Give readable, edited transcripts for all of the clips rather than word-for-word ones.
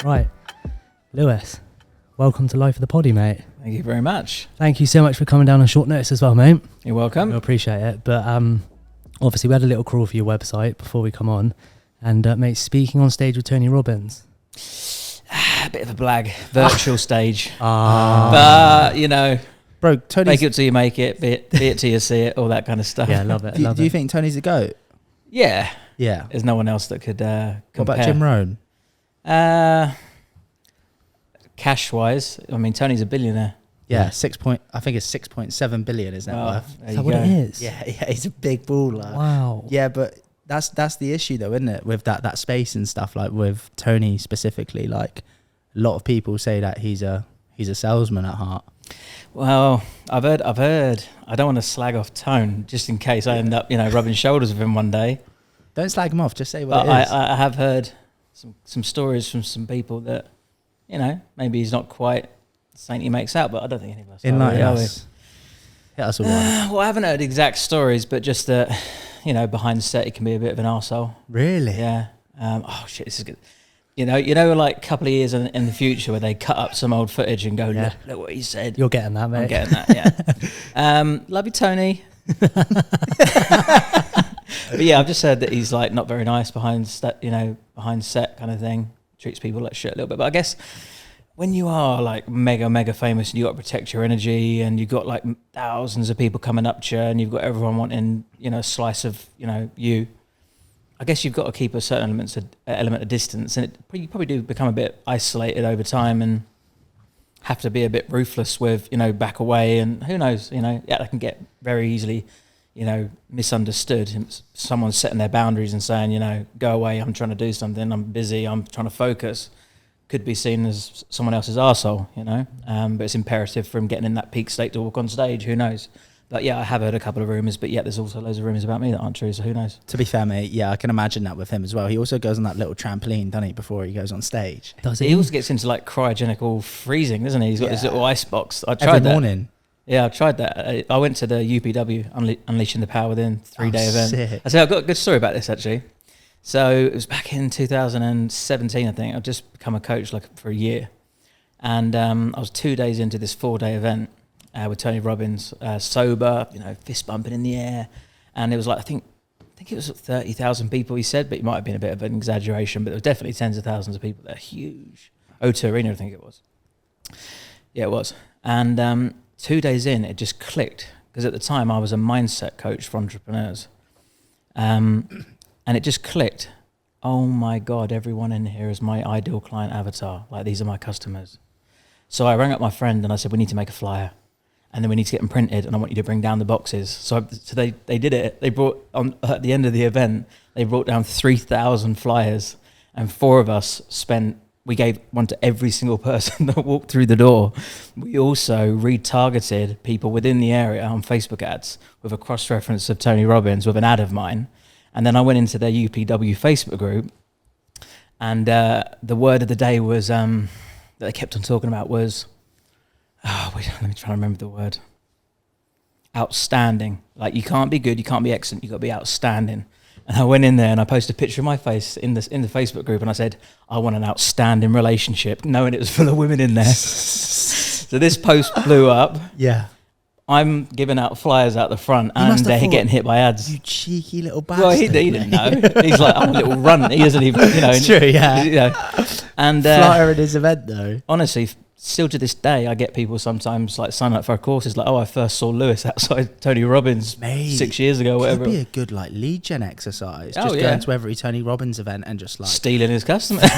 Right. Lewis, welcome to Life of the Poddy, mate. Thank you very much. Thank you so much for coming down on short notice as well, mate. You're welcome. I appreciate it. But obviously we had a little crawl for your website before we come on. And mate, speaking on stage with Tony Robbins. A bit of a blag, virtual stage. Ah. But, you know, bro, Tony's... make it till you make it, be it till you see it, all that kind of stuff. Yeah, love it. Do you think Tony's a GOAT? Yeah. Yeah. There's no one else that could compare. What about Jim Rohn? Cash-wise, I mean, Tony's a billionaire. Yeah, I think it's 6.7 billion is net worth. Is that what it is? Yeah, he's a big baller. Wow. Yeah, but that's the issue though, isn't it? With that space and stuff, like with Tony specifically, like a lot of people say that he's a salesman at heart. Well, I've heard. I don't want to slag off Tone, just in case I end up, rubbing shoulders with him one day. Don't slag him off. Just say what But it is. I have heard some stories from some people that, maybe he's not quite the saint he makes out, but I don't think any of us Enlighten are. us. Hit us all right. Well, I haven't heard exact stories, but just that, behind the set, he can be a bit of an arsehole. Really? Yeah. Oh, shit, this is good. Like a couple of years in the future where they cut up some old footage and go, look what he said. You're getting that, mate. I'm getting that, yeah. Love you, Tony. But yeah, I've just heard that he's like not very nice behind set kind of thing. Treats people like shit a little bit. But I guess when you are like mega famous and you got to protect your energy and you've got like thousands of people coming up to you and you've got everyone wanting, a slice of, you, I guess you've got to keep a certain element of distance, and you probably do become a bit isolated over time and have to be a bit ruthless with, back away, and who knows, that can get very easily, misunderstood. Someone's setting their boundaries and saying, go away, I'm trying to do something, I'm busy, I'm trying to focus, could be seen as someone else's arsehole, but it's imperative for him getting in that peak state to walk on stage, who knows. But yeah, I have heard a couple of rumours, but yet there's also loads of rumours about me that aren't true, so who knows? To be fair, mate, yeah, I can imagine that with him as well. He also goes on that little trampoline, doesn't he, before he goes on stage? Does He also gets into like cryogenical freezing, doesn't he? He's got this little ice box. I tried Every that. morning. Yeah, I tried that. I went to the UPW, Unleashing the Power Within, 3-day event. Sick. I I've got a good story about this, actually. So it was back in 2017, I think. I'd just become a coach for a year. And I was 2 days into this 4-day event with Tony Robbins, sober, fist bumping in the air. And it was like, I think it was 30,000 people, he said, but it might have been a bit of an exaggeration, but there were definitely tens of thousands of people there. Huge. O2 Arena, I think it was. Yeah, it was. And 2 days in, it just clicked, because at the time I was a mindset coach for entrepreneurs. And it just clicked. Oh my God, everyone in here is my ideal client avatar. Like, these are my customers. So I rang up my friend and I said, we need to make a flyer. And then we need to get them printed, and I want you to bring down the boxes. So they did it. They brought, at the end of the event, they brought down 3,000 flyers, and 4 of us we gave one to every single person that walked through the door. We also retargeted people within the area on Facebook ads with a cross-reference of Tony Robbins with an ad of mine. And then I went into their UPW Facebook group, and the word of the day was, that they kept on talking about was, let me try to remember the word. Outstanding. Like, you can't be good, you can't be excellent, you got to be outstanding. And I went in there and I posted a picture of my face in the Facebook group, and I said, I want an outstanding relationship, knowing it was full of women in there. So this post blew up. Yeah. I'm giving out flyers out the front, and they're getting hit by ads. You cheeky little bastard. Well, he didn't know. He's like, I'm a little runt. He doesn't even, It's true, yeah. And flyer at his event, though. Honestly, still to this day, I get people sometimes like sign up for a course. It's like, I first saw Lewis outside Tony Robbins 6 years ago, whatever. Could be a good lead gen exercise. Going to every Tony Robbins event and just stealing his customers.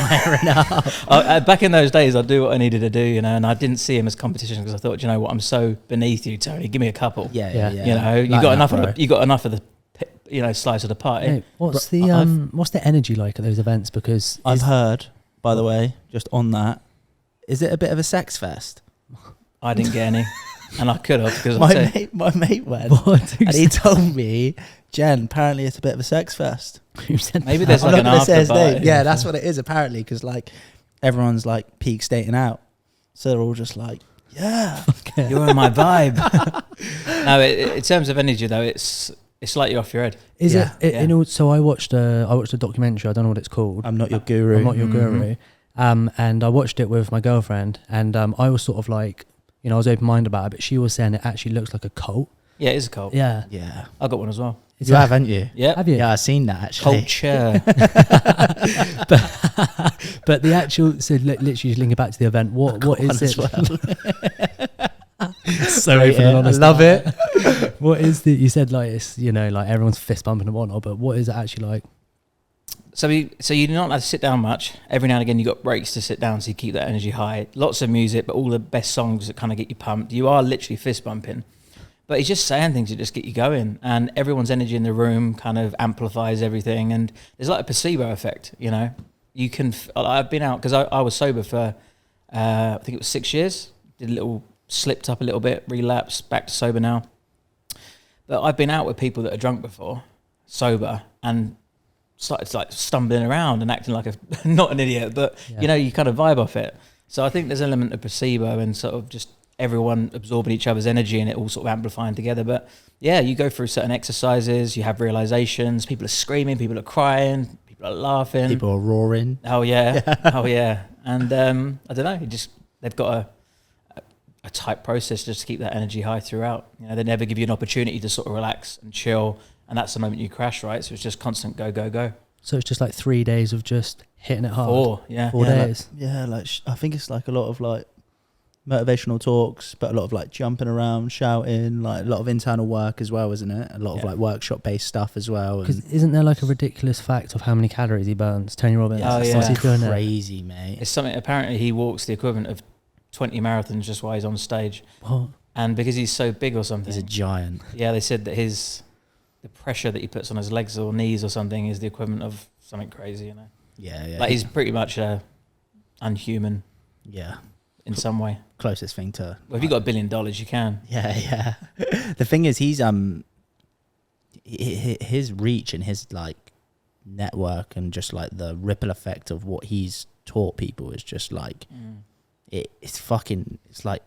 Back in those days, I'd do what I needed to do, and I didn't see him as competition, because I thought, what, I'm so beneath you, Tony. Give me a couple. Yeah. You got enough of the slice of the pie. Hey, what's the energy like at those events? Because I've heard, by the way, just on that, is it a bit of a sex fest? I didn't get any, and I could have, because my mate went, and he told me, Jen, apparently it's a bit of a sex fest. Maybe there's like an after party. Yeah, that's what it is apparently, because everyone's peak stating out, so they're all just like, yeah, you're in my vibe. No, in terms of energy though, it's like you're off your head. So I watched a documentary. I don't know what it's called. I'm Not Your Guru. I'm Not Your Guru. And I watched it with my girlfriend, and I was sort of like, I was open-minded about it, but she was saying it actually looks like a cult. Yeah, it is a cult. Yeah. Yeah. I got one as well. You have, haven't you? Yeah. Have you? Yeah, I've seen that actually. Culture. But the actual, so literally linking back to the event, what is it? So open and honest. I love it. What is you said like it's, like everyone's fist bumping and whatnot, but what is it actually like? So you're not allowed to sit down much. Every now and again you got breaks to sit down so you keep that energy high. Lots of music, but all the best songs that kind of get you pumped. You are literally fist bumping. But he's just saying things that just get you going, and everyone's energy in the room kind of amplifies everything. And there's like a placebo effect, You can. I've been out because I was sober for I think it was 6 years. Slipped up a little bit, relapsed, back to sober now. But I've been out with people that are drunk before, sober, and started like stumbling around and acting like not an idiot, but you kind of vibe off it. So I think there's an element of placebo and sort of just everyone absorbing each other's energy and it all sort of amplifying together. But yeah, you go through certain exercises, you have realizations, people are screaming, people are crying, people are laughing. People are roaring. Oh yeah. Oh yeah. And I don't know, they've got a tight process just to keep that energy high throughout. They never give you an opportunity to sort of relax and chill, and that's the moment you crash, right? So it's just constant go, go, go. So it's just like 3 days of just hitting it hard. 4, yeah. 4 days. I think it's like a lot of like motivational talks, but a lot of like jumping around, shouting, like a lot of internal work as well, isn't it? A lot of like workshop based stuff as well. Because isn't there like a ridiculous fact of how many calories he burns? Tony Robbins. Oh, yeah. What's he doing there? Crazy, mate. It's something, apparently he walks the equivalent of 20 marathons just while he's on stage. What? And because he's so big or something. He's a giant. Yeah, they said that the pressure that he puts on his legs or knees or something is the equivalent of something crazy, Yeah, yeah. Like he's pretty much unhuman yeah. in some way. Closest thing to. Well, if you got $1 billion, you can. Yeah, yeah. The thing is, he's his reach and his like network and just like the ripple effect of what he's taught people is just like it's like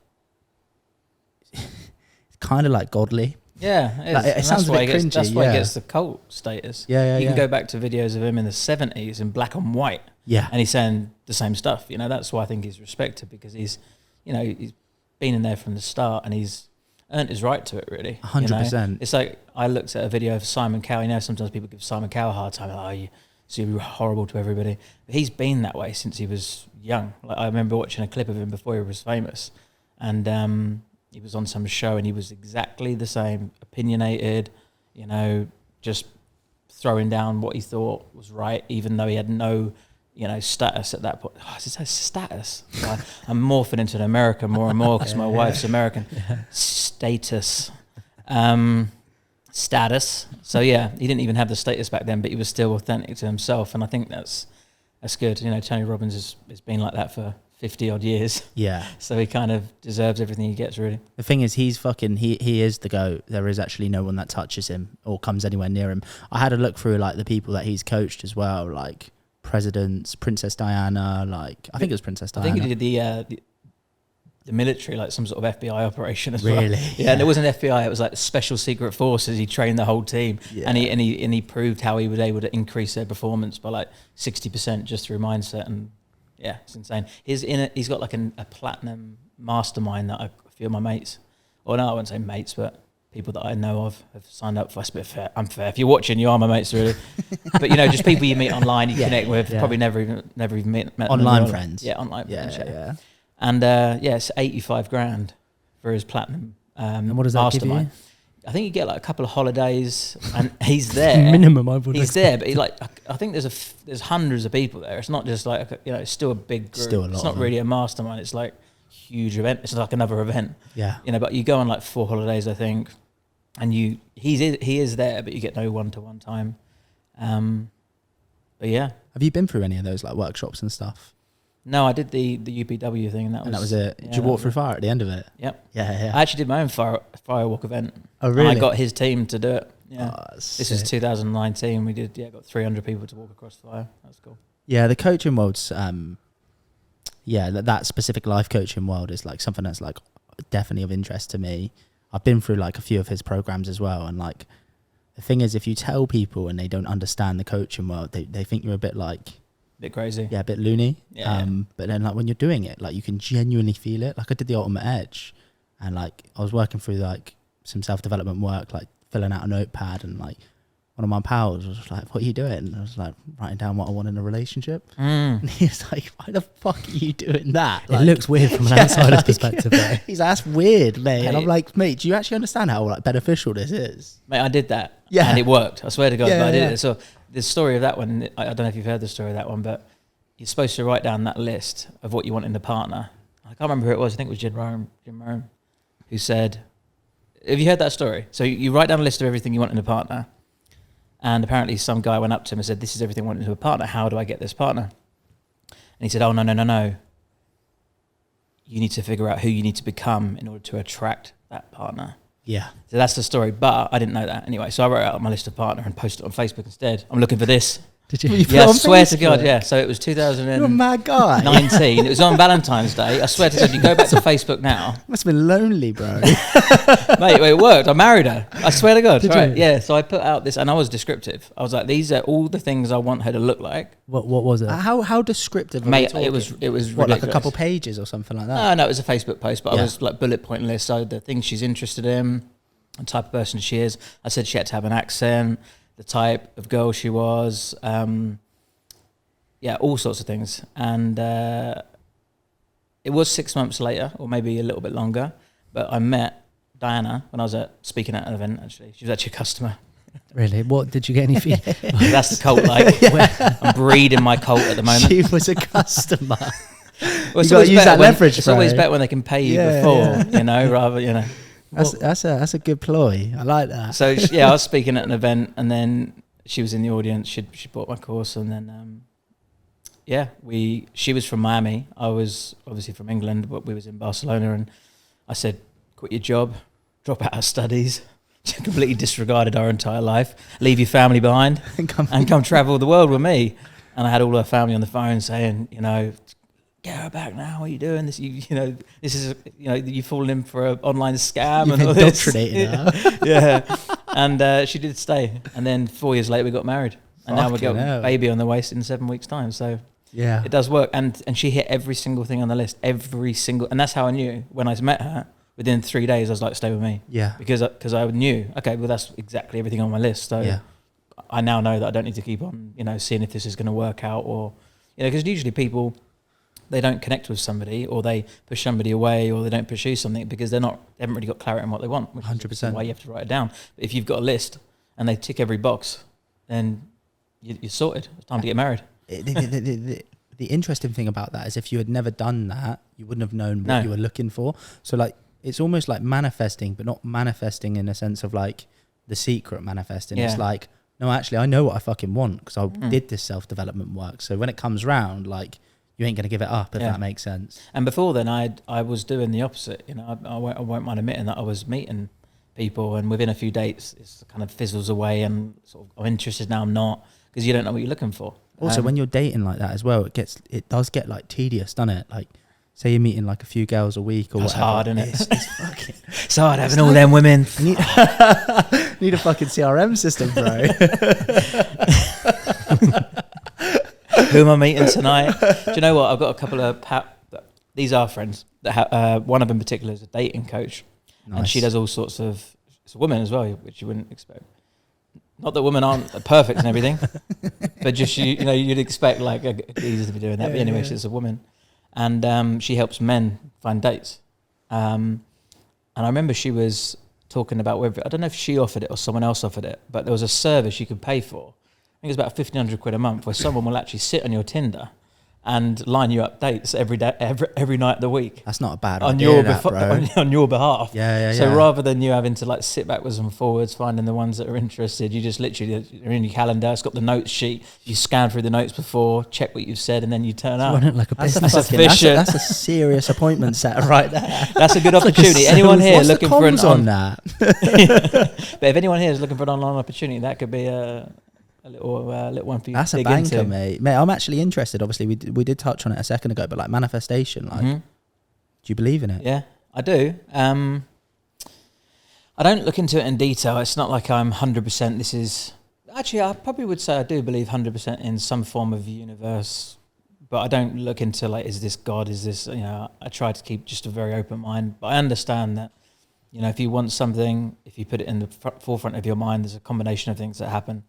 it's kind of like godly. Yeah, it is. Like, it sounds a bit cringy. That's why he gets the cult status. Yeah, You can go back to videos of him in the 70s in black and white. Yeah, And he's saying the same stuff. That's why I think he's respected, because he's been in there from the start and he's earned his right to it, really. 100%. It's like, I looked at a video of Simon Cowell. Sometimes people give Simon Cowell a hard time. So you're horrible to everybody. But he's been that way since he was young. Like, I remember watching a clip of him before he was famous. And he was on some show and he was exactly the same, opinionated, just throwing down what he thought was right, even though he had no, status at that point. Oh, is it status? I'm morphing into an American more and more because my wife's American. Yeah. Status. Status. So yeah, he didn't even have the status back then, but he was still authentic to himself. And I think that's good. Tony Robbins has been like that for 50 odd years. Yeah. So he kind of deserves everything he gets, really. The thing is, he is the GOAT. There is actually no one that touches him or comes anywhere near him. I had a look through like the people that he's coached as well, like presidents, Princess Diana, like I think it was Princess Diana. I think he did the military, like some sort of FBI operation as well. Really? Yeah, and it wasn't FBI, it was like special secret forces. He trained the whole team. Yeah. And he proved how he was able to increase their performance by like 60% just through mindset. And yeah, it's insane. He's got like a platinum mastermind that a few of my mates, or no, I wouldn't say mates, but people that I know of have signed up for. It's a bit unfair. If you're watching, you are my mates, really. But just people you meet online, you connect with, probably never even met online friends. Yeah, online friends. Yeah. And it's 85 grand for his platinum and what does that mastermind. give you? I think you get like a couple of holidays, and he's there. Minimum, I would. He's there, but I think there's hundreds of people there. It's not just like it's still a big group. Still a lot. It's not really a mastermind. It's like a huge event. It's like another event. Yeah. But you go on like 4 holidays, I think, and he is there, but you get no one-to-one time. But yeah. Have you been through any of those like workshops and stuff? No, I did the UPW thing, and that was it. Yeah, did you walk through fire at the end of it? Yep. Yeah. I actually did my own firewalk event. Oh, really? And I got his team to do it. Yeah. Oh, this was 2019. We did, got 300 people to walk across the fire. That was cool. Yeah, the coaching world's, that specific life coaching world is like something that's like definitely of interest to me. I've been through like a few of his programs as well, and like the thing is, if you tell people and they don't understand the coaching world, they think you're a bit like bit crazy. Yeah, a bit loony. Yeah. But then like when you're doing it, like you can genuinely feel it. Like I did the Ultimate Edge, and like I was working through like some self-development work, like filling out a notepad, and like one of my pals was like, "What are you doing?" And I was like, writing down what I want in a relationship. And he was like, "Why the fuck are you doing that?" Like, it looks weird from an outsider's perspective. Though. he's like, "That's weird, mate." And I'm Mate. like, "Mate, do you actually understand how like beneficial this is?" Mate, I did that. Yeah. And it worked. I swear to God, Yeah, but I did yeah. it. So the story of that one, I don't know if you've heard the story of that one, but you're supposed to write down that list of what you want in a partner. I can't remember who it was. I think it was Jim Rome, who said, have you heard that story? So you write down a list of everything you want in a partner. And apparently some guy went up to him and said, this is everything I want in a partner. How do I get this partner? And he said, oh, no. You need to figure out who you need to become in order to attract that partner. Yeah. So that's the story, but I didn't know that anyway. So I wrote out my list of partner and posted it on Facebook instead. I'm looking for this. Did you? You put Yeah, it I on swear to God, Facebook? yeah. So it was You're a 2019. mad guy. It was on Valentine's Day. I swear to God, you go back to Facebook now. Must have been lonely, bro. Mate, it worked. I married her. I swear to God. Did Right. you? Yeah, so I put out this, and I was descriptive. I was like, these are all the things I want her to look like. What was it? How descriptive? Are we Mate, talking? it was what, like a ridiculous. couple pages or something like that. No, it was a Facebook post, but I Yeah. was like bullet point list. So the things she's interested in, the type of person she is. I said she had to have an accent, the type of girl she was, yeah, all sorts of things. And it was 6 months later, or maybe a little bit longer, but I met Diana when I was speaking at an event, actually. She was actually a customer. Really? What did you get any feedback? That's the cult, like. I'm breeding my cult at the moment. She was a customer. Well, You gotta use that leverage, It's always bro. better when they can pay you Yeah, before, you know, rather, you know. That's a good ploy. I like that. So yeah, I was speaking at an event, and then she was in the audience. She bought my course, and then yeah, she was from Miami. I was obviously from England, but we was in Barcelona, and I said, quit your job, drop out of studies. She completely disregarded our entire life, leave your family behind, and come travel the world with me. And I had all her family on the phone saying, you know, get her back now. What are you doing? This, you know, this is, you know, you've fallen in for an online scam. You've and all this. indoctrinated her. Yeah. And she did stay. And then 4 years later, we got married. And now we've got Fucking a hell. baby on the way in 7 weeks' time. So Yeah. it does work. And she hit every single thing on the list, and that's how I knew when I met her. Within 3 days, I was like, stay with me. Yeah. Because I knew, okay, well, that's exactly everything on my list. So Yeah. I now know that I don't need to keep on, you know, seeing if this is going to work out, or, you know, because usually people, they don't connect with somebody, or they push somebody away, or they don't pursue something because they haven't really got clarity on what they want, which 100%. is why you have to write it down. But if you've got a list and they tick every box, then you're sorted. It's time to get married. The interesting thing about that is if you had never done that, you wouldn't have known what No. you were looking for. So like, it's almost like manifesting, but not manifesting in a sense of like the secret manifesting. Yeah. It's like, no, actually, I know what I fucking want because I did this self-development work. So when it comes round, like, you ain't going to give it up, if Yeah. that makes sense. And before then, I was doing the opposite. You know, I won't mind admitting that I was meeting people, and within a few dates, it kind of fizzles away, and sort of, I'm interested now, I'm not, because you don't know what you're looking for. Also, when you're dating like that as well, it does get like tedious, doesn't it? Like, say you're meeting like a few girls a week or That's whatever. hard, isn't it? It's fucking... It's hard having all them women. You need a fucking CRM system, bro. Who am I meeting tonight? Do you know what? I've got a couple of these are friends. That one of them in particular is a dating coach, and she does all sorts of. It's a woman as well, which you wouldn't expect. Not that women aren't perfect and everything, but just you know, you'd expect like easy to be doing that. But anyway, she's a woman, and she helps men find dates. And I remember she was talking about whether, I don't know if she offered it or someone else offered it, but there was a service you could pay for. I think it's about 1,500 quid a month, where someone will actually sit on your Tinder and line you up dates every day, every night of the week. That's not a bad On idea, your bro. on your behalf. Yeah. So rather than you having to like sit backwards and forwards finding the ones that are interested, you just literally, you're in your calendar, it's got the notes sheet, you scan through the notes before, check what you've said, and then you turn up. Run it like a That's business. efficient. that's a serious appointment setter right there. That's a good opportunity. Anyone here What's looking the for an comms on that? But if anyone here is looking for an online opportunity, that could be a little one for you That's to a dig banker, into. mate. Mate, I'm actually interested. Obviously, we did touch on it a second ago, but like manifestation, like, do you believe in it? Yeah, I do. I don't look into it in detail. It's not like I'm 100%. Actually, I probably would say I do believe 100% in some form of universe, but I don't look into like, is this God? Is this, I try to keep just a very open mind. But I understand that, if you want something, if you put it in the forefront of your mind, there's a combination of things that happen.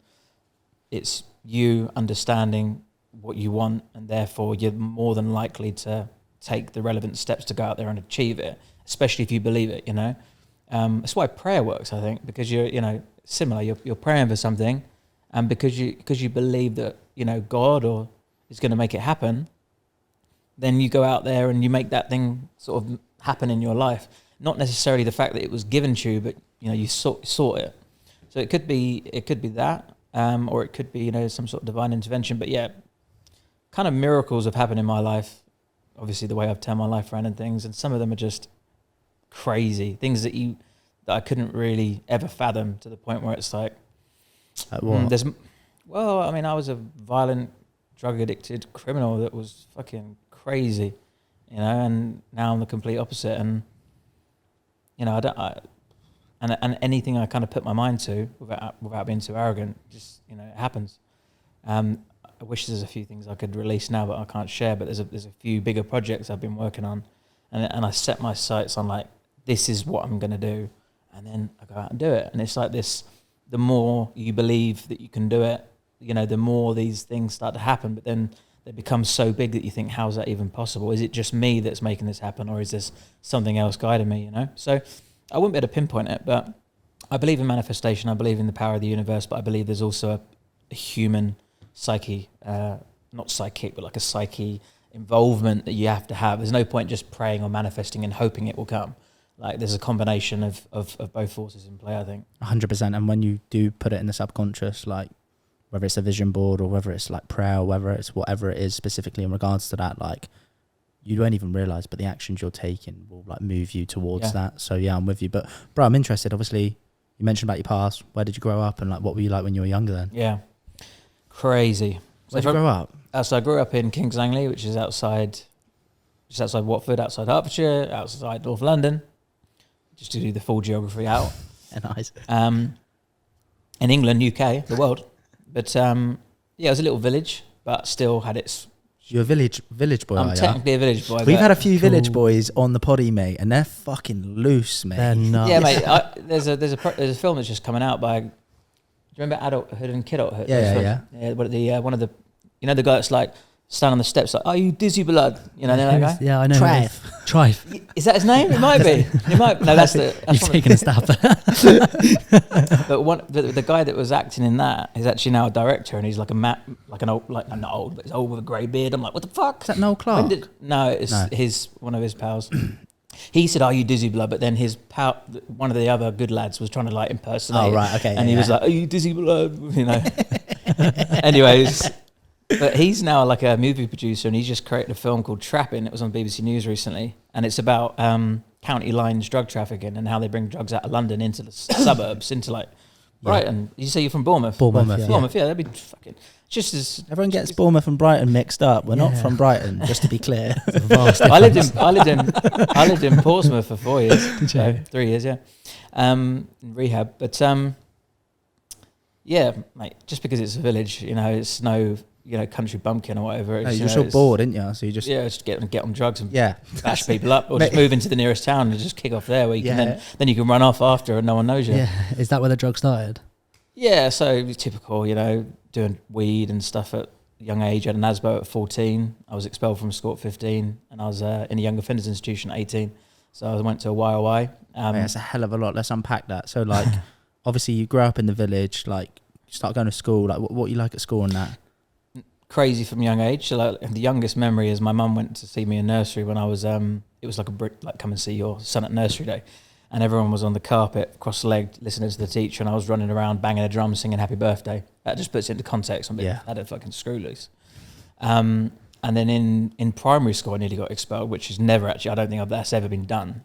It's you understanding what you want, and therefore you're more than likely to take the relevant steps to go out there and achieve it, especially if you believe it, That's why prayer works, I think, because you're, similar. You're praying for something, and because you believe that God or is going to make it happen, then you go out there and you make that thing sort of happen in your life. Not necessarily the fact that it was given to you, but you sought it. So it could be that, or it could be some sort of divine intervention. But yeah, kind of miracles have happened in my life. Obviously, the way I've turned my life around and things, and some of them are just crazy things that I couldn't really ever fathom, to the point where it's like, what? I was a violent, drug addicted criminal that was fucking crazy, and now I'm the complete opposite. And and anything I kind of put my mind to, without being too arrogant, just it happens. I wish there's a few things I could release now, but I can't share. But there's a few bigger projects I've been working on, and I set my sights on like, this is what I'm gonna do, and then I go out and do it. And it's like this: the more you believe that you can do it, the more these things start to happen. But then they become so big that you think, how is that even possible? Is it just me that's making this happen, or is this something else guiding me? So I wouldn't be able to pinpoint it, but I believe in manifestation. I believe in the power of the universe, but I believe there's also a human psyche, not psychic, but like a psyche involvement that you have to have. There's no point just praying or manifesting and hoping it will come. Like, there's a combination of both forces in play, I think. 100%. And when you do put it in the subconscious, like whether it's a vision board or whether it's like prayer or whether it's whatever it is specifically in regards to that, like, you don't even realize, but the actions you're taking will like move you towards that. So yeah, I'm with you. But bro, I'm interested. Obviously, you mentioned about your past. Where did you grow up, and like what were you like when you were younger then? Yeah, crazy. Where did you grow up? So I grew up in Kings Langley, which is outside Watford, outside Hertfordshire, outside North London. Just to do the full geography out. Nice. In England, UK, the world. But it was a little village, but still had its... You're a village boy, I'm technically a village boy. We've had a few village boys on the poddy, mate, and they're fucking loose, mate. They're nuts. Yeah, mate. There's a film that's just coming out by... Do you remember Adulthood and Kidulthood? Yeah. One of the... the guy that's like... stand on the steps like, are you dizzy blood? You know that guy? Yeah, I know. Trife. Is that his name? It might be. It might. No, that's the. You've taken a stab. But the guy that was acting in that is actually now a director, and he's like not old, but he's old with a grey beard. I'm like, what the fuck? Is that Noel Clark? It's one of his pals. He said, "Are you dizzy blood?" But then his pal, one of the other good lads, was trying to like impersonate. Oh right, okay. And he was like, "Are you dizzy blood?" Anyways. But he's now like a movie producer, and he's just created a film called Trapping. It was on BBC News recently, and it's about county lines drug trafficking and how they bring drugs out of London into the suburbs, into like Brighton. You say you're from Bournemouth? Bournemouth, yeah, that'd be fucking just as... Everyone gets Bournemouth and Brighton mixed up. We're not from Brighton, just to be clear. I lived in Portsmouth for 4 years. 3 years, yeah. In rehab, but yeah, mate. Just because it's a village, it's no... country bumpkin or whatever. No, you're just bored, didn't you? So you just just get on drugs and bash people up, or just move into the nearest town and just kick off there, where you can then you can run off after and no one knows you. Yeah, is that where the drug started? Yeah, so typical, doing weed and stuff at a young age. I had an ASBO at 14. I was expelled from school at 15, and I was in a young offenders institution at 18. So I went to a YOI. That's a hell of a lot. Let's unpack that. So like, obviously you grew up in the village, like you start going to school. Like what you like at school and that? Crazy from a young age. So like, the youngest memory is my mum went to see me in nursery when I was it was like come and see your son at nursery day, and everyone was on the carpet cross-legged listening to the teacher, and I was running around banging a drum singing happy birthday. That just puts it into context. I had a fucking screw loose. And then in primary school I nearly got expelled, which is never actually, I don't think that's ever been done.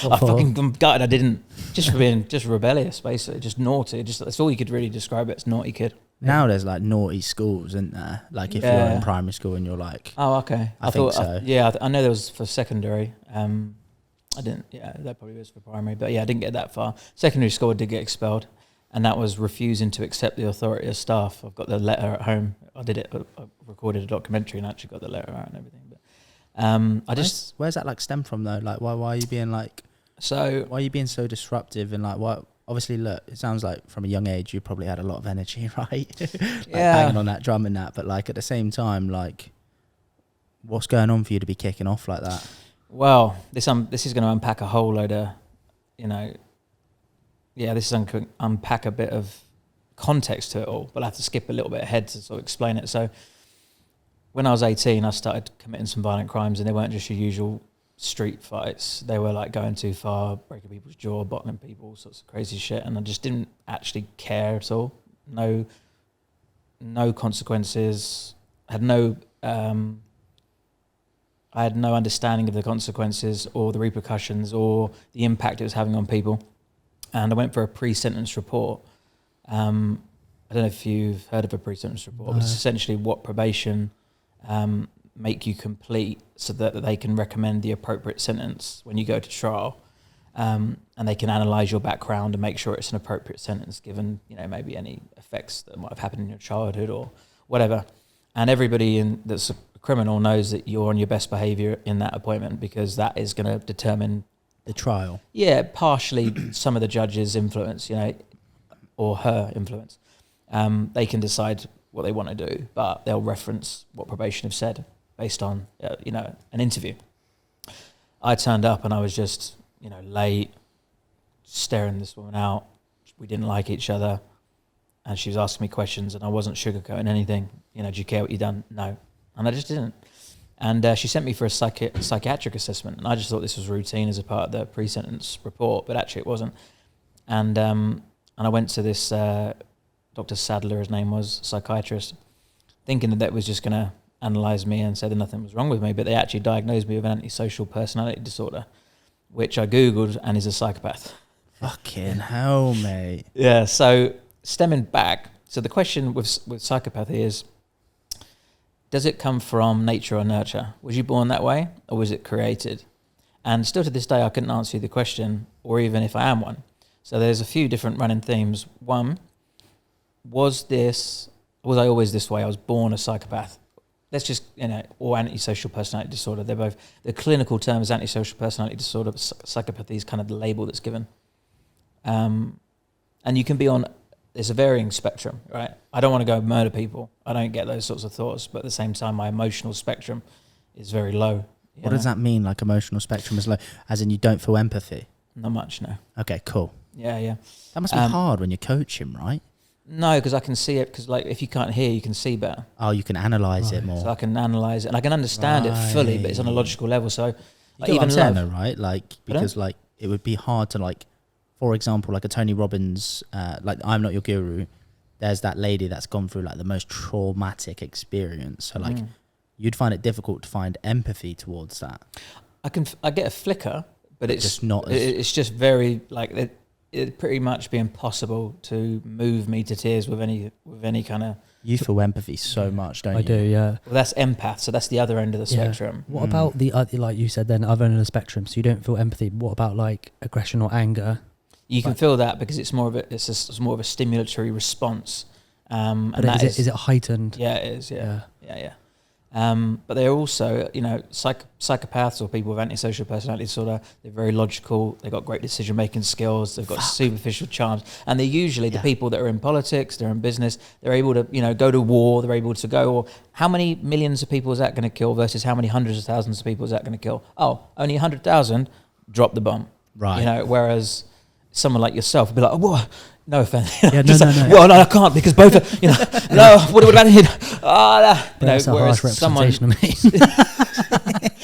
I'm gutted I didn't, just for being just rebellious, basically, just naughty. Just that's all you could really describe it. It's naughty kid. Now there's like naughty schools, isn't there? Like if you're in primary school and you're like, oh okay, I think so. I know there was for secondary. I didn't. Yeah, that probably was for primary, but yeah, I didn't get that far. Secondary school I did get expelled. and that was refusing to accept the authority of staff. I've got the letter at home. I recorded a documentary and actually got the letter out and everything. But where's that like stem from though? Like why are you being like, so why are you being so disruptive, and like what? Obviously, look, it sounds like from a young age you probably had a lot of energy, right? Like banging on that drum and that, but like at the same time, like what's going on for you to be kicking off like that? Well, this is going to unpack a whole load of, this is going to unpack a bit of context to it all, but I have to skip a little bit ahead to sort of explain it. So when I was 18, I started committing some violent crimes, and they weren't just your usual street fights. They were like going too far, breaking people's jaw, bottling people, all sorts of crazy shit, and I just didn't actually care at all. No consequences. I had no understanding of the consequences or the repercussions or the impact it was having on people. And I went for a pre-sentence report. I don't know if you've heard of a pre-sentence report, but it's essentially what probation make you complete so that they can recommend the appropriate sentence when you go to trial. And they can analyse your background and make sure it's an appropriate sentence given, maybe any effects that might have happened in your childhood or whatever. And everybody that's a criminal knows that you're on your best behaviour in that appointment, because that is going to determine the trial. Yeah, partially some of the judge's influence, or her influence. They can decide what they want to do, but they'll reference what probation have said based on, an interview. I turned up and I was just, late, staring this woman out. We didn't like each other, and she was asking me questions, and I wasn't sugarcoating anything. Do you care what you've done? No. And I just didn't. And she sent me for a psychiatric assessment, and I just thought this was routine as a part of the pre-sentence report, but actually it wasn't. And I went to this Dr. Sadler, his name was, psychiatrist, thinking that was just going to analyse me and say that nothing was wrong with me, but they actually diagnosed me with an antisocial personality disorder, which I Googled, and is a psychopath. Fucking hell, mate. Yeah, so stemming back, so the question with psychopathy is, does it come from nature or nurture? Was you born that way, or was it created? And still to this day, I couldn't answer you the question, or even if I am one. So there's a few different running themes. One, was I always this way? I was born a psychopath. Let's just, or antisocial personality disorder. They're both, the clinical term is antisocial personality disorder, but psychopathy is kind of the label that's given. And you can be on, there's a varying spectrum, right? I don't want to go murder people. I don't get those sorts of thoughts, but at the same time, my emotional spectrum is very low. What does that mean, like emotional spectrum is low? As in you don't feel empathy? Not much, no. Okay, cool. Yeah. That must be hard when you're coaching, right? No, because I can see it, because like if you can't hear, you can see better. Oh, you can analyse it more. So I can analyse it, and I can understand it fully, but it's on a logical level. So like, even saying though, right? Like, because like it would be hard to like, for example, like a Tony Robbins, like I'm Not Your Guru. There's that lady that's gone through like the most traumatic experience. So like, you'd find it difficult to find empathy towards that. I get a flicker, but it's just not. It's just very like it'd pretty much be impossible to move me to tears with any kind of. You feel empathy so much, don't you? I do, yeah. Well, that's empath, so that's the other end of the spectrum. What about the like you said then, other end of the spectrum? So you don't feel empathy. What about like aggression or anger? You can feel that because it's more of a stimulatory response. But is it heightened? Yeah, it is. Yeah. But they're also, psychopaths or people with antisocial personality disorder. They're very logical. They've got great decision-making skills. They've got superficial charms, and they're usually the people that are in politics. They're in business. They're able to, go to war. They're able to go. Or how many millions of people is that going to kill versus how many hundreds of thousands of people is that going to kill? Oh, only 100,000. Drop the bomb. Right. Whereas someone like yourself would be like, oh, whoa. No offense. Yeah, no. Well, no, I can't because both are, no, what about him? That's a harsh representation of me.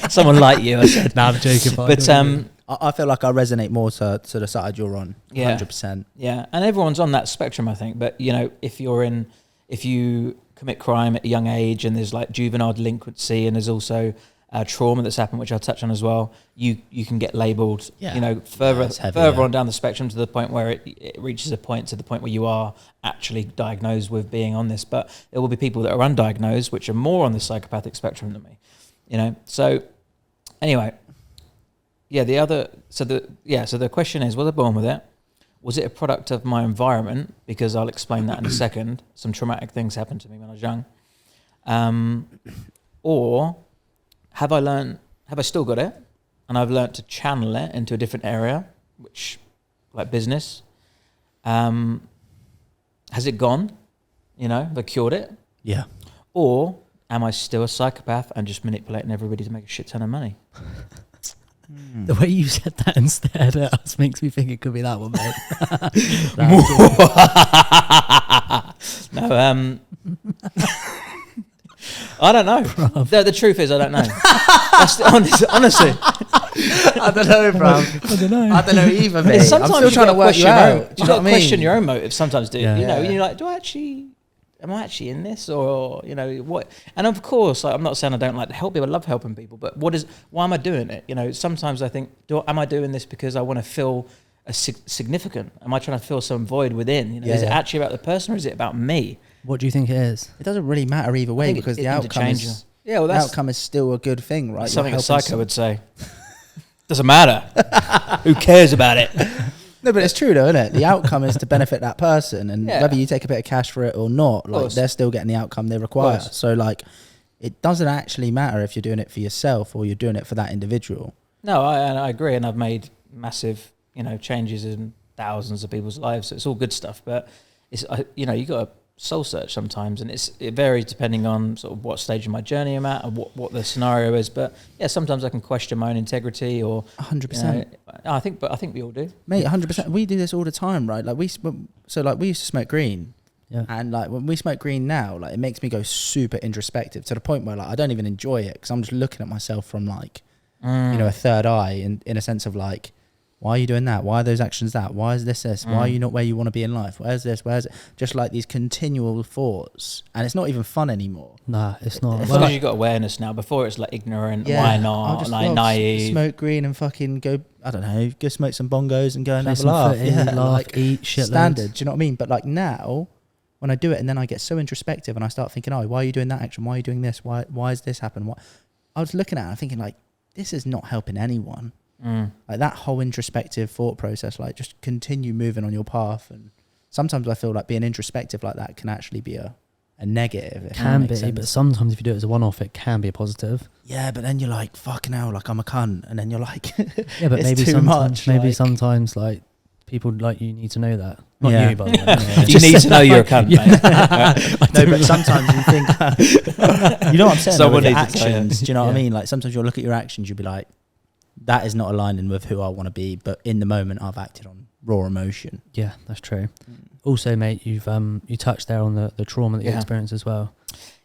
Someone like you, I said. No, I'm joking. But I feel like I resonate more to the side you're on. 100%. Yeah, and everyone's on that spectrum, I think. But, if you commit crime at a young age and there's like juvenile delinquency and there's also trauma that's happened, which I'll touch on as well, you can get labelled, further on down the spectrum to the point where it reaches a point where you are actually diagnosed with being on this. But there will be people that are undiagnosed, which are more on the psychopathic spectrum than me, So anyway, so the question is, was I born with it? was it a product of my environment? Because I'll explain that in a second. Some traumatic things happened to me when I was young. Or have I still got it? And I've learned to channel it into a different area, which, like business. Has it gone? Have I cured it? Yeah. Or am I still a psychopath and just manipulating everybody to make a shit ton of money? The way you said that and stared at us makes me think it could be that one, mate. No, I don't know. The truth is, I don't know. Honestly. I don't know, bro. I don't know. I don't know either, mate. Sometimes I'm still trying to work you out. You've got to question your own motives sometimes, do you? Yeah. You're like, am I actually in this, or what? And of course, like, I'm not saying I don't like to help people. I love helping people, but why am I doing it? Sometimes I think, am I doing this because I want to feel significant? Am I trying to fill some void within? Is it actually about the person, or is it about me? What do you think it is? It doesn't really matter either way, because the outcome is the outcome is still a good thing, right? Something a psycho would say. Doesn't matter. Who cares about it? No, but it's true though, isn't it? The outcome is to benefit that person, and whether you take a bit of cash for it or not, like they're still getting the outcome they require. So like, it doesn't actually matter if you're doing it for yourself or you're doing it for that individual. No, I agree, and I've made massive, changes in thousands of people's lives. So it's all good stuff, but it's you got to soul search sometimes, and it varies depending on sort of what stage of my journey I'm at and what the scenario is. But yeah, sometimes I can question my own integrity, or 100%. I think we all do, mate. 100%. We do this all the time, right? Like we used to smoke green, and like when we smoke green now, like it makes me go super introspective to the point where like I don't even enjoy it, because I'm just looking at myself from like a third eye, in a sense of like, why are you doing that? Why are those actions that? Why is this? Why are you not where you want to be in life? Where's this? Where's it? Just like these continual thoughts. And it's not even fun anymore. Nah, it's not. As long as you've got awareness now. Before it's like ignorant, why not? Like naive. Smoke green and fucking go, I don't know, go smoke some bongos and go and have a laugh. Laugh, eat, shit. Standard, do you know what I mean? But like now, when I do it and then I get so introspective and I start thinking, why are you doing that action? Why are you doing this? Why has this happened? I was looking at it and thinking like, this is not helping anyone. Like that whole introspective thought process, like just continue moving on your path. And sometimes I feel like being introspective like that can actually be a negative. It can be, but sometimes if you do it as a one-off, it can be a positive. Yeah, but then you're like, fucking hell, like I'm a cunt. And then you're like, yeah, but maybe sometimes like people like you need to know that. Not you, by the way. You need to know you're a cunt, mate. No, but sometimes you think, you know what I'm saying? Someone needs actions, actions. Do you know what I mean? Like sometimes you'll look at your actions, you'll be like, that is not aligning with who I want to be, but in the moment I've acted on raw emotion. Yeah, that's true. Also, mate, you touched there on the trauma that you experienced as well.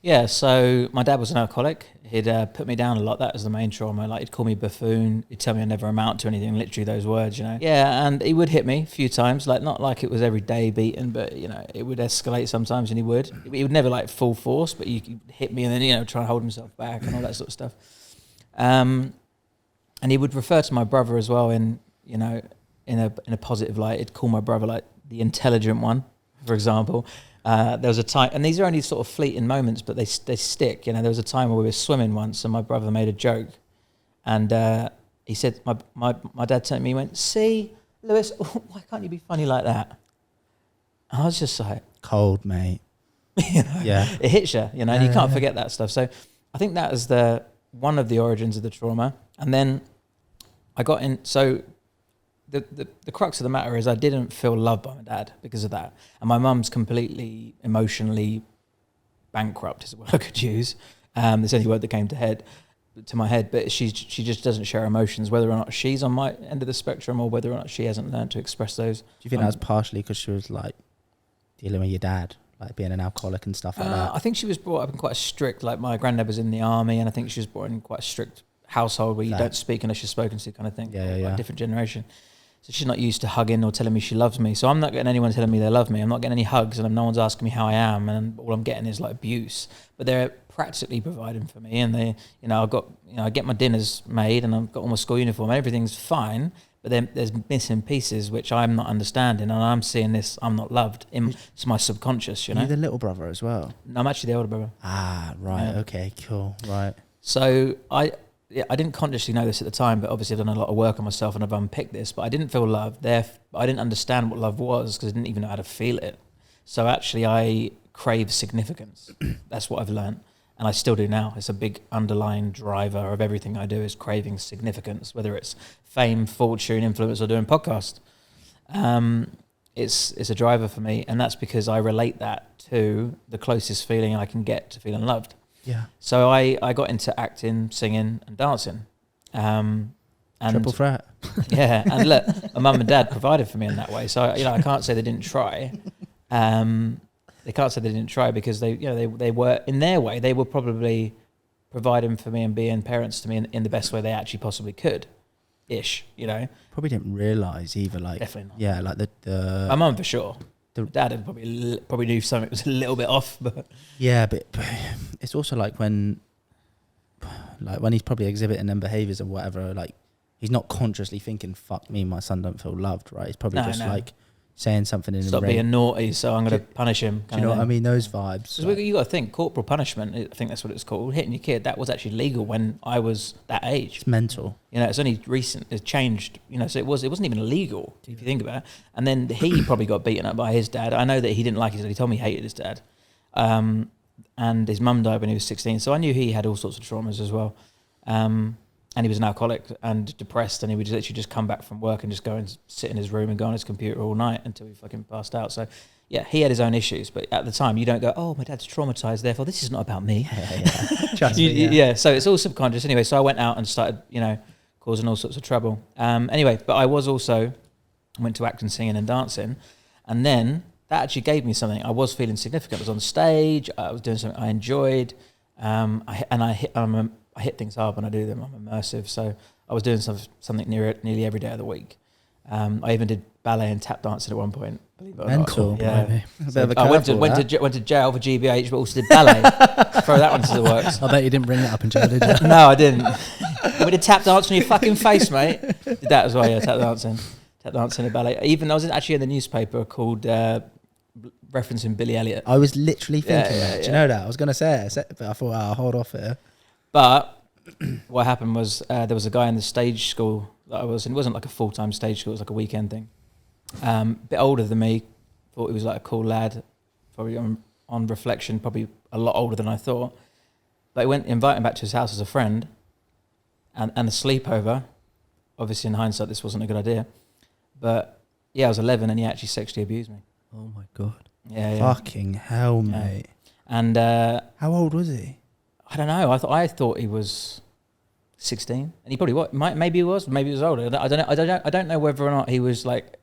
Yeah, so my dad was an alcoholic. He'd put me down a lot. That was the main trauma. Like, he'd call me buffoon. He'd tell me I never amount to anything, literally those words, Yeah, and he would hit me a few times, like not like it was every day beating, but, it would escalate sometimes, and he would never like full force, but he'd hit me and then, try and hold himself back and all that sort of stuff. And he would refer to my brother as well in a positive light. He'd call my brother like the intelligent one, for example. There was a time, and these are only sort of fleeting moments, but they stick. There was a time where we were swimming once, and my brother made a joke, and he said, my dad turned to me and went, "See, Lewis, why can't you be funny like that?" And I was just like, cold, mate. Yeah, it hits you, and you can't forget that stuff. So I think that was one of the origins of the trauma. And then I got in. So the crux of the matter is I didn't feel loved by my dad because of that. And my mum's completely emotionally bankrupt is what I could use. There's only word that came to my head, but she just doesn't share emotions, whether or not she's on my end of the spectrum or whether or not she hasn't learned to express those. Do you think that was partially because she was like dealing with your dad, like being an alcoholic and stuff like that? I think she was brought up in quite a strict, like my granddad was in the army, and I think she was brought in quite a strict household where you don't speak unless you're spoken to, kind of thing. Yeah. Different generation. So she's not used to hugging or telling me she loves me. So I'm not getting anyone telling me they love me. I'm not getting any hugs, and no one's asking me how I am, and all I'm getting is like abuse. But they're practically providing for me, and they, I get my dinners made, and I've got all my school uniform, and everything's fine. But then there's missing pieces which I'm not understanding, and I'm seeing this. I'm not loved. It's my subconscious, You're the little brother as well. I'm actually the older brother. Ah, right. Yeah. Okay, cool. Right. So I didn't consciously know this at the time, but obviously I've done a lot of work on myself and I've unpicked this, but I didn't feel love. I didn't understand what love was because I didn't even know how to feel it. So actually I crave significance. That's what I've learned. And I still do now. It's a big underlying driver of everything I do is craving significance, whether it's fame, fortune, influence, or doing podcast. It's a driver for me. And that's because I relate that to the closest feeling I can get to feeling loved. Yeah. So I got into acting, singing and dancing. And Triple threat. yeah, and look, my mum and dad provided for me in that way. So I can't say they didn't try. They can't say they didn't try because they were in their way. They were probably providing for me and being parents to me in the best way they actually possibly could, ish. Probably didn't realise either. Like Definitely not. Yeah, like the My mum for sure. Dad had probably knew something was a little bit off, but yeah, but it's also like when he's probably exhibiting them behaviours or whatever. Like he's not consciously thinking, "Fuck me, my son don't feel loved." Right? He's probably like saying something in stop being naughty, so I'm going to punish him. Do you know what I mean? Those vibes. Because you got to think, corporal punishment, I think that's what it's called, hitting your kid, that was actually legal when I was that age. It's mental. It's only recent, it's changed, so it wasn't even illegal, if you think about it. And then he probably got beaten up by his dad. I know that he didn't like his dad, he told me he hated his dad. And his mum died when he was 16, so I knew he had all sorts of traumas as well. And he was an alcoholic and depressed, and he would literally just come back from work and just go and sit in his room and go on his computer all night until he fucking passed out. So, yeah, he had his own issues, but at the time you don't go, oh, my dad's traumatized, therefore this is not about me. Yeah. So it's all subconscious anyway. So I went out and started, causing all sorts of trouble. Anyway, but I went to acting, singing and dancing, and then that actually gave me something. I was feeling significant. I was on stage. I was doing something I enjoyed. I hit things hard when I do them. I'm immersive. So I was doing something nearly every day of the week. I even did ballet and tap dancing at one point. Believe it or Mental. not. Yeah. I went to jail for GBH, but also did ballet. Throw that one to the works. I bet you didn't bring that up in jail, did you? No, I didn't. We did tap dance on your fucking face, mate. Did that as well, yeah, tap dancing and ballet. Even I was actually in the newspaper called referencing Billy Elliot. I was literally thinking that. Yeah. Do you know that? I was going to say it, but I thought I'll hold off here. But what happened was there was a guy in the stage school that I was in. It wasn't like a full-time stage school. It was like a weekend thing. A bit older than me. Thought he was like a cool lad. Probably on reflection, probably a lot older than I thought. But he invited him back to his house as a friend and a sleepover. Obviously, in hindsight, this wasn't a good idea. But yeah, I was 11 and he actually sexually abused me. Oh my God. Yeah. Fucking hell, mate. And how old was he? I don't know. I thought he was 16, and he probably was. Maybe he was older. I don't know. I don't know whether or not he was like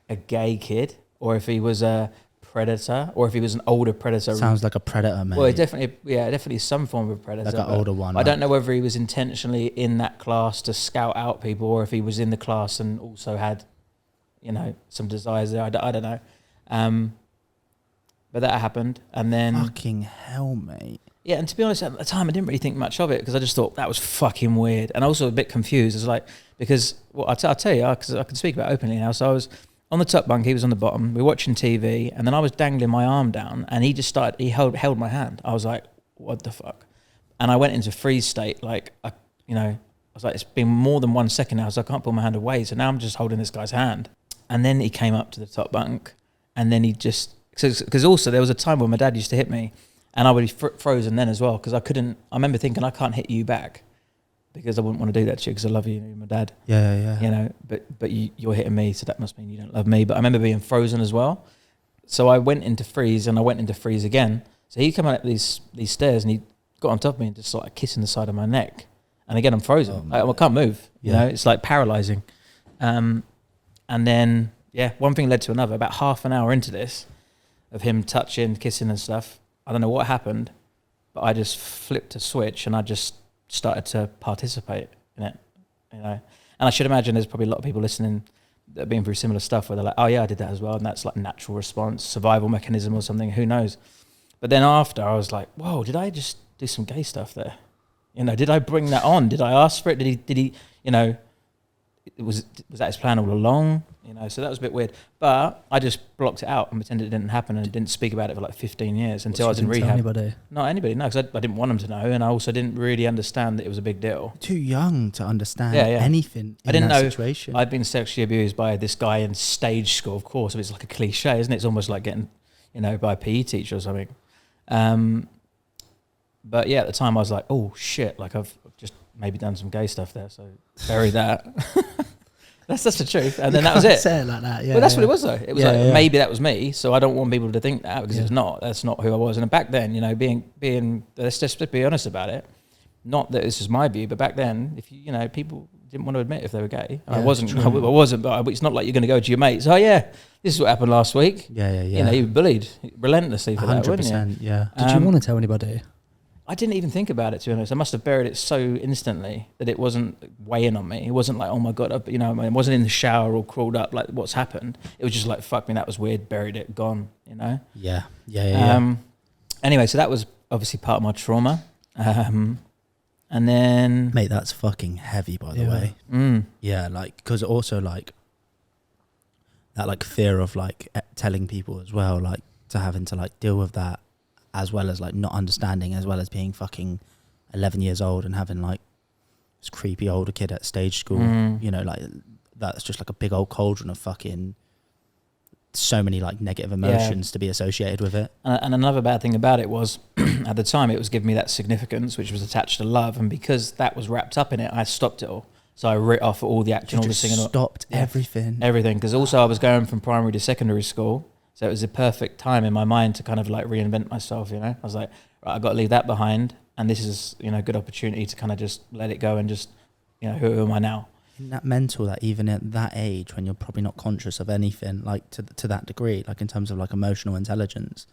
a gay kid, or if he was a predator, or if he was an older predator. Sounds like a predator, mate. Well, definitely some form of predator. Like an older one. I don't know whether he was intentionally in that class to scout out people, or if he was in the class and also had, some desires there. I don't know. But that happened, and then fucking hell, mate. Yeah, and to be honest, at the time I didn't really think much of it because I just thought that was fucking weird, and also a bit confused. It's like because I'll tell you because I can speak about it openly now. So I was on the top bunk, he was on the bottom. We were watching TV, and then I was dangling my arm down, and he just started. He held my hand. I was like, "What the fuck?" And I went into freeze state. Like I was like, "It's been more than 1 second now, so I can't pull my hand away." So now I'm just holding this guy's hand, and then he came up to the top bunk, and then he just because also there was a time when my dad used to hit me. And I would be frozen then as well because I couldn't. I remember thinking I can't hit you back because I wouldn't want to do that to you because I love you, you're my dad. Yeah. But you're hitting me, so that must mean you don't love me. But I remember being frozen as well. So I went into freeze and I went into freeze again. So he came up these stairs and he got on top of me and just like kissing the side of my neck. And again, I'm frozen. I can't move. It's like paralyzing. And then one thing led to another. About half an hour into this, of him touching, kissing and stuff. I don't know what happened, but I just flipped a switch and I just started to participate in it, And I should imagine there's probably a lot of people listening that have been through similar stuff where they're like, oh yeah, I did that as well. And that's like natural response, survival mechanism or something, who knows? But then after I was like, whoa, did I just do some gay stuff there? Did I bring that on? Did I ask for it? Did he, was that his plan all along? You know, so that was a bit weird. But I just blocked it out and pretended it didn't happen and didn't speak about it for like 15 years until I was in rehab. Anybody? Not anybody, no, because I didn't want them to know, and I also didn't really understand that it was a big deal. Too young to understand Yeah, yeah. anything I didn't that know situation. I'd been sexually abused by this guy in stage school, of course. It's like a cliche, isn't it? It's almost like getting, you know, by a PE teacher or something. But yeah, at the time I was like, oh shit, like I've just maybe done some gay stuff there, so bury that. That's the truth. And then that was it. Say it like that, yeah. Well, that's what it was, though. It was Yeah, like, yeah. maybe that was me, so I don't want people to think that, because it's not. That's not who I was. And back then, you know, being let's just be honest about it. Not that this is my view, but back then, if you know, people didn't want to admit if they were gay. I wasn't. true. I wasn't. But it's not like you're going to go to your mates. Oh yeah, this is what happened last week. Yeah. You know, you were bullied relentlessly for that, wouldn't you? 100%, yeah. Did you want to tell anybody? I didn't even think about it, to be honest. I must have buried it so instantly that it wasn't weighing on me. It wasn't like, oh my God, you know, I wasn't in the shower or crawled up like what's happened. It was just like, fuck me, that was weird, buried it, gone, you know? Yeah. Anyway, so that was obviously part of my trauma. And then... Mate, that's fucking heavy, by the way. Yeah, like, because also, like, that, like, fear of, like, telling people as well, like, to having to, like, deal with that, as well as like not understanding, as well as being fucking 11 years old and having like this creepy older kid at stage school, you know, like that's just like a big old cauldron of fucking so many like negative emotions to be associated with it. And another bad thing about it was at the time it was giving me that significance, which was attached to love. And because that was wrapped up in it, I stopped it all. So I writ off all the acting, all the singing. Stopped everything. Everything. Because also I was going from primary to secondary school. So it was a perfect time in my mind to kind of like reinvent myself, you know. I was like, right, I've got to leave that behind, and this is, you know, a good opportunity to kind of just let it go and just, you know, who am I now? Isn't that mental that even at that age, when you're probably not conscious of anything, like to that degree, like in terms of like emotional intelligence,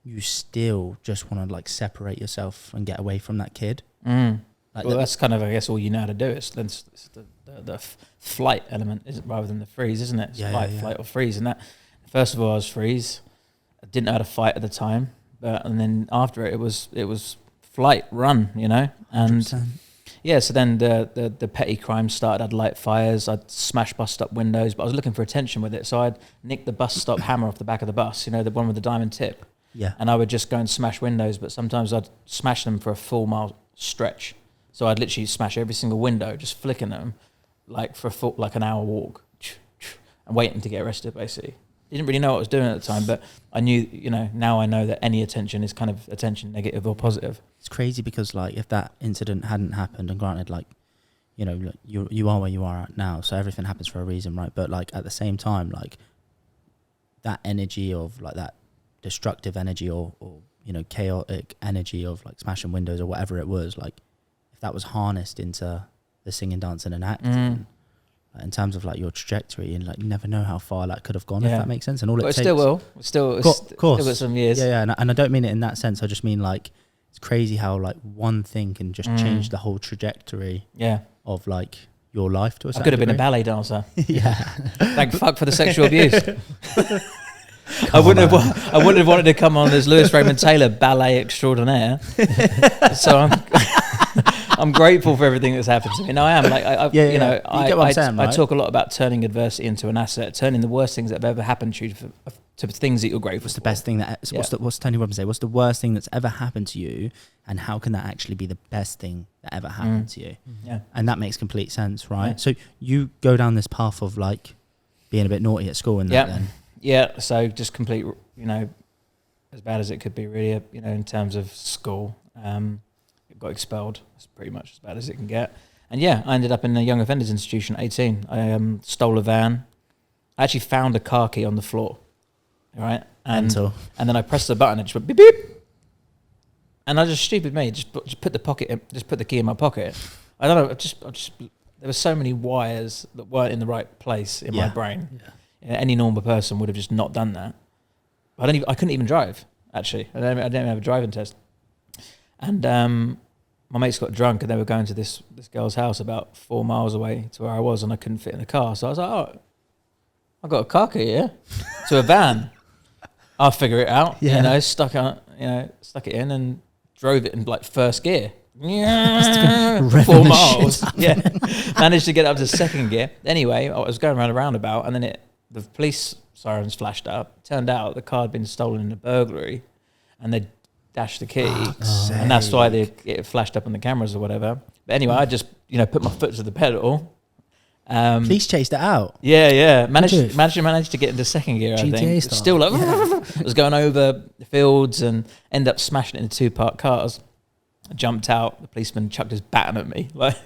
you still just want to like separate yourself and get away from that kid? Like Well, that's kind of, I guess, all you know how to do. It's the flight element rather than the freeze, isn't it? It's flight or freeze, and that. First of all, I was freeze. I didn't know how to fight at the time, and then after it was flight, run, you know. And 100%. yeah, so then the petty crimes started. I'd light fires, I'd smash bus stop windows, but I was looking for attention with it. So I'd nick the bus stop hammer off the back of the bus, you know, the one with the diamond tip. Yeah. And I would just go and smash windows, but sometimes I'd smash them for a full mile stretch. So I'd literally smash every single window, just flicking them, like for a full, like an hour walk, and waiting to get arrested, basically. Didn't really know what I was doing at the time, but I knew, you know, now I know that any attention is kind of attention, negative or positive. It's crazy because like if that incident hadn't happened, and granted, like, you know, like, you are where you are at now, so everything happens for a reason, right? But like at the same time, like that energy of like that destructive energy or you know, chaotic energy of like smashing windows or whatever it was, like if that was harnessed into the singing, dancing and acting, in terms of like your trajectory, and like you never know how far that could have gone, if that makes sense. And all but it it takes, still will. Still got some years. Yeah, and I don't mean it in that sense. I just mean like it's crazy how like one thing can just change the whole trajectory of like your life to a certain I could have been a degree. ballet dancer. Yeah. Thank fuck for the sexual abuse. I wouldn't have wanted to come on as Lewis Raymond Taylor, ballet extraordinaire. So I'm grateful for everything that's happened to me. No, I am. Like, you know, You get what I'm saying, I right? talk a lot about turning adversity into an asset, turning the worst things that have ever happened to you to things that you're grateful What's for. the best thing that? What's Tony Robbins say? What's the worst thing that's ever happened to you, and how can that actually be the best thing that ever happened to you? Yeah. And that makes complete sense, right? Yeah. So you go down this path of like being a bit naughty at school, and that then. Yeah, so just complete, you know, as bad as it could be, really, you know, in terms of school. Got expelled. It's pretty much as bad as it can get. And yeah, I ended up in a young offenders institution at 18. I stole a van. I actually found a car key on the floor, right? And then I pressed the button and it just went beep beep. And I just stupid me, just put the key in my pocket. I don't know, just there were so many wires that weren't in the right place in my brain. Yeah. Any normal person would have just not done that. I couldn't even drive, actually. I didn't have a driving test. And my mates got drunk and they were going to this girl's house about 4 miles away to where I was, and I couldn't fit in the car. So I was like, oh, I got a car key here to a van. I'll figure it out. You know, stuck it in and drove it in like first gear. for 4 miles. Yeah, managed to get up to second gear. Anyway, I was going around a roundabout, and then the police sirens flashed up. Turned out the car had been stolen in a burglary, and they dashed the key, and that's why it flashed up on the cameras or whatever. But anyway, I just put my foot to the pedal. Police chased it out. Yeah. Managed to get into second gear. GTA I think style. still like I was going over the fields and ended up smashing it into 2 parked cars. I jumped out. The policeman chucked his baton at me, like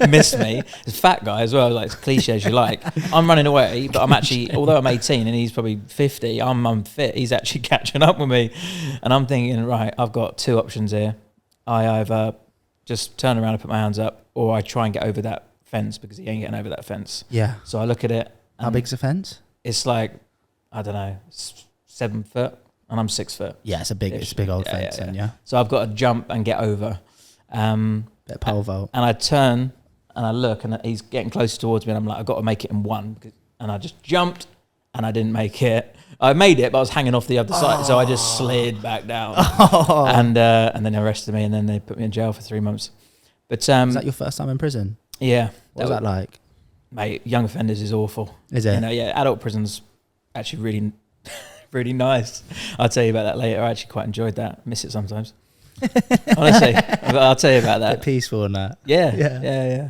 missed me. He's a fat guy as well, like as cliche as you like. I'm running away, but I'm actually, although I'm 18 and he's probably 50, I'm unfit. He's actually catching up with me, and I'm thinking, right, I've got 2 options here. I either just turn around and put my hands up, or I try and get over that fence, because he ain't getting over that fence. Yeah. So I look at it. How big's the fence? It's like, I don't know, 7 foot, and I'm 6 foot. Yeah, it's a big old fence. Yeah. Then, yeah. So I've got to jump and get over. Bit of pole vault. And I turn and I look, and he's getting closer towards me, and I'm like, I've got to make it in 1. And I just jumped, and I didn't make it. I made it, but I was hanging off the other side, so I just slid back down. And then they arrested me, and then they put me in jail for 3 months. But Is that your first time in prison? Yeah. What was that like? Mate, young offenders is awful. Is it? Adult prison's actually really, really nice. I'll tell you about that later. I actually quite enjoyed that. Miss it sometimes. Honestly, I'll tell you about that. Bit peaceful and that. Yeah.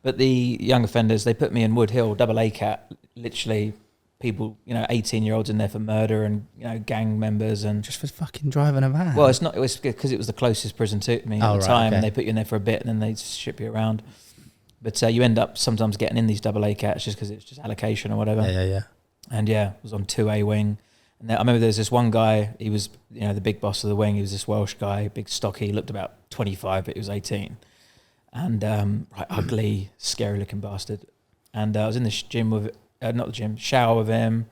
But the young offenders, they put me in Wood Hill, double ACAT, literally people, 18-year-olds in there for murder and, gang members and... Just for fucking driving a van? Well, it was because it was the closest prison to me at the time, okay. and they put you in there for a bit and then they ship you around. But you end up sometimes getting in these double ACATs just because it's just allocation or whatever. Yeah. And I was on 2A wing. And I remember there was this one guy, he was, the big boss of the wing. He was this Welsh guy, big stocky, looked about 25, but he was 18. And ugly, scary looking bastard. And I was in the gym with, shower with him.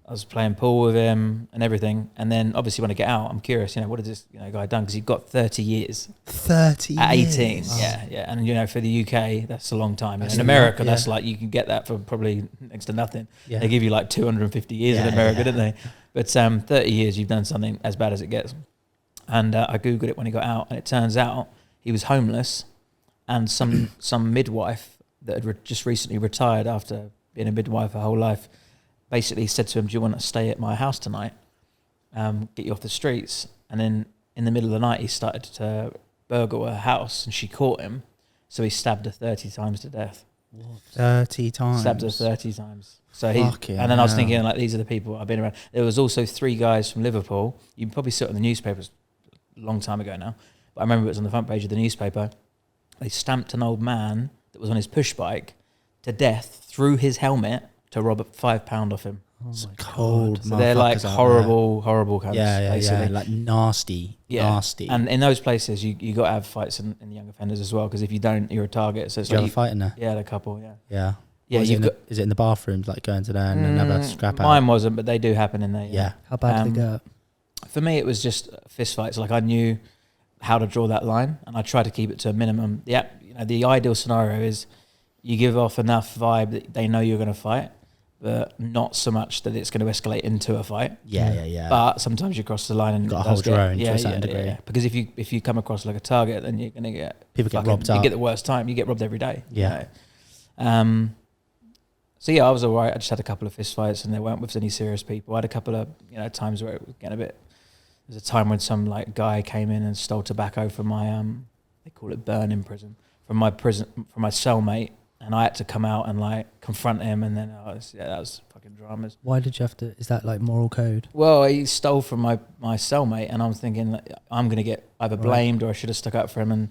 I was playing pool with him and everything. And then obviously when I get out, I'm curious, what has this guy done? Because he got 30 years. 30 at years? 18, yeah. And, for the UK, that's a long time. In America, that's like, you can get that for probably next to nothing. Yeah. They give you like 250 years in America, don't they? But 30 years, you've done something as bad as it gets. And I Googled it when he got out, and it turns out he was homeless, and some midwife that had just recently retired after being a midwife her whole life basically said to him, do you want to stay at my house tonight? Get you off the streets. And then in the middle of the night, he started to burgle her house, and she caught him. So he stabbed her 30 times to death. What? 30 times? Stabbed her 30 times. So I was thinking, like, these are the people I've been around. There was also 3 guys from Liverpool. You can probably see it in the newspapers a long time ago now. But I remember it was on the front page of the newspaper. They stamped an old man that was on his push bike to death through his helmet to rob £5 off him. It's cold. So they're like horrible cunts. Yeah, like nasty. And in those places, you got to have fights in the young offenders as well, because if you don't, you're a target. So it's you have a fight in there? Yeah, a couple. Yeah. Is it in the bathrooms, like going to there and have a scrap out? Mine wasn't, but they do happen in there. Yeah. How bad did they get? For me, it was just fist fights. Like, I knew how to draw that line, and I tried to keep it to a minimum. The ideal scenario is you give off enough vibe that they know you're going to fight, but not so much that it's going to escalate into a fight. Yeah. But sometimes you cross the line and you've got to hold your own to a certain degree. Yeah. Because if you come across like a target, then you're going to get people get robbed up. You get the worst time. You get robbed every day. Yeah. So I was all right. I just had a couple of fist fights, and they weren't with any serious people. I had a couple of times where it was getting a bit. There's a time when some like guy came in and stole tobacco from my they call it burn in prison, from my cellmate. And I had to come out and like confront him, and then that was fucking dramas. Why did you have to? Is that like moral code? Well, he stole from my cellmate, and I'm thinking like, I'm gonna get either blamed or I should have stuck up for him, and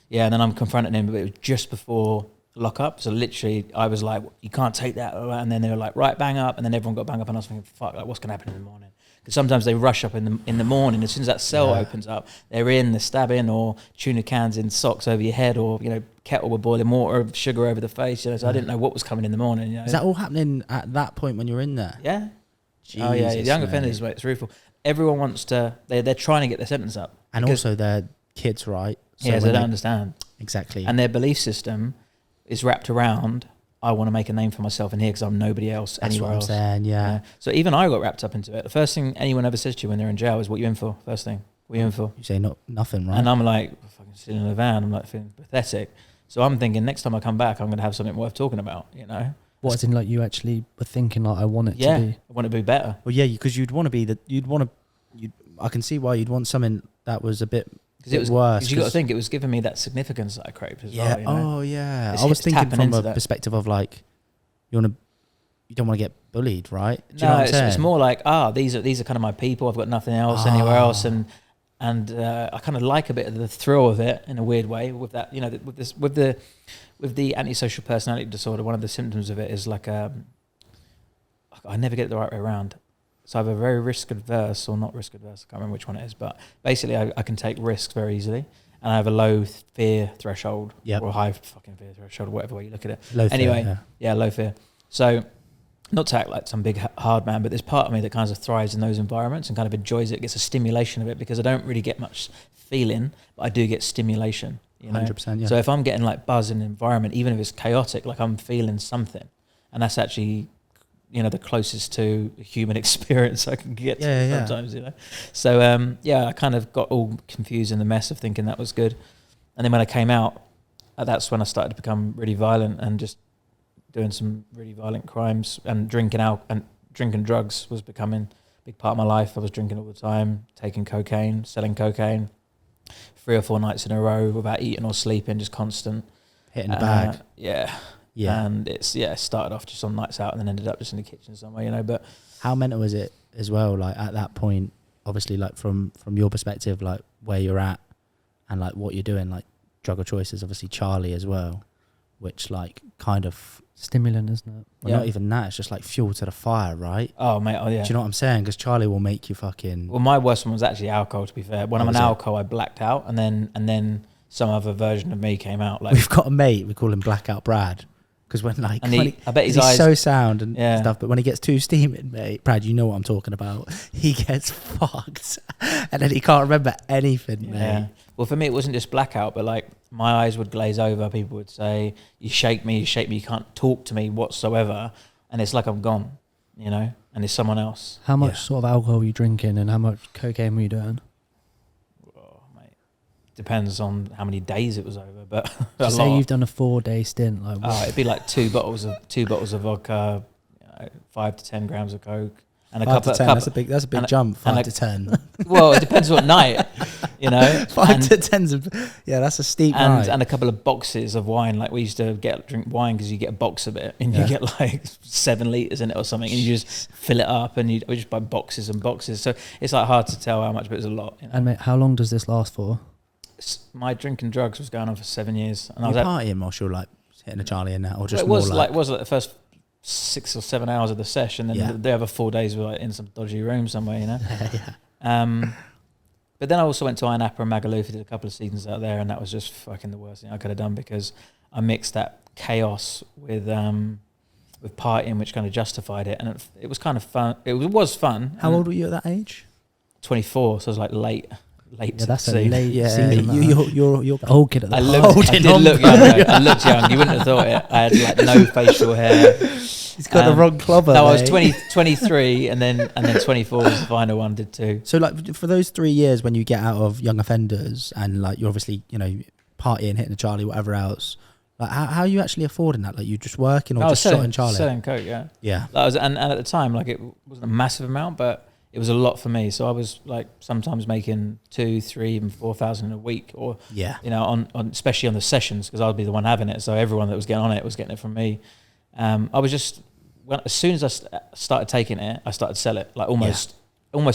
then I'm confronting him, but it was just before lock up, so literally I was like, you can't take that, and then they were like, right, bang up, and then everyone got bang up, and I was thinking, fuck, like what's gonna happen in the morning? Because sometimes they rush up in the morning. As soon as that cell opens up, they're stabbing, or tuna cans in socks over your head, or kettle with boiling water, sugar over the face. So I didn't know what was coming in the morning. Is that all happening at that point when you're in there? Yeah. Jesus, the young offenders, mate, it's rueful. Everyone wants to. They're trying to get their sentence up, and also they're kids, right? So they don't understand exactly, and their belief system is wrapped around, I want to make a name for myself in here because I'm nobody else anywhere else. That's what I'm saying, yeah. So even I got wrapped up into it. The first thing anyone ever says to you when they're in jail is, what you in for? First thing. What are you in for? You say nothing, right? And I'm like, fucking sitting in the van. I'm like feeling pathetic. So I'm thinking next time I come back, I'm going to have something worth talking about, you know? What, as in like you actually were thinking like, I want it to be? I want it to be better. Well, yeah, because you'd want to be I can see why you'd want something that was a bit worse. Because you got to think, it was giving me that significance that I craved as well. You know? Oh, yeah. It's I was thinking tapping from into a that. perspective of like, you don't want to get bullied, right? Do you No, know what I'm saying? it's more like, these are kind of my people. I've got nothing else anywhere else, and I kind of like a bit of the thrill of it in a weird way. With that, you know, with the antisocial personality disorder, one of the symptoms of it is like I never get it the right way around. So I'm very risk adverse or not risk adverse. I can't remember which one it is, but basically I can take risks very easily, and I have a low fear threshold or high fucking fear threshold, whatever way you look at it. Low anyway, fear, yeah, low fear. So not to act like some big hard man, but there's part of me that kind of thrives in those environments and kind of enjoys it, gets a stimulation of it, because I don't really get much feeling, but I do get stimulation. You know? 100%, yeah. So if I'm getting like buzz in an environment, even if it's chaotic, like I'm feeling something, and that's actually, you know, the closest to a human experience I can get to sometimes, you know. So I kind of got all confused in the mess of thinking that was good, and then when I came out, that's when I started to become really violent and just doing some really violent crimes, and drinking drugs was becoming a big part of my life. I was drinking all the time, taking cocaine, selling cocaine, 3 or 4 nights in a row without eating or sleeping, just constant. Hitting the bag. Yeah. And it started off just on nights out and then ended up just in the kitchen somewhere, you know. But how mental is it as well? Like at that point, obviously, like from your perspective, like where you're at and like what you're doing, like drug of choice is obviously Charlie as well, which like kind of stimulant, isn't it? Well, not even that. It's just like fuel to the fire, right? Oh, mate. Oh, yeah. Do you know what I'm saying? Because Charlie will make you fucking. Well, my worst one was actually alcohol. To be fair, when I'm on alcohol, I blacked out, and then some other version of me came out. Like, we've got a mate. We call him Blackout Brad. Because when like, I bet his he's eyes so sound and stuff, but when he gets too steaming, mate, Brad, you know what I'm talking about. He gets fucked, and then he can't remember anything, mate. Yeah. Well, for me, it wasn't just blackout, but like my eyes would glaze over. People would say, "You shake me, you can't talk to me whatsoever," and it's like I'm gone, you know, and it's someone else. How much sort of alcohol were you drinking, and how much cocaine were you doing? Depends on how many days it was over, but so say you've done a 4-day stint, like it'd be like two bottles of vodka, 5 to 10 grams of coke, and a couple. That's a big jump. 5 to 10. Well, it depends what night, you know. 5 to 10's that's a steep night. And a couple of boxes of wine. Like we used to drink wine because you get a box of it, and you get like 7 liters in it or something, and you just fill it up, and we just buy boxes and boxes. So it's like hard to tell how much, but it's a lot. You know? And mate, how long does this last for? My drinking drugs was going on for 7 years, and I was partying whilst you're like hitting a Charlie in that, or just it was like the first 6 or 7 hours of the session, then the other 4 days were like in some dodgy room somewhere, you know. But then I also went to Iron Apple and Magaluf, did a couple of seasons out there, and that was just fucking the worst thing I could have done, because I mixed that chaos with partying, which kind of justified it, and it was kind of fun. It was fun. How old were you at that age? 24, so I was like late. Yeah, that's a late season. You're old kid at that. I did look young. I looked young. You wouldn't have thought it. I had like no facial hair. He's got the wrong clobber. No, I was 23, and then 24 was the final one. Did too. So like for those 3 years when you get out of young offenders and like you're obviously, you know, partying, hitting a Charlie, whatever else. Like how are you actually affording that? Like you just working or just shotting Charlie? Selling coke, yeah. Yeah. That was and at the time, like it wasn't a massive amount, but it was a lot for me. So I was like sometimes making 2, 3, even 4,000 a week, or you know, on especially on the sessions, because I'd be the one having it. So everyone that was getting on it was getting it from me. I was just as soon as I started taking it, I started to sell it like almost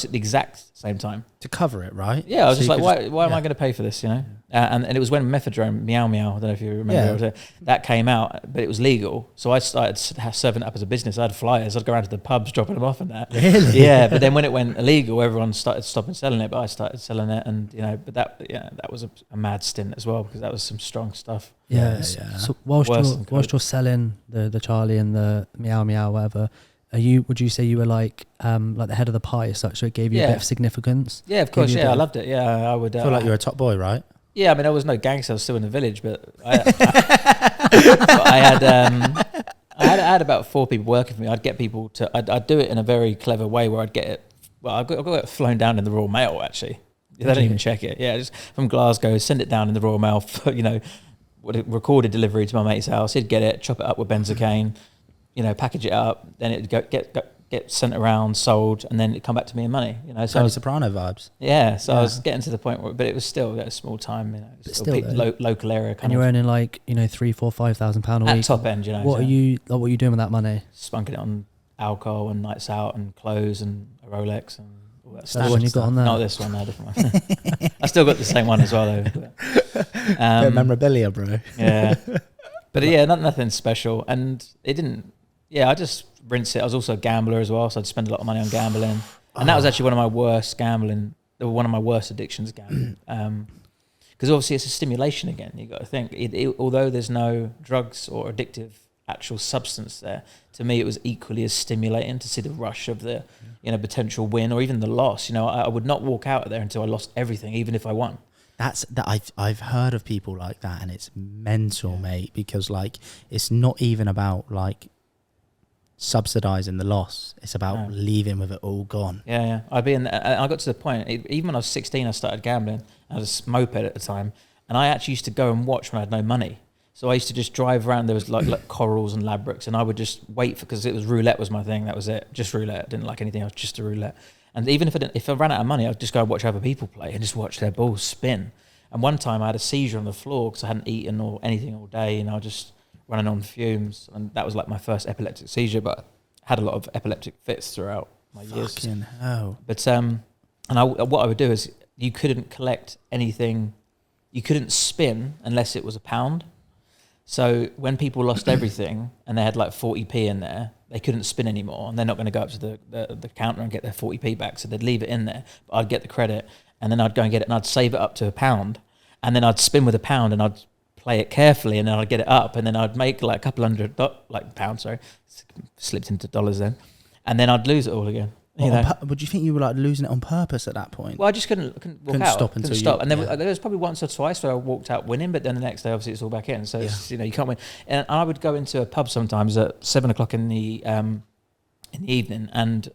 at the exact same time to cover it, right? Yeah, I was just like, why am I going to pay for this? You know, and it was when Methadone, Meow Meow, I don't know if you remember, that came out, but it was legal. So I started serving it up as a business. I had flyers. I'd go around to the pubs, dropping them off and that. Really? Yeah, but then when it went illegal, everyone started stopping selling it, but I started selling it, and you know, but that was a mad stint as well, because that was some strong stuff. Yeah. So whilst you're selling the Charlie and the Meow Meow, whatever. Would you say you were like the head of the party as such, so it gave you a bit of significance? Yeah, of course. Yeah, I loved it. Yeah, I would. I feel like you're a top boy, right? Yeah, I mean, I was no gangster. I was still in the village, but I had about 4 people working for me. I'd get people to. I'd do it in a very clever way where I'd get it. Well, I got it flown down in the Royal Mail actually. They don't even check it. Yeah, just from Glasgow, send it down in the Royal Mail. For, recorded delivery to my mate's house. He'd get it, chop it up with benzocaine, package it up. Then it'd get sent around, sold, and then it'd come back to me in money. So Soprano vibes. Yeah, so I was getting to the point where, but it was still a small time. Still local area. And you're earning like £3,000, £4,000, £5,000 a week. At top end, What are you doing with that money? Spunking it on alcohol and nights out and clothes and a Rolex and all that That's stuff. the one you got on there. Not this one, no, different one. I still got the same one as well though. Bit of memorabilia, bro. Yeah, but yeah, nothing special, and it didn't. Yeah, I just rinse it. I was also a gambler as well, so I'd spend a lot of money on gambling, and that was actually one of my worst addictions, gambling. Because obviously it's a stimulation again. You got to think, although there's no drugs or addictive actual substance there, to me it was equally as stimulating to see the rush of the potential win or even the loss. I would not walk out of there until I lost everything, even if I won. I've heard of people like that, and it's mental, mate, because like it's not even about like subsidizing the loss, it's about leaving with it all gone. Yeah. I got to the point, even when I was 16 I started gambling. I was a moped at the time, and I actually used to go and watch when I had no money. So I used to just drive around. There was like corals and Ladbrokes, and I would just wait because it was roulette was my thing. That was it, just roulette. I didn't like anything else, just a roulette. And even if I ran out of money, I'd just go and watch other people play and just watch their balls spin. And one time I had a seizure on the floor because I hadn't eaten or anything all day, and I was just running on fumes. And that was like my first epileptic seizure, but I had a lot of epileptic fits throughout my years. Fucking hell. But what I would do is you couldn't collect anything, you couldn't spin unless it was a pound. So when people lost everything and they had like 40p in there, they couldn't spin anymore, and they're not going to go up to the counter and get their 40p back, so they'd leave it in there. But I'd get the credit, and then I'd go and get it, and I'd save it up to £1, and then I'd spin with £1, and I'd play it carefully, and then I'd get it up, and then I'd make like a couple hundred pounds, slipped into dollars then, and then I'd lose it all again. Would you think you were like losing it on purpose at that point? Well, I just couldn't walk out. Stop until you. And then there was probably once or twice where I walked out winning, but then the next day obviously it's all back in. So it's, you can't win. And I would go into a pub sometimes at 7 o'clock in the evening, and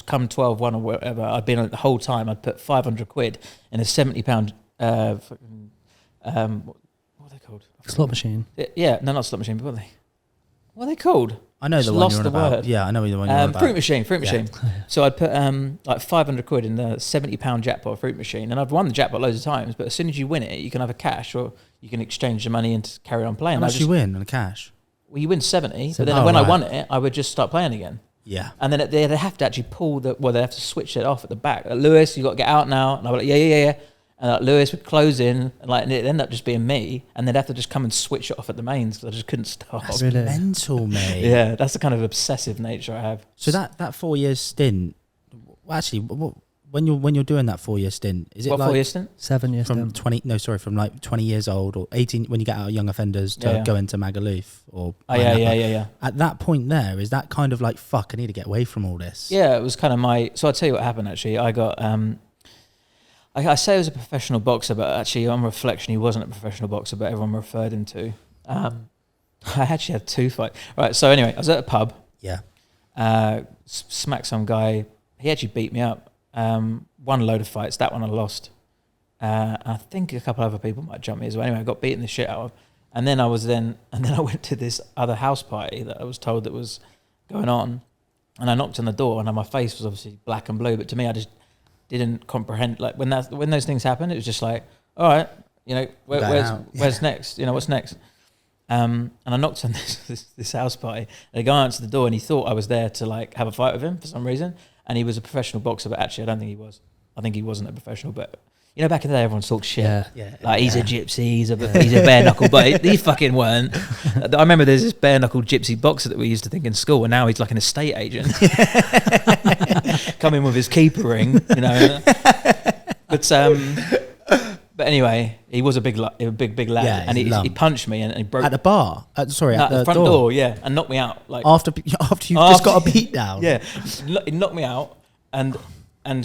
come 12:1 or whatever, I'd been the whole time. I'd put 500 quid in a £70. What are they called? Slot machine. Yeah, no, not slot machine. But what are they called? I know the one you're on about. Yeah, I know the one you're on about. Fruit machine. So I'd put like 500 quid in the £70 jackpot fruit machine, and I've won the jackpot loads of times. But as soon as you win it, you can have a cash, or you can exchange your money and carry on playing. How much you win on cash? Well, you win 70, but then when I won it, I would just start playing again. Yeah. And then they have to actually they have to switch it off at the back. Like, Lewis, you got to get out now. And I was like, yeah. And like, Lewis would close in, and like, and it'd end up just being me, and they'd have to just come and switch it off at the mains because I just couldn't stop. That's really mental, mate. Yeah, that's the kind of obsessive nature I have. So that 4 year stint, actually, when you're doing that 4 year stint, is it what like 4 year stint? 7 years from stint. from like 20 years old or 18 when you get out of young offenders to go into Magaluf or yeah. At that point there, is that kind of like, fuck, I need to get away from all this? Yeah, it was kind of so I'll tell you what happened actually. I got I say he was a professional boxer, but actually on reflection he wasn't a professional boxer, but everyone referred him to. I actually had 2 fights. Right, so anyway, I was at a pub. Yeah. Smacked some guy. He actually beat me up. Won a load of fights. That one I lost. I think a couple other people might jump me as well. Anyway, I got beaten the shit out of. And then I went to this other house party that I was told that was going on. And I knocked on the door, and my face was obviously black and blue, but to me I just didn't comprehend, like when those things happen, it was just like, all right, where's next? What's next? And I knocked on this house party, and the guy answered the door, and he thought I was there to like have a fight with him for some reason, and he was a professional boxer, but actually I don't think he was. I think he wasn't a professional, but back in the day everyone talked shit. He's a gypsy, he's a bare knuckle, but he fucking weren't. I remember there's this bare knuckle gypsy boxer that we used to think in school, and now he's like an estate agent. Coming with his keeper ring, But anyway, he was a big lad, and he punched me and he broke at the bar. At the front door, and knocked me out. Like after you just got a beat down. Yeah, he knocked me out and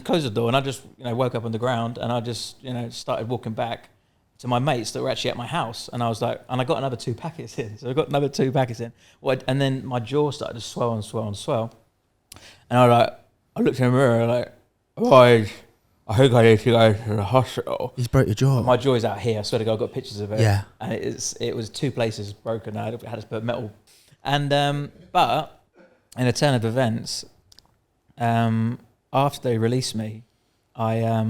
closed the door, and I just woke up on the ground, and I just started walking back to my mates that were actually at my house, and I was like, and I got another 2 packets in. So I got another 2 packets in. And then my jaw started to swell, and I looked in the mirror like, I think I need to go to the hospital. He's broke your jaw. My jaw's out here. I swear to God, I've got pictures of it. Yeah. And it was 2 places broken. I had to put metal. And but in a turn of events, after they released me, I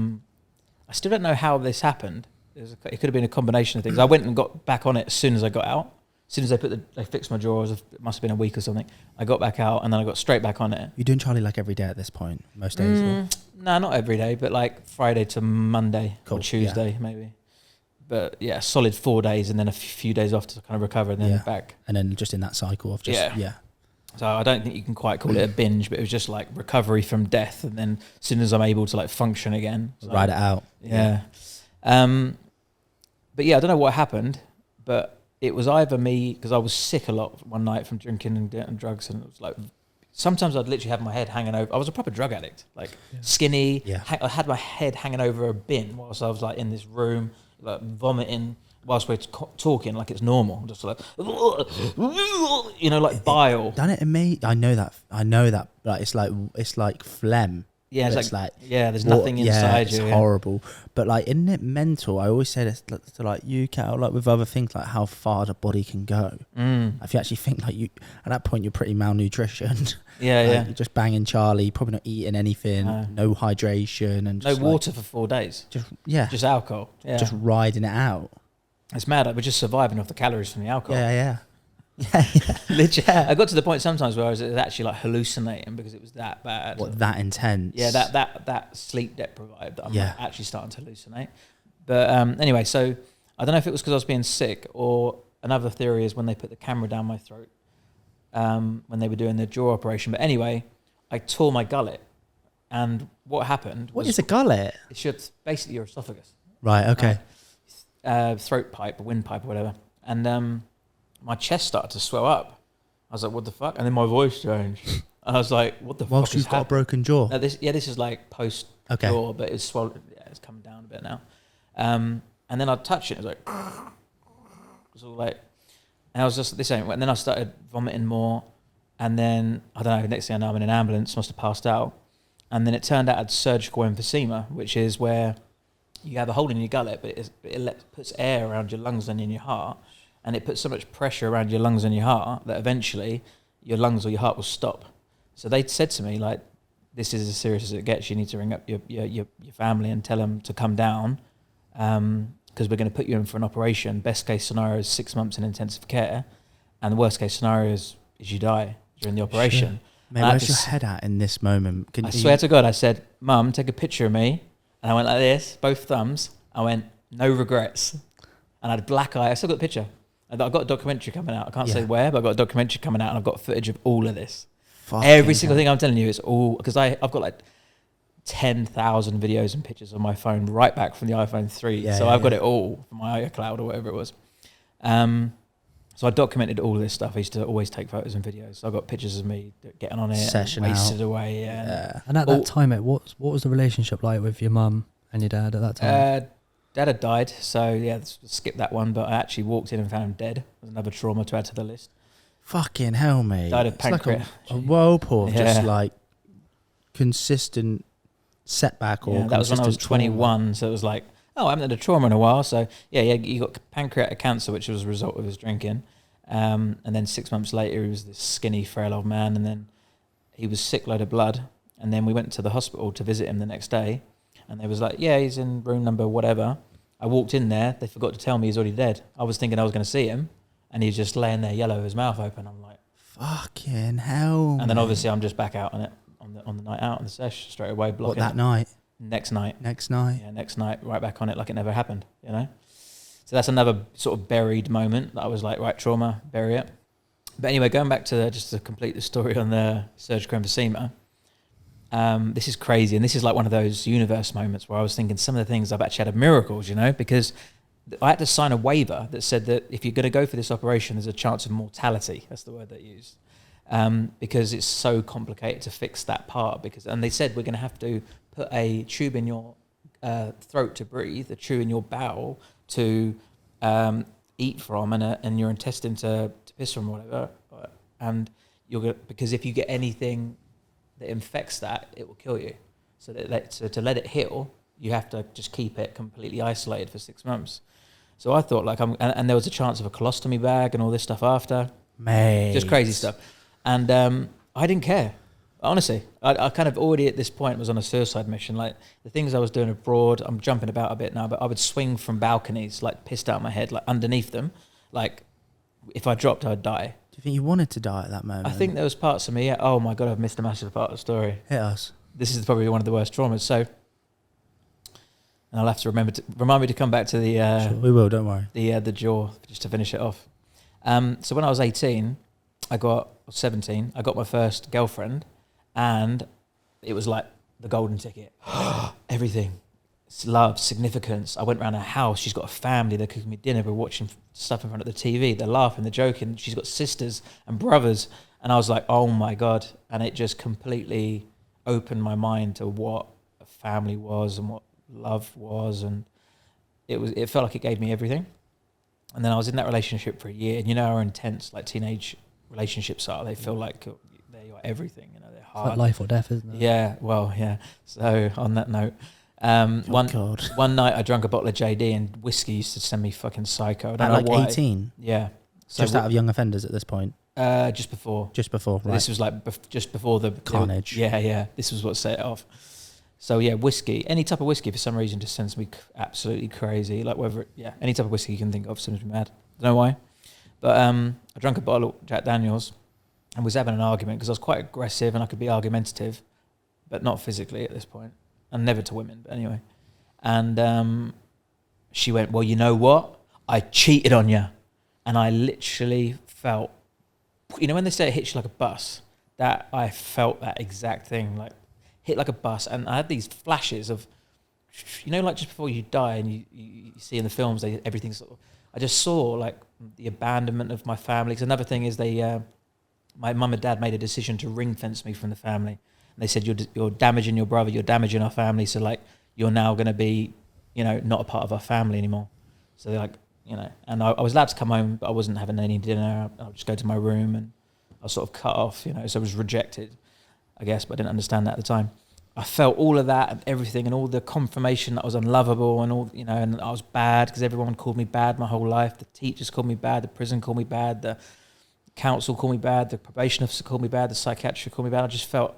still don't know how this happened. It could have been a combination of things. I went and got back on it as soon as I got out. As soon as they fixed my jaw, it must have been a week or something. I got back out and then I got straight back on it. You're doing Charlie like every day at this point, most days? No, not every day, but like Friday to Monday Cool, or Tuesday maybe. But yeah, solid 4 days and then a few days off to kind of recover and then back. And then just in that cycle of just, So I don't think you can quite call it a binge, but it was just like recovery from death. And then as soon as I'm able to like function again. So, ride it out. Yeah. But yeah, I don't know what happened, but it was either me, because I was sick a lot one night from drinking and drugs, and it was like, sometimes I'd literally have my head hanging over. I was a proper drug addict, like skinny. Yeah. I had my head hanging over a bin whilst I was like in this room, like vomiting whilst we're talking like it's normal. Just like, you know, like bile. Done it in me. I know that. Like it's like phlegm. Yeah, it's like there's nothing inside you. It's horrible. But like, isn't it mental? I always say this to like you, Cal, like with other things, like how far the body can go. If you actually think like you, at that point, you're pretty malnutritioned. Yeah. You're just banging Charlie, probably not eating anything, no hydration, and just no water for 4 days. Just alcohol. Yeah. Just riding it out. It's mad. We're just surviving off the calories from the alcohol. Yeah. Literally. I got to the point sometimes where I was actually like hallucinating because it was that bad. What, that intense? Yeah, that sleep deprived that I'm actually starting to hallucinate. But anyway, so I don't know if it was because I was being sick, or another theory is when they put the camera down my throat when they were doing the jaw operation. But anyway, I tore my gullet, and what happened was... What is a gullet? It's basically your esophagus. Right, okay. Throat pipe, windpipe or whatever. And my chest started to swell up. I was like, what the fuck? And then my voice changed. And I was like, what the fuck Whilst is you've got a broken jaw? No, this is like post-jaw, but it's swollen. Yeah, it's coming down a bit now. And then I'd touch it. It was like... It was all like... And I was just, this ain't... And then I started vomiting more. And then, I don't know, next thing I know, I'm in an ambulance, must have passed out. And then it turned out I had surgical emphysema, which is where you have a hole in your gullet, but it puts air around your lungs and in your heart. And it puts so much pressure around your lungs and your heart that eventually your lungs or your heart will stop. So they said to me, like, this is as serious as it gets. You need to ring up your family and tell them to come down because we're going to put you in for an operation. Best case scenario is 6 months in intensive care. And the worst case scenario is you die during the operation. Mate, where's your head at in this moment? I swear to God, I said, Mum, take a picture of me. And I went like this, both thumbs. I went, no regrets. And I had a black eye. I still got the picture. I've got a documentary coming out. I can't say where, but I've got a documentary coming out and I've got footage of all of this. Every single thing I'm telling you is all... Because I've got like 10,000 videos and pictures on my phone right back from the iPhone 3. So I've got it all from my iCloud or whatever it was. So I documented all of this stuff. I used to always take photos and videos. So I got pictures of me getting on it, Session wasted out. away. Yeah. And at that time, what was the relationship like with your mum and your dad at that time? Dad had died, so yeah, skip that one. But I actually walked in and found him dead. There's another trauma to add to the list. Fucking hell, mate. Died of pancreas. Like a whirlpool of just like consistent setback or that was when I was 21. Trauma. So it was like, oh, I haven't had a trauma in a while. So yeah, he got pancreatic cancer, which was a result of his drinking. And then 6 months later, he was this skinny, frail old man. And then he was sick, load of blood. And then we went to the hospital to visit him the next day. And they was like, yeah, he's in room number whatever. I walked in there. They forgot to tell me he's already dead. I was thinking I was going to see him. And he's just laying there yellow, his mouth open. I'm like, fucking hell. And then obviously I'm just back out on it on the night out on the sesh straight away. What, that night? Next night. Yeah, next night, right back on it like it never happened, you know? So that's another sort of buried moment that I was like, right, trauma, bury it. But anyway, going back to just to complete the story on the surgical emphysema, this is crazy. And this is like one of those universe moments where I was thinking some of the things I've actually had of miracles, you know, because I had to sign a waiver that said that if you're going to go for this operation, there's a chance of mortality. That's the word they used. Because it's so complicated to fix that part. And they said we're going to have to put a tube in your throat to breathe, a tube in your bowel to eat from, and your intestine to piss from, or whatever. And because if you get anything that infects that, it will kill you. So to let it heal, you have to just keep it completely isolated for 6 months. So I thought like and there was a chance of a colostomy bag and all this stuff after. Mate. Just crazy stuff. And I didn't care. Honestly, I kind of already at this point was on a suicide mission. Like the things I was doing abroad, I'm jumping about a bit now, but I would swing from balconies, like pissed out my head, like underneath them. Like if I dropped, I'd die. Do you think you wanted to die at that moment? I think there was parts of me, oh my God, I've missed a massive part of the story. Hit us. This is probably one of the worst traumas. So, and I'll have to remind me to come back to the... Sure, we will, don't worry. The jaw, just to finish it off. So when I was 17, 17, I got my first girlfriend, and it was like the golden ticket. Everything. It's love, significance. I went around her house. She's got a family. They're cooking me dinner. We're watching stuff in front of the TV. They're laughing. They're joking. She's got sisters and brothers. And I was like, oh my God. And it just completely opened my mind to what a family was and what love was. And it felt like it gave me everything. And then I was in that relationship for a year. And you know how intense like teenage relationships are. They feel like they are everything. You know, they're hard. It's like life or death, isn't it? Yeah, well, yeah. So on that note, one night I drank a bottle of JD and whiskey used to send me fucking psycho. I don't know why. 18? Yeah. So Just out of young offenders at this point? Just before. Just before, right. This was like just before the... Carnage. Yeah. This was what set it off. So yeah, whiskey. Any type of whiskey for some reason just sends me absolutely crazy. Like any type of whiskey you can think of sends me mad. Don't know why. But I drank a bottle of Jack Daniels and was having an argument because I was quite aggressive and I could be argumentative, but not physically at this point. And never to women, but anyway. And she went, well, you know what? I cheated on you. And I literally felt, you know when they say it hits you like a bus, that I felt that exact thing, like hit like a bus. And I had these flashes of, you know, like just before you die and you see in the films, everything's sort of, I just saw like the abandonment of my family. Because another thing is my mum and dad made a decision to ring fence me from the family. And they said, you're damaging your brother, you're damaging our family, so like you're now going to be, you know, not a part of our family anymore. So they're like, you know, and I was allowed to come home, but I wasn't having any dinner. I would just go to my room and I was sort of cut off, you know, so I was rejected, I guess, but I didn't understand that at the time. I felt all of that and everything and all the confirmation that I was unlovable and all, you know, and I was bad because everyone called me bad my whole life. The teachers called me bad, the prison called me bad, the council called me bad, the probation officer called me bad, the psychiatrist called me bad. I just felt,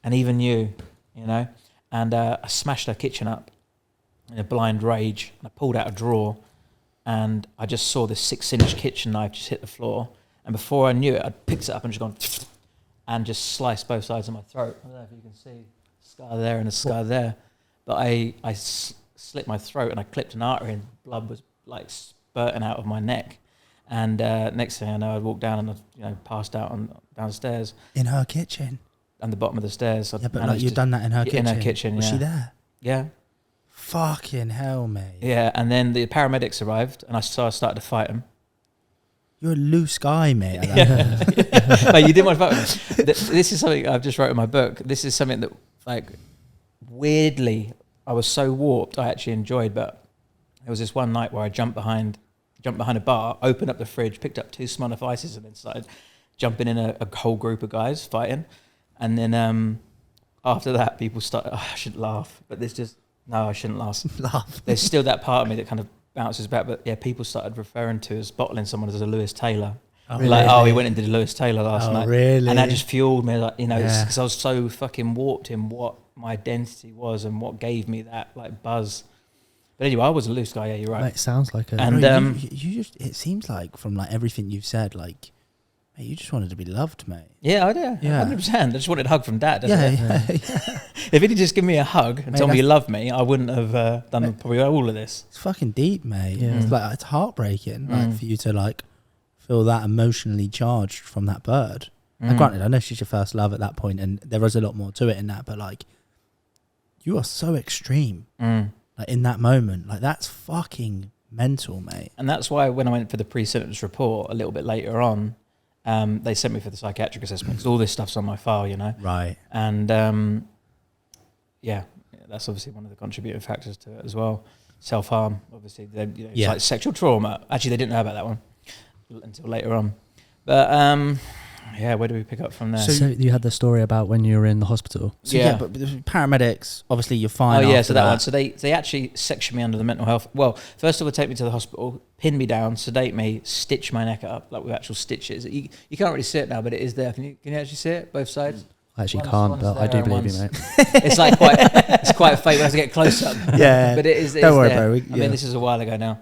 and even you know. And I smashed her kitchen up in a blind rage. And I pulled out a drawer and I just saw this 6-inch kitchen knife just hit the floor. And before I knew it, I'd picked it up and just gone and just sliced both sides of my throat. I don't know if you can see a scar there and a scar there. But I slit my throat and I clipped an artery and blood was like spurting out of my neck. And next thing I know, I walked down and I passed out downstairs. In her kitchen? On the bottom of the stairs. Yeah, but like you've done that in her kitchen? In her kitchen, Was she there? Yeah. Fucking hell, mate. Yeah, and then the paramedics arrived and I started to fight them. You're a loose guy, mate. Mate, you didn't want to fight them. This is something I've just wrote in my book. This is something that, like, weirdly, I was so warped I actually enjoyed, but there was this one night where I jumped behind a bar, opened up the fridge, picked up 2 Smirnoff Ices and then started jumping in a whole group of guys fighting. And then after that, people started, I shouldn't laugh, but I shouldn't laugh. There's still that part of me that kind of bounces back, but yeah, people started referring to us bottling someone as a Lewis Taylor. Oh, like, really? he went and did a Lewis Taylor last night. Really? And that just fueled me, like, you know, because I was so fucking warped in what my identity was and what gave me that, like, buzz. But anyway, I was a loose guy, yeah, you're right. Mate, sounds like it. And you just, it seems like from like everything you've said, like, mate, you just wanted to be loved, mate. Yeah, I did. Yeah. 100%. I just wanted a hug from Dad. Yeah. If he'd just given me a hug and told me he loved me, I wouldn't have done probably all of this. It's fucking deep, mate. Yeah. It's like, it's heartbreaking, like, for you to like feel that emotionally charged from that bird. Now, granted, I know she's your first love at that point, and there was a lot more to it in that, but like, you are so extreme. Like in that moment, like that's fucking mental, mate. And that's why when I went for the pre-sentence report a little bit later on, they sent me for the psychiatric assessment because all this stuff's on my file, you know. Right. And yeah, that's obviously one of the contributing factors to it as well. Self-harm, obviously. It's like sexual trauma. Actually, they didn't know about that one until later on. But Yeah, where do we pick up from there? So you had the story about when you were in the hospital. So yeah, but the paramedics, obviously you're fine. Oh yeah, after so that one. So they actually sectioned me under the mental health. Well, first of all, take me to the hospital, pin me down, sedate me, stitch my neck up like with actual stitches. You can't really see it now, but it is there. Can you actually see it both sides? I actually can't, but I do believe you, mate. It's like quite fake. We'll have to get close up. Yeah, but it is. Don't worry, there. bro. I mean, this is a while ago now.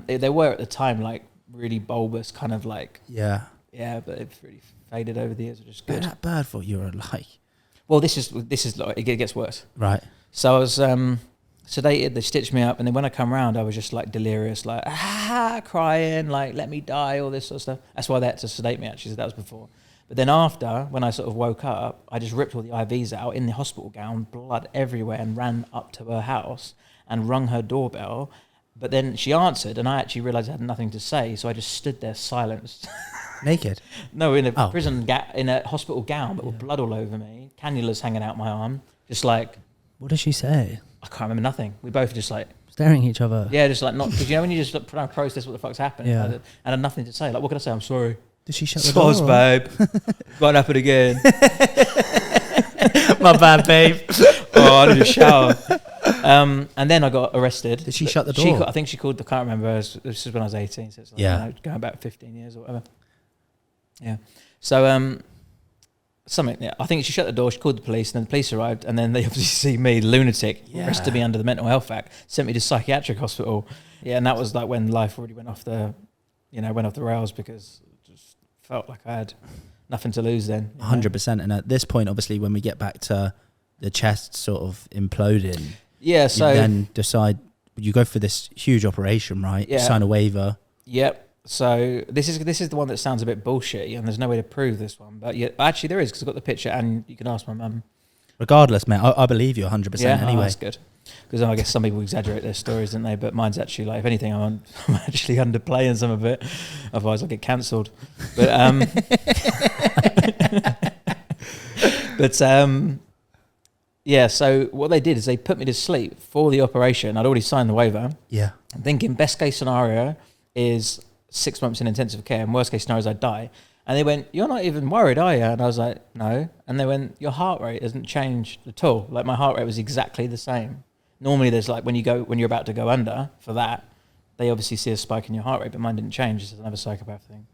They were at the time like really bulbous, kind of like. Yeah. Yeah, but it's really faded over the years, which is good. That bird thought you were like. Well, this is like, it gets worse. Right. So I was sedated. They stitched me up, and then when I come round, I was just like delirious, like crying, like let me die, all this sort of stuff. That's why they had to sedate me. Actually, so that was before. But then after, when I sort of woke up, I just ripped all the IVs out in the hospital gown, blood everywhere, and ran up to her house and rung her doorbell. But then she answered, and I actually realised I had nothing to say, so I just stood there silenced. Naked? No, in a in a hospital gown, but with blood all over me, cannulas hanging out my arm, just like. What did she say? I can't remember nothing. We both just like staring at each other. Yeah, just like not because when you just like, try and process what the fuck's happening, yeah. and I had nothing to say. Like, what can I say? I'm sorry. Did she shut the door? Soz, babe. Got to happen again. My bad, babe. Oh, I need a shower. And then I got arrested. Did she shut the door? I think she called. I can't remember. This was when I was 18. So it's like, going back 15 years or whatever. Yeah. So something. Yeah, I think she shut the door. She called the police, and then the police arrived, and then they obviously see me, lunatic, arrested me under the Mental Health Act, sent me to psychiatric hospital. Yeah, and that was like when life already went off the rails because it just felt like I had nothing to lose then. 100%. And at this point, obviously, when we get back to the chest sort of imploding, yeah, so you then decide you go for this huge operation, right? Yeah. Sign a waiver. Yep. So this is the one that sounds a bit bullshitty, and there's no way to prove this one, but yeah, actually there is because I've got the picture, and you can ask my mum. Regardless, mate, I believe you 100%. Yeah, anyway. that's good. Because I guess some people exaggerate their stories, don't they? But mine's actually like, if anything, I'm actually underplaying some of it. Otherwise, I'll get cancelled. But yeah. So what they did is they put me to sleep for the operation. I'd already signed the waiver. Yeah. I'm thinking best case scenario is 6 months in intensive care, and worst case scenario is I die. And they went, "You're not even worried, are you?" And I was like, "No." And they went, "Your heart rate hasn't changed at all. Like my heart rate was exactly the same." Normally, there's like when you're about to go under for that, they obviously see a spike in your heart rate, but mine didn't change. It's another psychopath thing.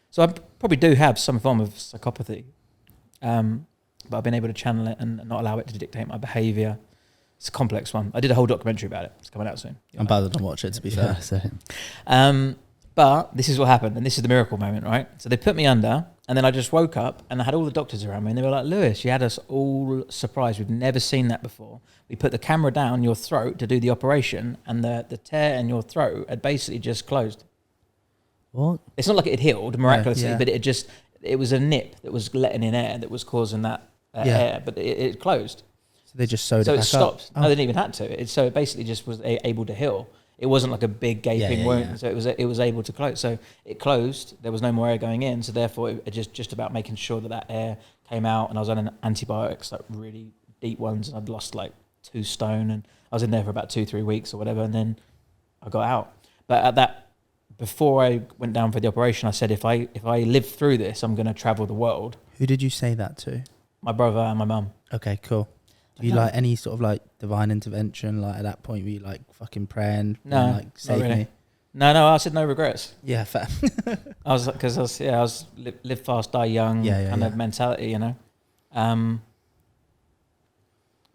So I probably do have some form of psychopathy, but I've been able to channel it and not allow it to dictate my behaviour. It's a complex one. I did a whole documentary about it. It's coming out soon. I'm bothered to watch it, to be fair. But this is what happened, and this is the miracle moment, right? So they put me under, and then I just woke up, and I had all the doctors around me, and they were like, "Lewis, you had us all surprised. We've never seen that before. We put the camera down your throat to do the operation, and the tear in your throat had basically just closed." What? It's not like it had healed miraculously, Yeah. but it was a nip that was letting in air that was causing that air, but it closed. So they just sewed it So back it stopped. up. No, they didn't even have to. So it basically just was able to heal. It wasn't like a big gaping wound, yeah. so it was able to close. So it closed. There was no more air going in. So therefore, it just about making sure that air came out. And I was on antibiotics, like really deep ones, and I'd lost like 2 stone, and I was in there for about 2-3 weeks or whatever, and then I got out. But at that, before I went down for the operation, I said if I live through this, I'm going to travel the world. Who did you say that to? My brother and my mum. Okay, cool. Do you like any sort of like divine intervention? Like at that point, were you like fucking praying? No, and, like save not really. me? No, I said no regrets. Yeah, fair. I was live fast, die young kind of mentality, you know.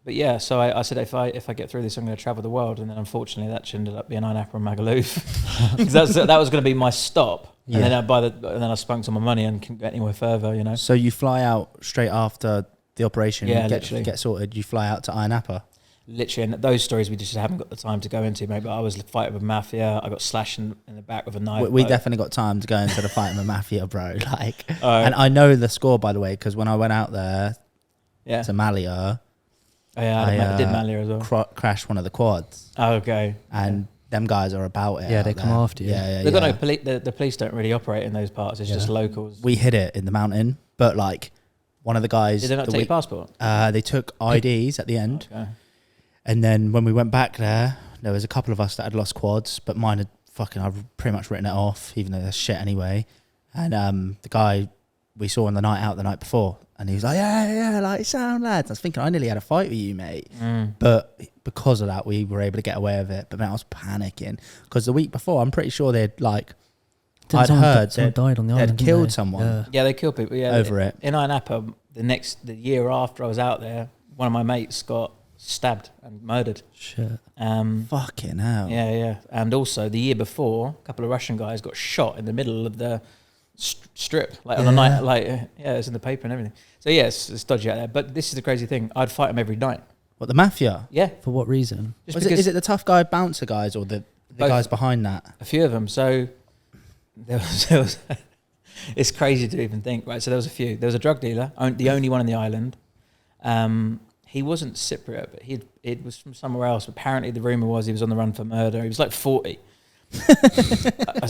But yeah, so I said if I get through this, I'm going to travel the world, and then unfortunately that ended up being Einappa and Magaluf, because that was going to be my stop. Yeah. And then I spunked on my money and couldn't get anywhere further, you know. So you fly out straight after the operation, yeah, and get sorted. You fly out to Einappa. Literally, and those stories we just haven't got the time to go into, mate. But I was fighting with mafia. I got slashed in the back with a knife. We definitely got time to go into the fight with mafia, bro. Like, and I know the score, by the way, because when I went out there to Malia, I did Malia as well. Crashed one of the quads. Oh, okay. And them guys are about it. Yeah, they come after you. Yeah. They've got no police. The police don't really operate in those parts. It's just locals. We hid it in the mountain, but like one of the guys. Did they not take your passport? They took IDs at the end. Okay. And then when we went back there was a couple of us that had lost quads, but mine had I've pretty much written it off, even though that's shit anyway. And the guy we saw on the night out the night before, and he was like, yeah, like sound lads. I was thinking I nearly had a fight with you, mate. But because of that, we were able to get away with it. But man, I was panicking because the week before, I'm pretty sure they'd like. I'd heard someone died on the island. They'd killed someone. Yeah, they killed people. Yeah, over it. In Ayia Napa, the year after I was out there, one of my mates got stabbed and murdered. Shit. Fucking hell. Yeah. And also the year before, a couple of Russian guys got shot in the middle of the strip, like on a night, like it's in the paper and everything. So yes, it's dodgy out there. But this is the crazy thing: I'd fight them every night. What, the mafia? Yeah. For what reason? Is it the tough guy bouncer guys or the guys behind that? A few of them. So there was it's crazy to even think, right? So there was a few. There was a drug dealer, the only one on the island. He wasn't Cypriot, but it was from somewhere else. Apparently, the rumor was he was on the run for murder. He was like 40. I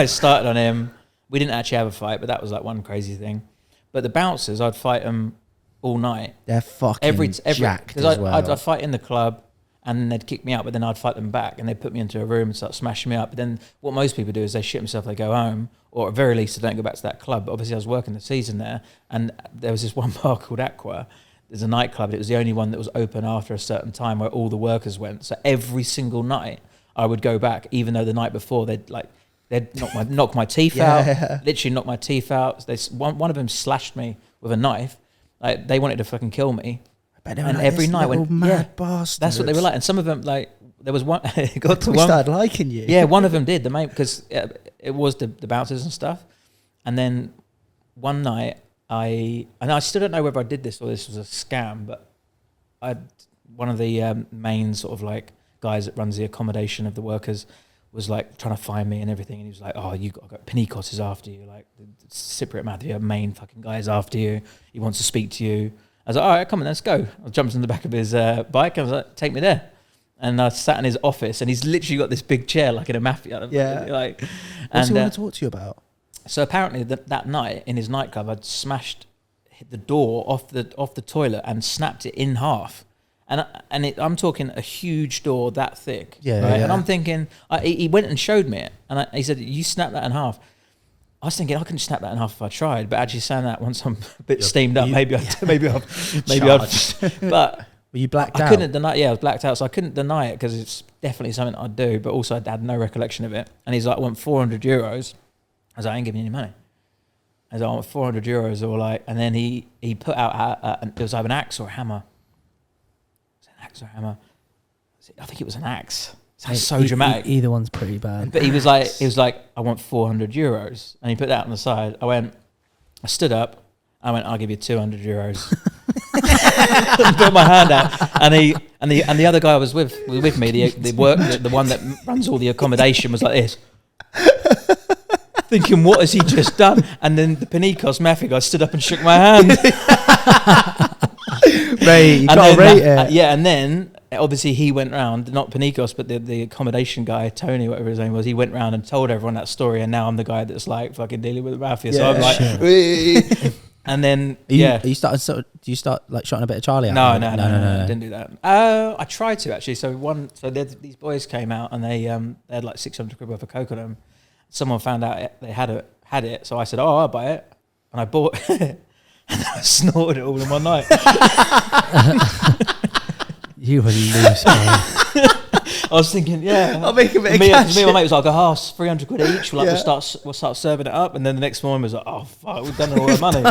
started on him. We didn't actually have a fight, but that was like one crazy thing. But the bouncers, I'd fight them all night. They're fucking jacked as well. I'd fight in the club, and then they'd kick me out, but then I'd fight them back, and they'd put me into a room and start smashing me up. But then what most people do is they shit themselves, they go home, or at very least they don't go back to that club. But obviously I was working the season there, and there was this one bar called Aqua. There's a nightclub. It was the only one that was open after a certain time where all the workers went. So every single night I would go back, even though the night before they'd knock my teeth out, literally knock my teeth out. One of them slashed me with a knife. Like, they wanted to fucking kill me. And like every night mad bastards. That's what they were like. And some of them, like, there was one. It got to we one. Started liking you. Yeah, one of them did, the mate, because it was the bouncers and stuff. And then one night I still don't know whether I did this or this was a scam, but one of the main sort of like guys that runs the accommodation of the workers was like trying to find me and everything, and he was like, "Oh, you got Panikos is after you, like the Cypriot Mafia main fucking guy is after you. He wants to speak to you." I was like, "All right, come on, let's go." I jumped in the back of his bike. I was like, "Take me there." And I sat in his office, and he's literally got this big chair like in a mafia. Yeah. Like, what's he want to talk to you about? So apparently that night in his nightclub, I'd hit the door off the toilet and snapped it in half. And I'm talking a huge door that thick. Yeah, right? yeah. And I'm thinking, he went and showed me it. And he said, "You snapped that in half." I was thinking I couldn't snap that in half if I tried. But actually saying that once I'm a bit steamed up, maybe I'd. But were you blacked out? I couldn't deny. Yeah, I was blacked out, so I couldn't deny it because it's definitely something I'd do. But also I had no recollection of it. And he's like, "I want 400 euros." I was like, "I ain't giving you any money." I was like, "I want 400 euros or like," and then he put out it was either an axe or a hammer. Was it an axe or a hammer? I think it was an axe. Sounds so dramatic. Either one's pretty bad. But he was like, "I want 400 euros," and he put that on the side. I stood up. I went, "I'll give you 200 euros." Put my hand out, and the other guy was with me. The one that runs all the accommodation was like this. Thinking, what has he just done? And then the Panikos Mafia guy stood up and shook my hand. Right, you can't rate it. Yeah, and then obviously he went round, not Panikos, but the accommodation guy, Tony, whatever his name was, he went round and told everyone that story, and now I'm the guy that's like fucking dealing with the Mafia. So I'm like, and then, do you start like shotting a bit of Charlie out? No, didn't do that. I tried to actually. So these boys came out and they had like 600 quid worth of coke on them. Someone found out they had it, so I said, "Oh, I'll buy it," and I bought it, and I snorted it all in one night. You were loose, man. I was thinking, yeah, I'll make a bit of me cash. Me and my mate was like, 300 quid each. We'll start serving it up, and then the next morning was like, "Oh fuck, we've done all our money."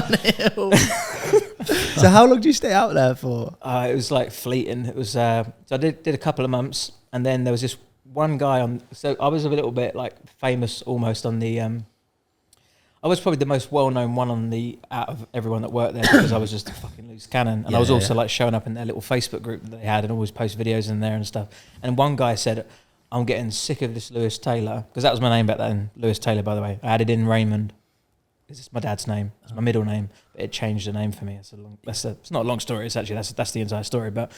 So how long did you stay out there for? It was like fleeting. It was so I did a couple of months, and then there was this one guy on. So I was a little bit like famous almost on the. I was probably the most well-known one out of everyone that worked there because I was just a fucking loose cannon, and I was also like showing up in their little Facebook group that they had and always post videos in there and stuff. And one guy said, "I'm getting sick of this Lewis Taylor," because that was my name back then. Lewis Taylor, by the way. I added in Raymond. It's my dad's name. It's my middle name, but it changed the name for me. It's not a long story. It's actually that's the entire story. But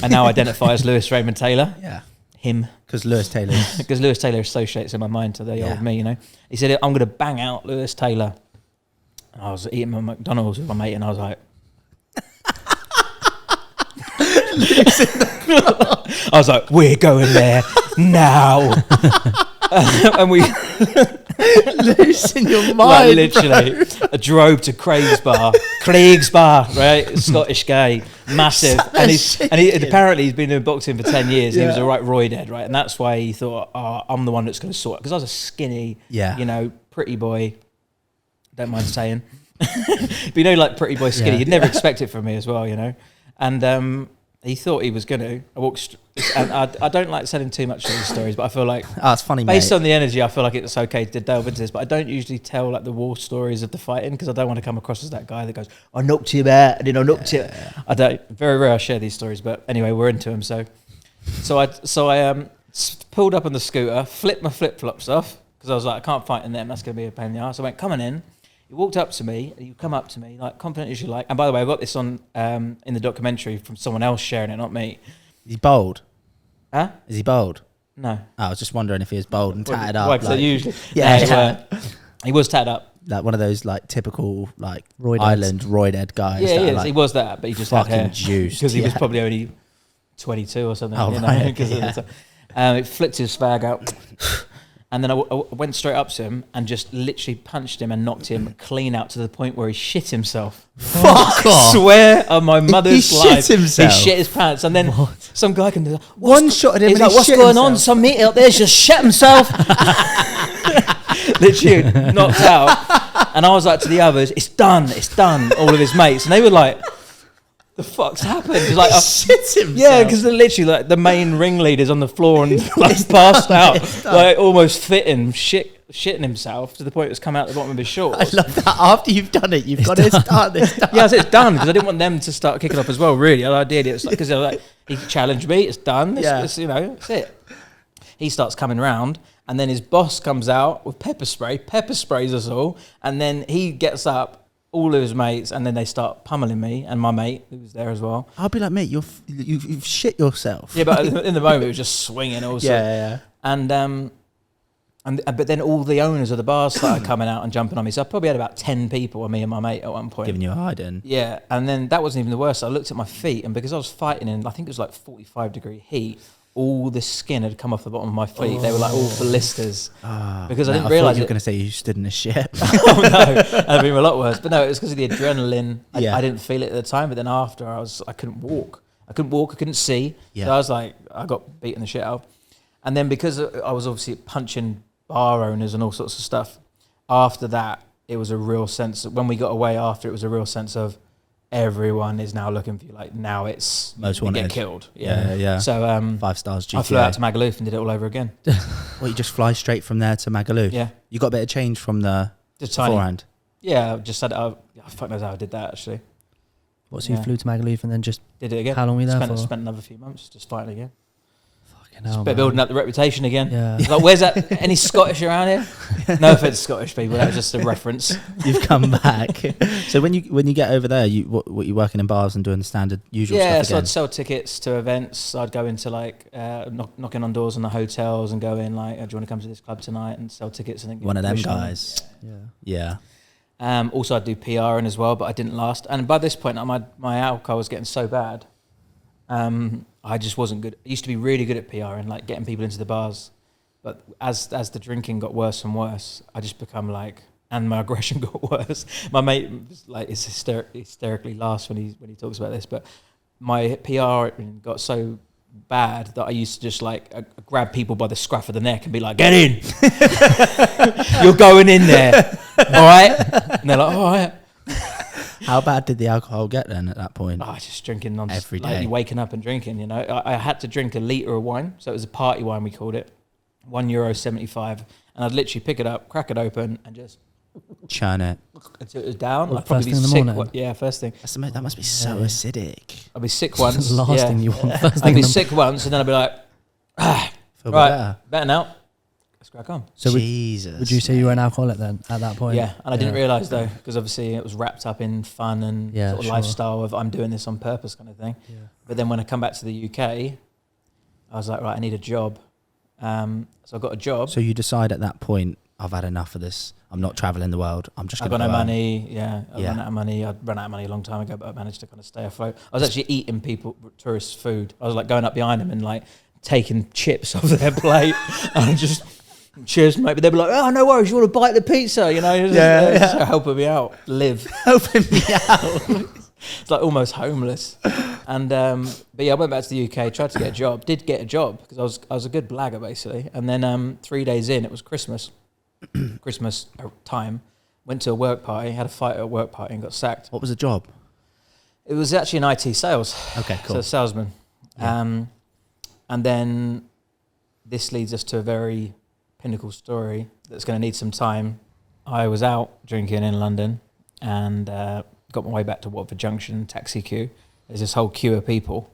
I now identify as Lewis Raymond Taylor. Yeah. Him. Because Lewis Taylor associates in my mind to the old me, you know. He said, "I'm going to bang out Lewis Taylor." And I was eating my McDonald's with my mate, and I was like, "We're going there now." And Losing your mind, like literally. I drove to Craig's Bar, right? Scottish guy, massive, and he apparently he's been doing boxing for 10 years. And he was a right roidhead, right? And that's why he thought, I'm the one that's going to sort it, because I was a skinny, pretty boy. Don't mind saying, but like pretty boy skinny. You'd never expect it from me as well, And he thought he was going to. I walked, and I don't like telling too much of these stories, but I feel like it's funny, based on the energy, I feel like it's okay to delve into this. But I don't usually tell like the war stories of the fighting, because I don't want to come across as that guy that goes, I knocked him out and then I knocked him. I don't. Very rare I share these stories, but anyway, we're into them. So I pulled up on the scooter, flipped my flip flops off because I was like, I can't fight in them. That's going to be a pain in the ass. I went, come on in. He walked up to me, and you come up to me, like, confident as you like. And by the way, I got this on in the documentary from someone else sharing it, not me. Is he bold? Huh? Is he bold? No. I was just wondering if he was bold and tatted up. Like, so usually. Yeah. He was tatted up. Like one of those, like, typical, like, roidhead roidhead guys. Yeah, he is. Like, he was that, but he just had hair. Juiced. Because he was probably only 22 or something. Oh, right. It flicked his fag out. And then I went straight up to him and just literally punched him and knocked him clean out to the point where he shit himself. Fuck off. Swear on my mother's life. He shit himself. He shit his pants. And then some guy can do that. One shot at him. He's and like, what's going on? Some mate out there's just shit himself. Literally knocked out. And I was like to the others, it's done. All of his mates. And they were like, the fuck's happened? It's like, shit himself. Yeah, because literally like the main ringleader's on the floor and like passed out, like almost shitting himself to the point it was coming out the bottom of his shorts. I love that. After you've done it, you've got to start this. Yeah, I said it's done because I didn't want them to start kicking off as well. Really, I did. It's like because they're like, he challenged me. It's done. It's it's it. He starts coming round, and then his boss comes out with pepper sprays us all, and then he gets up. All of his mates, and then they start pummeling me and my mate who was there as well. I'll be like, mate, you've shit yourself. Yeah, but in the moment it was just swinging also. Yeah. And but then all the owners of the bars started coming out and jumping on me. So I probably had about 10 people on me and my mate at one point. Giving you a hiding. Yeah, and then that wasn't even the worst. I looked at my feet, and because I was fighting in, I think it was like 45-degree heat, all the skin had come off the bottom of my feet. They were like all blisters. Because I didn't realise you were going to say you stood in a shit. Oh no, that'd been a lot worse. But no, it was because of the adrenaline. I didn't feel it at the time, but then after I couldn't walk. I couldn't see. Yeah. So I was like, I got beaten the shit out. And then because I was obviously punching bar owners and all sorts of stuff, after that, it was a real sense, when we got away after, it was a real sense of, everyone is now looking for you. Like now it's most wanted. Get killed. Yeah. So 5 stars GTA. I flew out to Magaluf and did it all over again. Well, you just fly straight from there to Magaluf? Yeah. You got a bit of change from the just beforehand? Yeah, just said, fuck knows how I did that actually. So you flew to Magaluf and then just did it again. How long were you there for? Spent another few months just fighting again. Hell, building up the reputation again. Yeah. Like, where's that? Any Scottish around here? No offense to Scottish people, that was just a reference. You've come back. So when you get over there, you working in bars and doing the standard usual stuff again? Yeah, so I'd sell tickets to events. I'd go into like knocking on doors in the hotels and go in like, do you want to come to this club tonight, and sell tickets? And one of them guys. Yeah. Also, I'd do PRing as well, but I didn't last. And by this point, my alcohol was getting so bad. I just wasn't good. I used to be really good at PRing, like getting people into the bars. But as the drinking got worse and worse, I just become like, and my aggression got worse. My mate like is hysterically laughs when he talks about this. But my PR got so bad that I used to just like grab people by the scruff of the neck and be like, "Get in! You're going in there, all right?" And they're like, "All right." How bad did the alcohol get then at that point? Oh, just drinking every day. Like waking up and drinking, you know. I had to drink a litre of wine, so it was a party wine, we called it, €1.75, and I'd literally pick it up, crack it open, and just churn it until it was down. Well, I'd probably be sick. Yeah, first thing. That must be so acidic. I'd be sick once. That's the last thing you want. I'd be sick once, and then I'd be like, Feel right, better now. Let's crack on. So Jesus, would you say you were an alcoholic then at that point? Yeah, and I didn't realise though, because obviously it was wrapped up in fun and sort of lifestyle of I'm doing this on purpose kind of thing. Yeah. But then when I come back to the UK, I was like, right, I need a job. So I got a job. So you decide at that point, I've had enough of this. I'm not travelling the world. I'm just going to I've got no money. Yeah, I ran out of money. I'd run out of money a long time ago, but I managed to kind of stay afloat. I was actually eating tourists' food. I was like going up behind them and like taking chips off their plate and just cheers, mate. But they'd be like, oh, no worries, you want to bite the pizza? You know, just helping me out, live. Helping me out. It's like almost homeless. And but yeah, I went back to the UK, tried to get a job, did get a job because I was a good blagger basically. And then 3 days in, it was Christmas time. Went to a work party, had a fight at a work party and got sacked. What was the job? It was actually in IT sales. Okay, cool. So a salesman. Yeah. And then this leads us to a very pinnacle story that's going to need some time. I was out drinking in London and got my way back to Watford Junction, taxi queue. There's this whole queue of people.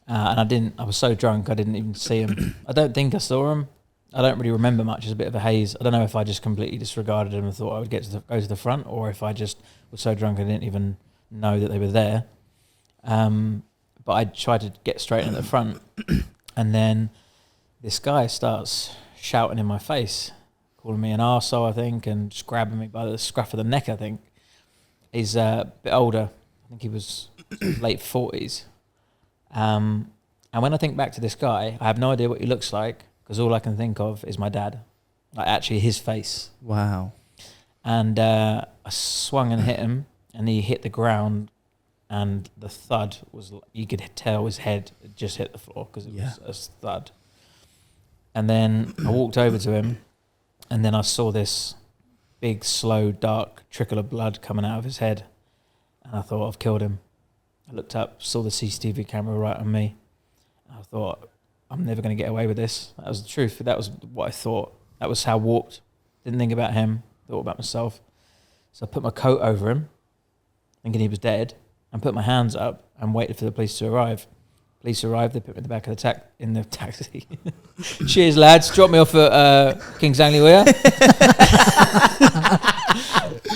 And I was so drunk I didn't even see him. I don't think I saw him. I don't really remember much. It's a bit of a haze. I don't know if I just completely disregarded them and thought I would go to the front, or if I just was so drunk I didn't even know that they were there. But I tried to get straight in at the front, and then this guy starts shouting in my face, calling me an arsehole, I think, and just grabbing me by the scruff of the neck, I think. He's a bit older. I think he was late 40s. And when I think back to this guy, I have no idea what he looks like, because all I can think of is my dad. Like, actually, his face. Wow. And I swung and hit him, and he hit the ground, and the thud was, you could tell his head had just hit the floor, because it was a thud. And then I walked over to him, and then I saw this big, slow, dark trickle of blood coming out of his head, and I thought, I've killed him. I looked up, saw the CCTV camera right on me. I thought, I'm never going to get away with this. That was the truth. That was what I thought. That was how I walked. Didn't think about him, thought about myself. So I put my coat over him, thinking he was dead, and put my hands up and waited for the police to arrive. Police arrived, they put me in the back of the taxi. Cheers, lads. Drop me off at King's Langley, will ya?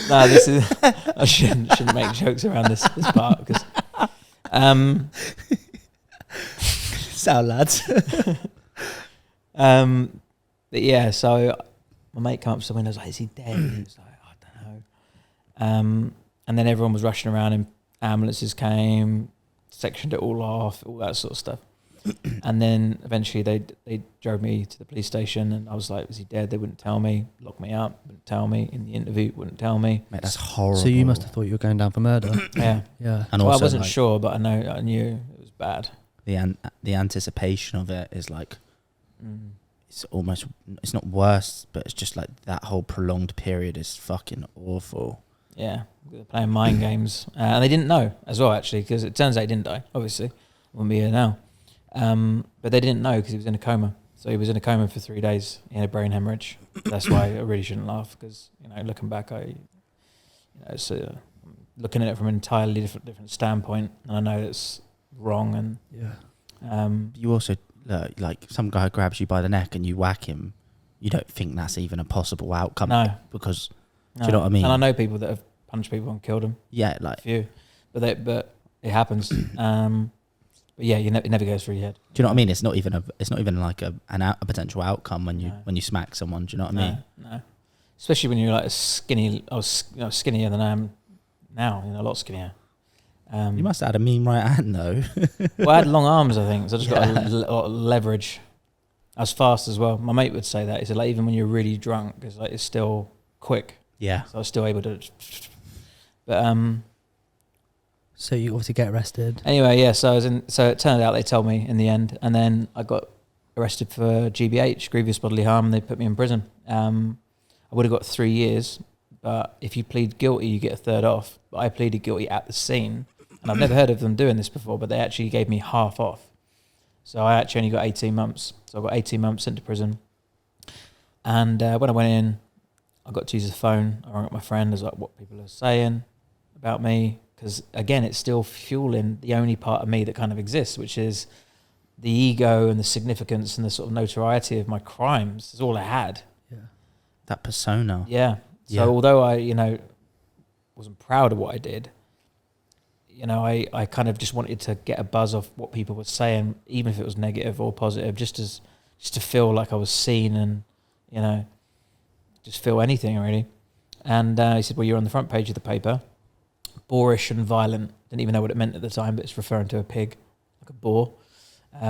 No, this is... I shouldn't make jokes around this part, because... So, lads. But yeah, so my mate came up to the window, was like, is he dead? He was like, I don't know. And then everyone was rushing around and ambulances came, sectioned it all off, all that sort of stuff. And then eventually they drove me to the police station, and I was like, was he dead? They wouldn't tell me, locked me up, wouldn't tell me, in the interview, wouldn't tell me. Mate, that's horrible. So you must have thought you were going down for murder. Yeah. Yeah. And also, I wasn't sure, but I knew it was bad. The anticipation of it is like, it's almost, it's not worse, but it's just like that whole prolonged period is fucking awful. Yeah, they're playing mind games. And they didn't know as well, actually, because it turns out he didn't die, obviously. Wouldn't be here now. But they didn't know because he was in a coma. So he was in a coma for 3 days. He had a brain hemorrhage. That's why I really shouldn't laugh, because, looking back, it's looking at it from an entirely different standpoint, and I know it's wrong. And you also, like, some guy grabs you by the neck and you whack him. You don't think that's even a possible outcome. No. Because, do you know what I mean? And I know people that have punched people and killed them. Yeah, like... A few. But it happens. But yeah, it never goes through your head. Do you know what I mean? It's not even like a potential outcome when you smack someone. Do you know what I mean? No. Especially when you're like skinny. I was skinnier than I am now. A lot skinnier. You must have had a mean right hand though. Well, I had long arms, I think, so I just got a lot of leverage. I was fast as well. My mate would say that. He said, like, even when you're really drunk, it's still quick. Yeah. So I was still able to. But So you obviously get arrested. Anyway, yeah. So it turned out they told me in the end, and then I got arrested for GBH, grievous bodily harm. And they put me in prison. I would have got 3 years, but if you plead guilty, you get a third off. But I pleaded guilty at the scene, and I've never heard of them doing this before. But they actually gave me half off, so I actually only got 18 months. So I got 18 months sent to prison. And when I went in, I got to use the phone. I rang up my friend. I was like, what people are saying about me. Because, again, it's still fueling the only part of me that kind of exists, which is the ego and the significance and the sort of notoriety of my crimes. That's all I had. Yeah. That persona. Yeah. So although I, wasn't proud of what I did, I kind of just wanted to get a buzz off what people were saying, even if it was negative or positive, just to feel like I was seen and, just feel anything, really. And he said, well, you're on the front page of the paper. Boorish and violent. Didn't even know what it meant at the time, but it's referring to a pig, like a boar.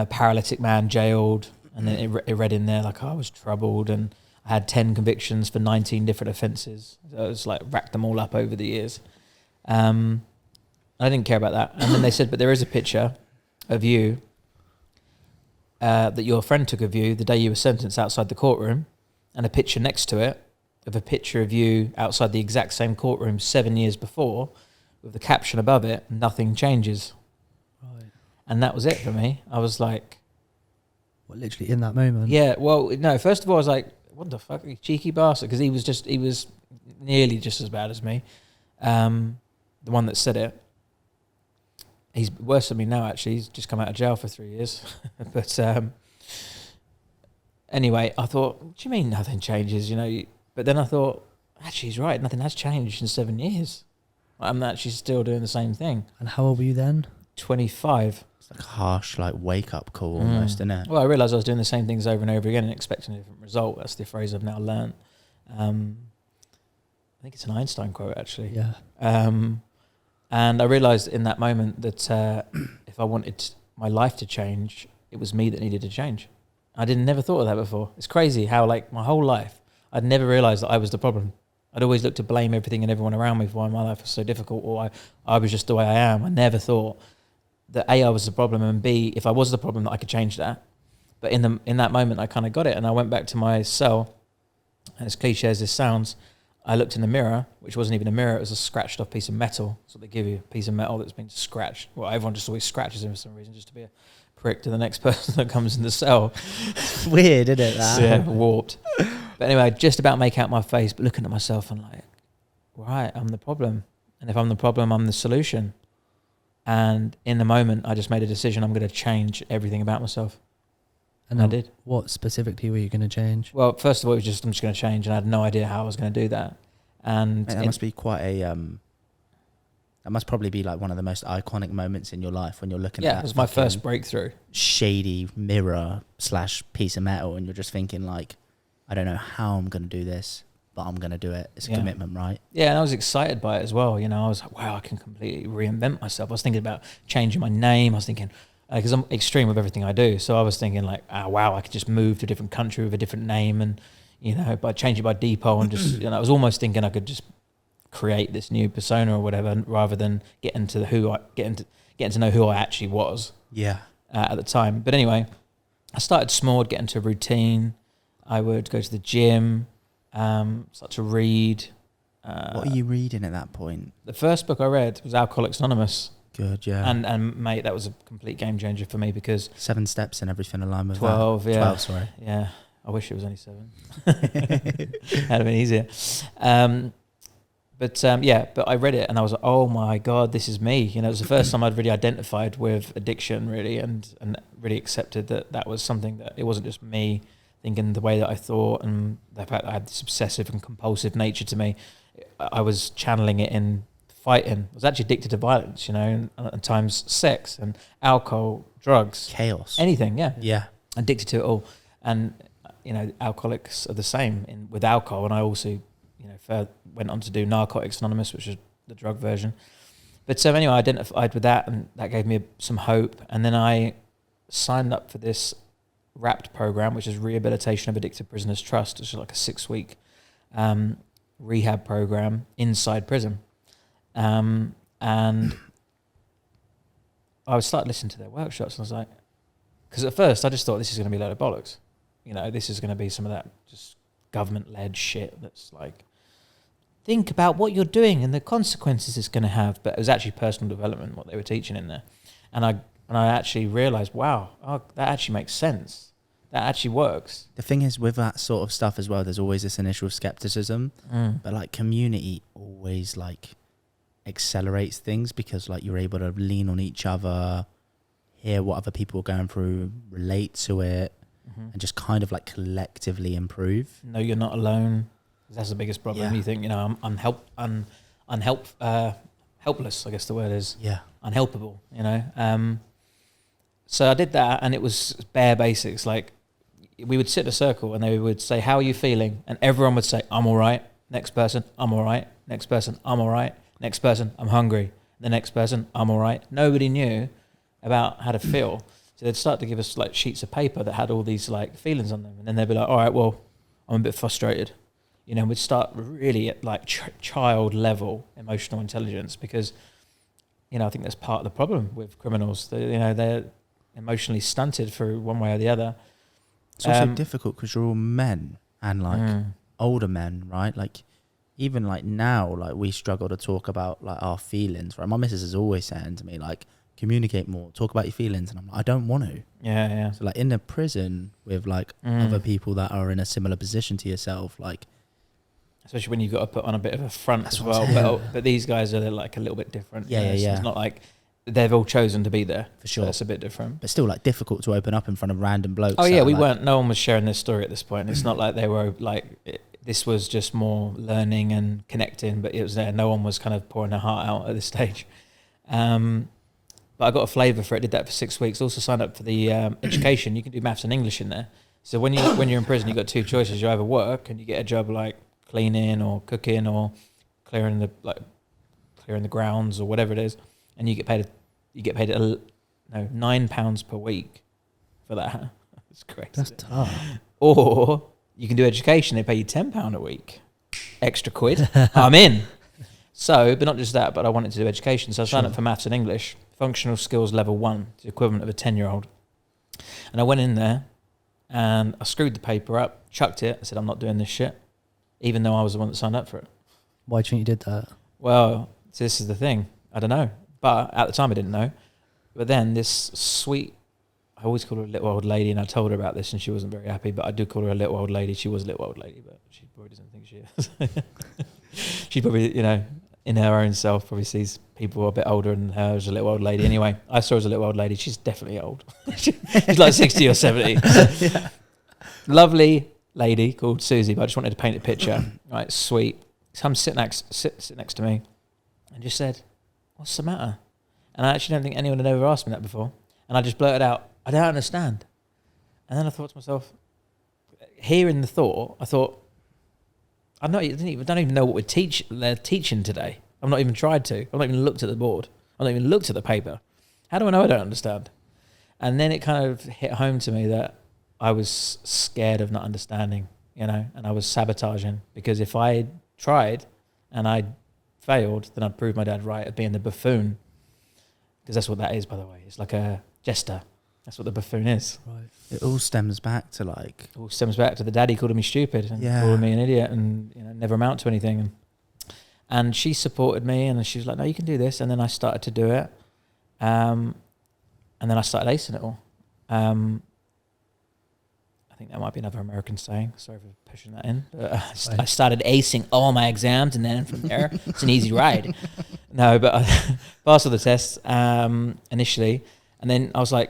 Paralytic man jailed, and then it read in there like I was troubled, and I had 10 convictions for 19 different offences. So it was like racked them all up over the years. I didn't care about that. And then they said, but there is a picture of you that your friend took of you the day you were sentenced outside the courtroom, and a picture next to it of a picture of you outside the exact same courtroom 7 years before, with the caption above it, "Nothing changes." Right. And that was it for me. I was like... What, literally in that moment? Yeah, well, no, first of all, I was like, what the fuck, you cheeky bastard? Because he was nearly just as bad as me. The one that said it. He's worse than me now, actually. He's just come out of jail for 3 years. But anyway, I thought, what do you mean nothing changes? You know, but then I thought, actually, he's right. Nothing has changed in 7 years. I'm actually still doing the same thing. And how old were you then? 25. It's like a harsh, like, wake-up call almost, isn't it? Well, I realised I was doing the same things over and over again and expecting a different result. That's the phrase I've now learned. I think it's an Einstein quote, actually. Yeah. And I realised in that moment that if I wanted my life to change, it was me that needed to change. I never thought of that before. It's crazy how, like, my whole life, I'd never realised that I was the problem. I'd always looked to blame everything and everyone around me for why my life was so difficult, or I was just the way I am. I never thought that A, I was the problem, and B, if I was the problem, that I could change that. But in that moment, I kind of got it, and I went back to my cell, and as cliche as this sounds, I looked in the mirror, which wasn't even a mirror, it was a scratched off piece of metal. So they give you a piece of metal that's been scratched. Well, everyone just always scratches it for some reason, just to be a prick to the next person that comes in the cell. It's weird, isn't it? That? Yeah, warped. But anyway, just about make out my face, but looking at myself and like, right, I'm the problem. And if I'm the problem, I'm the solution. And in the moment, I just made a decision, I'm going to change everything about myself. And I did. What specifically were you going to change? Well, first of all, it was just, I'm just going to change, and I had no idea how I was going to do that. And that must be quite a... that must probably be like one of the most iconic moments in your life when you're looking at that. Yeah, it was my first breakthrough. Shady mirror / piece of metal, and you're just thinking like, I don't know how I'm going to do this, but I'm going to do it. It's a commitment, right? Yeah, and I was excited by it as well. You know, I was like, wow, I can completely reinvent myself. I was thinking about changing my name. I was thinking, because I'm extreme with everything I do. So I was thinking like, oh, wow, I could just move to a different country with a different name, and, you know, by changing by depot, and just, you know, I was almost thinking I could just create this new persona or whatever, rather than getting to know who I actually was. Yeah. At the time. But anyway, I started small, get into a routine. I would go to the gym, start to read. What are you reading at that point? The first book I read was Alcoholics Anonymous. Good, yeah. And mate, that was a complete game changer for me, because 7 steps and everything aligned with 12, that. yeah. 12, sorry. Yeah. I wish it was only 7. That'd have been easier. But I read it and I was like, oh my God, this is me. You know, it was the first time I'd really identified with addiction, really, and really accepted that was something, that it wasn't just me thinking the way that I thought, and the fact that I had this obsessive and compulsive nature to me. I was channeling it in fighting. I was actually addicted to violence, you know, and at times sex and alcohol, drugs. Chaos. Anything, yeah. Yeah. Addicted to it all. And, you know, alcoholics are the same with alcohol. And I also, you know, went on to do Narcotics Anonymous, which is the drug version. But so anyway, I identified with that, and that gave me some hope. And then I signed up for this RAPT program, which is Rehabilitation of Addicted Prisoners Trust. It's like a 6-week rehab program inside prison. And I would start listening to their workshops, and I was like, because at first I just thought this is going to be a load of bollocks. You know, this is going to be some of that just government-led shit that's like, think about what you're doing and the consequences it's going to have. But it was actually personal development, what they were teaching in there. And I actually realised, wow, that actually makes sense. That actually works. The thing is, with that sort of stuff as well, there's always this initial skepticism. But like community always like accelerates things, because like you're able to lean on each other, hear what other people are going through, relate to it, and just kind of like collectively improve. No, you're not alone. That's the biggest problem. Yeah. You think, you know, I'm helpless, I guess the word is. Yeah. Unhelpable, you know. So I did that, and it was bare basics. Like, we would sit in a circle, and they would say, how are you feeling? And everyone would say, I'm all right. Next person, I'm all right. Next person, I'm all right. Next person, I'm hungry. The next person, I'm all right. Nobody knew about how to feel. So they'd start to give us like sheets of paper that had all these like feelings on them. And then they'd be like, all right, well, I'm a bit frustrated. You know, we'd start really at like child level emotional intelligence, because, you know, I think that's part of the problem with criminals. You know, they're emotionally stunted for one way or the other. It's also difficult because you're all men and like older men, right? Like even like now, like we struggle to talk about like our feelings, right? My missus is always saying to me like, communicate more, talk about your feelings, and I'm like, I don't want to. Yeah. So like in a prison with like other people that are in a similar position to yourself, like especially when you've got to put on a bit of a front as well. But these guys are like a little bit different. Yeah. It's not like they've all chosen to be there. For sure. So it's a bit different. But still like difficult to open up in front of random blokes. Oh yeah, no one was sharing this story at this point. It's not like they were like, this was just more learning and connecting, but it was there. No one was kind of pouring their heart out at this stage. But I got a flavour for it, did that for 6 weeks. Also signed up for the education. You can do maths and English in there. So when you're in prison, you've got two choices. You either work and you get a job like cleaning or cooking or clearing the grounds or whatever it is, and you get paid £9 per week for that. That's crazy. That's tough. Or you can do education. They pay you £10 a week, extra quid. I'm in. So, but not just that, but I wanted to do education. So I signed up for maths and English, functional skills level 1, the equivalent of a 10-year-old. And I went in there and I screwed the paper up, chucked it. I said, I'm not doing this shit, even though I was the one that signed up for it. Why do you think you did that? Well, this is the thing. I don't know. But at the time I didn't know. But then this sweet, I always call her a little old lady, and I told her about this and she wasn't very happy, but I do call her a little old lady. She was a little old lady, but she probably doesn't think she is. She probably, you know, in her own self probably sees people who are a bit older than her as a little old lady. Anyway, I saw her as a little old lady. She's definitely old. She's like 60 or 70. Yeah. Lovely lady called Susie, but I just wanted to paint a picture. Right, sweet. Come sit next to me and just said, what's the matter? And I actually don't think anyone had ever asked me that before. And I just blurted out, I don't understand. And then I thought to myself, hearing the thought, I thought, I don't even know what they're teaching today. I've not even tried to. I've not even looked at the board. I've not even looked at the paper. How do I know I don't understand? And then it kind of hit home to me that I was scared of not understanding, you know, and I was sabotaging, because if I tried and I failed, then I'd prove my dad right at being the buffoon, because that's what that is, by the way. It's like a jester. That's what the buffoon is. Right. It all stems back to the daddy calling me stupid and calling me an idiot and, you know, never amount to anything. And she supported me and she was like, no, you can do this. And then I started to do it. And then I started acing it all. I think that might be another American saying. Sorry for pushing that in. But I started acing all my exams, and then from there, it's an easy ride. No, but I passed all the tests initially. And then I was like,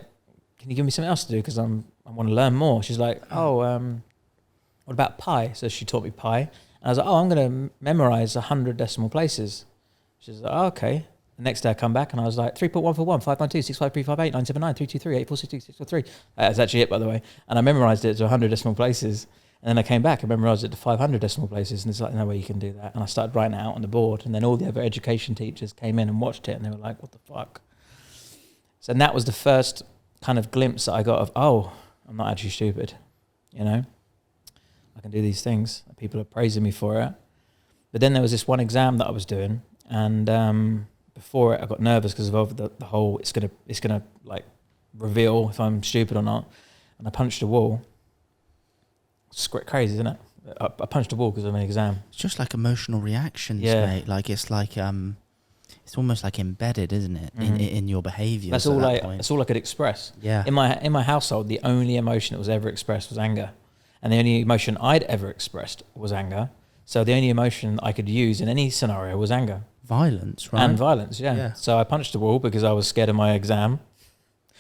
can you give me something else to do? Because I want to learn more. She's like, what about pi? So she taught me pi. And I was like, I'm going to memorize 100 decimal places. She's like, okay. The next day I come back and I was like, 3.141, 592, 65358, 979, 323, 8462, 643. That's actually it, by the way. And I memorized it to 100 decimal places. And then I came back and memorized it to 500 decimal places. And it's like, no way you can do that. And I started writing it out on the board. And then all the other education teachers came in and watched it. And they were like, what the fuck? So and that was the first kind of glimpse that I got of, I'm not actually stupid. You know, I can do these things. People are praising me for it. But then there was this one exam that I was doing. And before it, I got nervous because of the whole, it's gonna like reveal if I'm stupid or not. And I punched a wall. It's crazy, isn't it? I punched a wall because of an exam. It's just like emotional reactions, mate. Like it's like it's almost like embedded, isn't it, in your behaviour? That's all. That's all I could express. Yeah. In my household, the only emotion that was ever expressed was anger, and the only emotion I'd ever expressed was anger. So the only emotion I could use in any scenario was anger. Violence, right? And violence, yeah. So I punched the wall because I was scared of my exam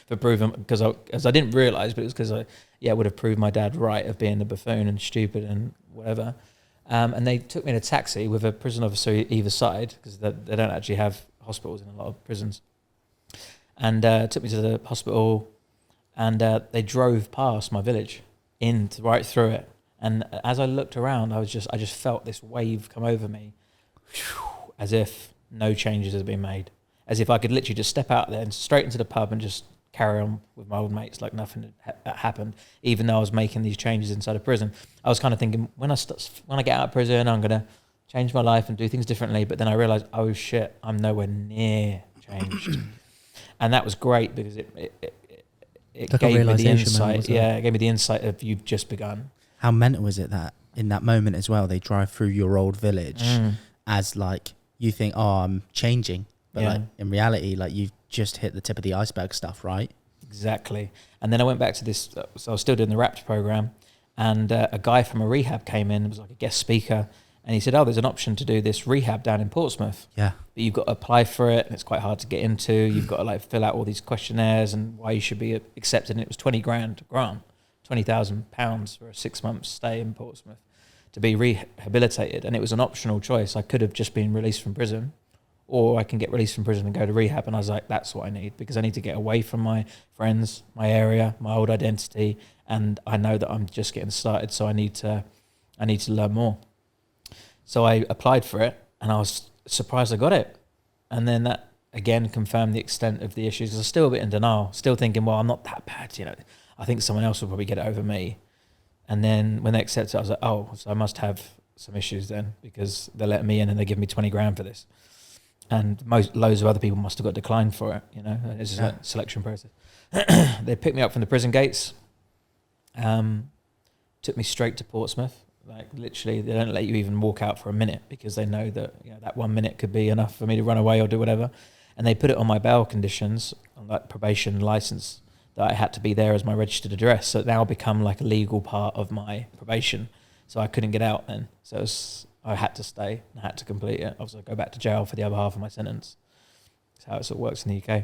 for proving, because I didn't realise, but it was because I would have proved my dad right of being the buffoon and stupid and whatever. And they took me in a taxi with a prison officer either side, because they don't actually have hospitals in a lot of prisons. And took me to the hospital, and they drove past my village, right through it. And as I looked around, I just felt this wave come over me, as if no changes had been made, as if I could literally just step out there and straight into the pub and just carry on with my old mates like nothing had happened, even though I was making these changes inside of prison. I was kind of thinking, when I get out of prison, I'm going to change my life and do things differently. But then I realized, oh shit, I'm nowhere near changed. And that was great because it gave me the insight. It gave me the insight of you've just begun. How mental is it that in that moment as well, they drive through your old village as like, you think, oh, I'm changing. But like in reality, like you've just hit the tip of the iceberg stuff, right? Exactly. And then I went back to this, so I was still doing the RAPT program, and a guy from a rehab came in, was like a guest speaker, and he said, oh, there's an option to do this rehab down in Portsmouth. Yeah. But you've got to apply for it, and it's quite hard to get into. You've got to like fill out all these questionnaires and why you should be accepted. And it was 20 grand grant, £20,000 for a 6 month stay in Portsmouth to be rehabilitated. And it was an optional choice. I could have just been released from prison, or I can get released from prison and go to rehab. And I was like, that's what I need, because I need to get away from my friends, my area, my old identity. And I know that I'm just getting started, so I need to learn more. So I applied for it, and I was surprised I got it. And then that again confirmed the extent of the issues. I was still a bit in denial, still thinking, well, I'm not that bad, you know. I think someone else will probably get it over me. And then when they accepted it, I was like, oh, so I must have some issues then, because they're letting me in and they give me 20 grand for this. And loads of other people must have got declined for it, you know. It's just a selection process. They picked me up from the prison gates, took me straight to Portsmouth. Like literally, they don't let you even walk out for a minute, because they know that, you know, that 1 minute could be enough for me to run away or do whatever. And they put it on my bail conditions, on that probation license, that I had to be there as my registered address. So it now become like a legal part of my probation. So I couldn't get out then. So I had to stay and I had to complete it. Obviously, I go back to jail for the other half of my sentence. That's how it sort of works in the UK.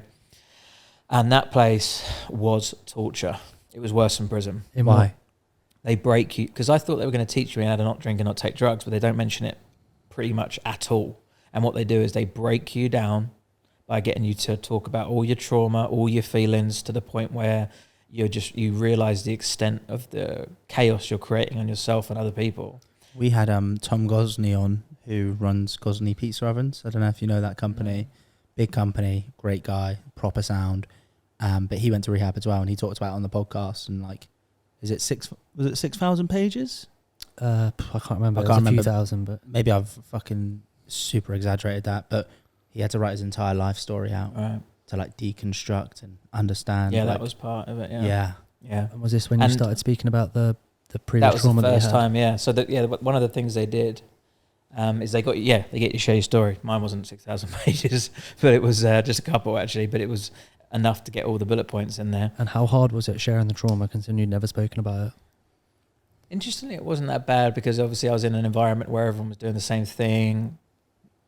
And that place was torture. It was worse than prison. Why? They break you, because I thought they were going to teach me how to not drink and not take drugs, but they don't mention it pretty much at all. And what they do is they break you down by getting you to talk about all your trauma, all your feelings, to the point where you realise the extent of the chaos you're creating on yourself and other people. We had Tom Gosney on, who runs Gosney Pizza Ovens. I don't know if you know that company. Big company, great guy, proper sound. But he went to rehab as well, and he talked about it on the podcast. And like, was it 6,000 pages? I can't remember. I can't remember. A few thousand, but maybe I've fucking super exaggerated that. But he had to write his entire life story out to like deconstruct and understand. Yeah, like, that was part of it. Yeah. And was this when you started speaking about the previous trauma? That was the first time. Yeah. So one of the things they did is they get you to share your story. Mine wasn't 6,000 pages, but it was just a couple actually. But it was enough to get all the bullet points in there. And how hard was it sharing the trauma, considering you'd never spoken about it? Interestingly, it wasn't that bad, because obviously I was in an environment where everyone was doing the same thing,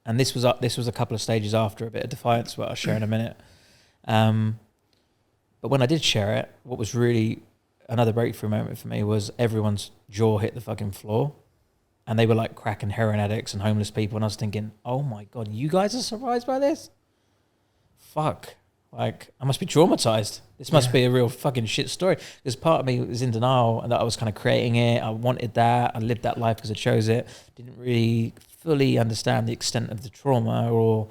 and this was a couple of stages after a bit of defiance, what I'll share in a minute. But when I did share it, what was really another breakthrough moment for me was everyone's jaw hit the fucking floor, and they were like crack and heroin addicts and homeless people, and I was thinking, oh my God, you guys are surprised by this? Fuck. Like, I must be traumatized. This must be a real fucking shit story. Because part of me was in denial, and that I was kind of creating it. I wanted that. I lived that life because I chose it. Didn't really fully understand the extent of the trauma or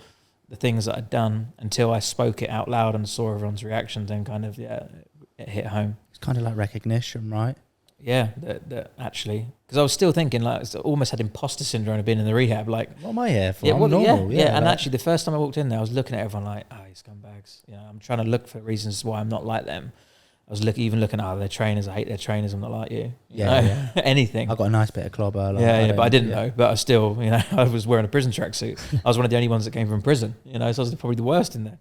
the things that I'd done until I spoke it out loud and saw everyone's reactions, and kind of, it hit home. It's kind of like recognition, right? Yeah, that actually, because I was still thinking, like, I almost had imposter syndrome of being in the rehab. Like, what am I here for? Yeah, I'm normal. And actually, the first time I walked in there, I was looking at everyone like, oh, you scumbags. You know, I'm trying to look for reasons why I'm not like them. I was looking, they're trainers. I hate their trainers. I'm not like you. Anything. I got a nice bit of clobber. Like, but I didn't know. But I still, you know, I was wearing a prison tracksuit. I was one of the only ones that came from prison. You know, so I was probably the worst in there,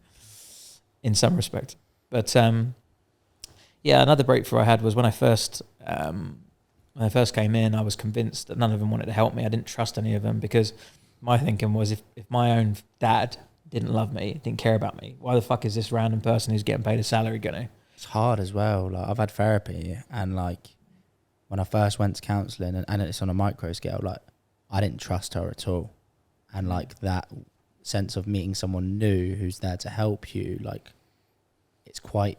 in some respect. But another breakthrough I had was when I first came in, I was convinced that none of them wanted to help me. I didn't trust any of them, because my thinking was, if my own dad didn't love me, didn't care about me, why the fuck is this random person who's getting paid a salary gonna? It's hard as well. Like, I've had therapy, and like when I first went to counselling, and it's on a micro scale, like I didn't trust her at all. And like that sense of meeting someone new who's there to help you, like it's quite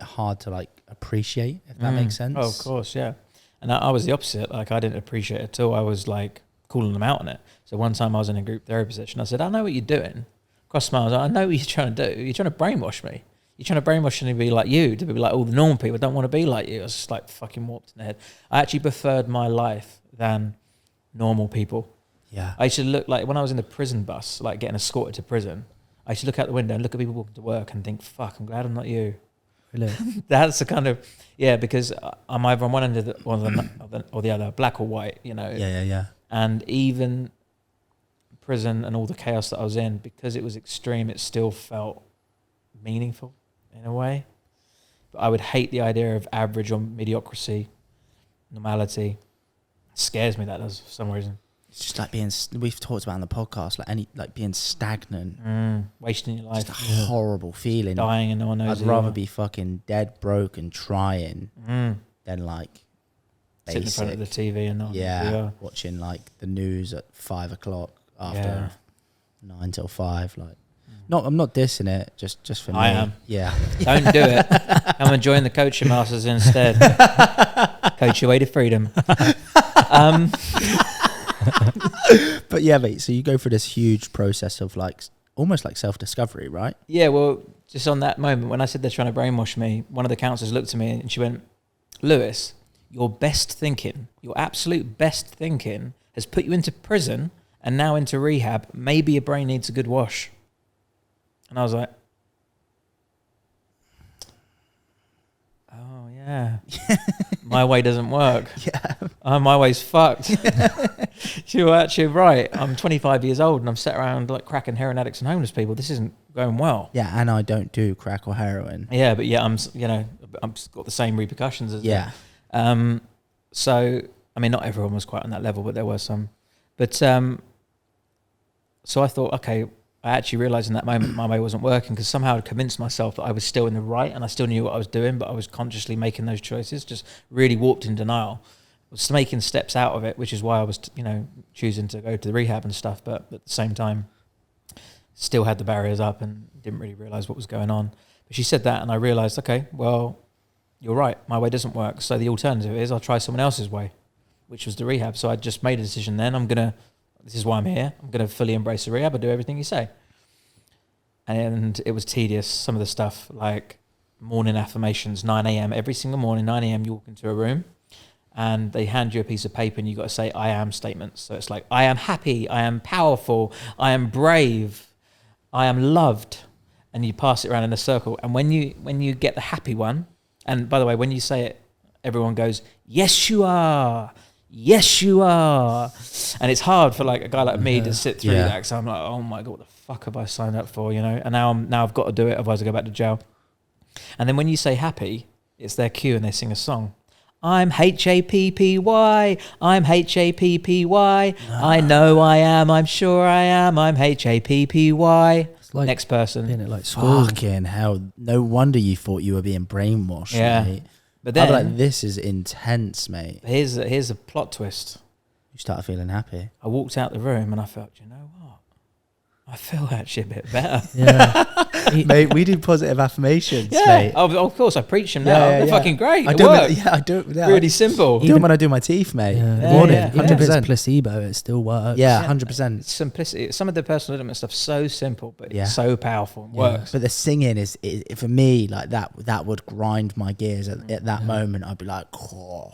hard to like appreciate, if that makes sense. Oh, of course, yeah. And I was the opposite. Like, I didn't appreciate it at all. I was like calling them out on it. So one time I was in a group therapy session. I said, I know what you're doing. Cross smiles. I know what you're trying to do. You're trying to brainwash me. You're trying to brainwash them to be like you, to be like all the normal people. Don't want to be like you. I was just like fucking warped in the head. I actually preferred my life than normal people. Yeah. I used to look like, when I was in the prison bus, like getting escorted to prison, I used to look out the window and look at people walking to work and think, fuck, I'm glad I'm not you. Really? That's the kind of, because I'm either on one end of the, or the other, black or white, you know. Yeah. And even prison and all the chaos that I was in, because it was extreme, it still felt meaningful in a way. But I would hate the idea of average or mediocrity, normality. It scares me, that does, for some reason. It's just like we've talked about on the podcast, like being stagnant. Wasting your life. Just a horrible feeling. Dying and no one knows. I'd rather be fucking dead broke and trying than like sitting in front of the TV and not watching like the news at 5 o'clock after 9 till 5. Like, I'm not dissing it. Just for me. I am. Yeah. Don't do it. I'm enjoying the coaching masters instead. Coach your way to freedom. But yeah, mate, so you go through this huge process of like almost like self-discovery, right? Yeah, well, just on that moment when I said they're trying to brainwash me, one of the counsellors looked at me and she went, Lewis, your best thinking, your absolute best thinking has put you into prison and now into rehab. Maybe your brain needs a good wash. And I was like, oh yeah, my way doesn't work. Yeah, my way's fucked. You're actually right. I'm 25 years old and I'm sat around like cracking heroin addicts and homeless people. This isn't going well. Yeah, and I don't do crack or heroin. Yeah, but yeah, I'm got the same repercussions as them. So I mean, not everyone was quite on that level, but there were some. But so I thought, okay, I actually realised in that moment my way wasn't working, because somehow I'd convinced myself that I was still in the right and I still knew what I was doing, but I was consciously making those choices, just really warped in denial. I was making steps out of it, which is why I was, choosing to go to the rehab and stuff, but at the same time, still had the barriers up and didn't really realise what was going on. But she said that and I realised, okay, well, you're right, my way doesn't work. So the alternative is I'll try someone else's way, which was the rehab. So I just made a decision then, this is why I'm here. I'm going to fully embrace the rehab. I'll do everything you say. And it was tedious. Some of the stuff, like morning affirmations, 9 a.m. Every single morning, 9 a.m. you walk into a room and they hand you a piece of paper and you got to say, I am statements. So it's like, I am happy. I am powerful. I am brave. I am loved. And you pass it around in a circle. And when you get the happy one, and by the way, when you say it, everyone goes, yes, you are. Yes, you are. And it's hard for like a guy like me to sit through that, because I'm like, oh my God, what the fuck have I signed up for, And now I've got to do it, otherwise I go back to jail. And then when you say happy, it's their cue and they sing a song. I'm H-A-P-P-Y, I'm H-A-P-P-Y, I know I am, I'm sure I am, I'm H-A-P-P-Y. Like next person. In it like school. Fucking hell. No wonder you thought you were being brainwashed, mate. But then, I'd be like, this is intense, mate. Here's a plot twist. You started feeling happy. I walked out the room and I felt, you know what? I feel actually a bit better. Yeah. Mate, we do positive affirmations, mate. Of course, I preach them now. They're fucking great. I do it. Really simple. I do it when I do my teeth, mate. Yeah. Morning, 100%. If it's placebo, it still works. Yeah, 100%. Simplicity. Some of the personal development stuff so simple, but it's so powerful and works. But the singing is for me, like that would grind my gears at that moment. I'd be like, oh.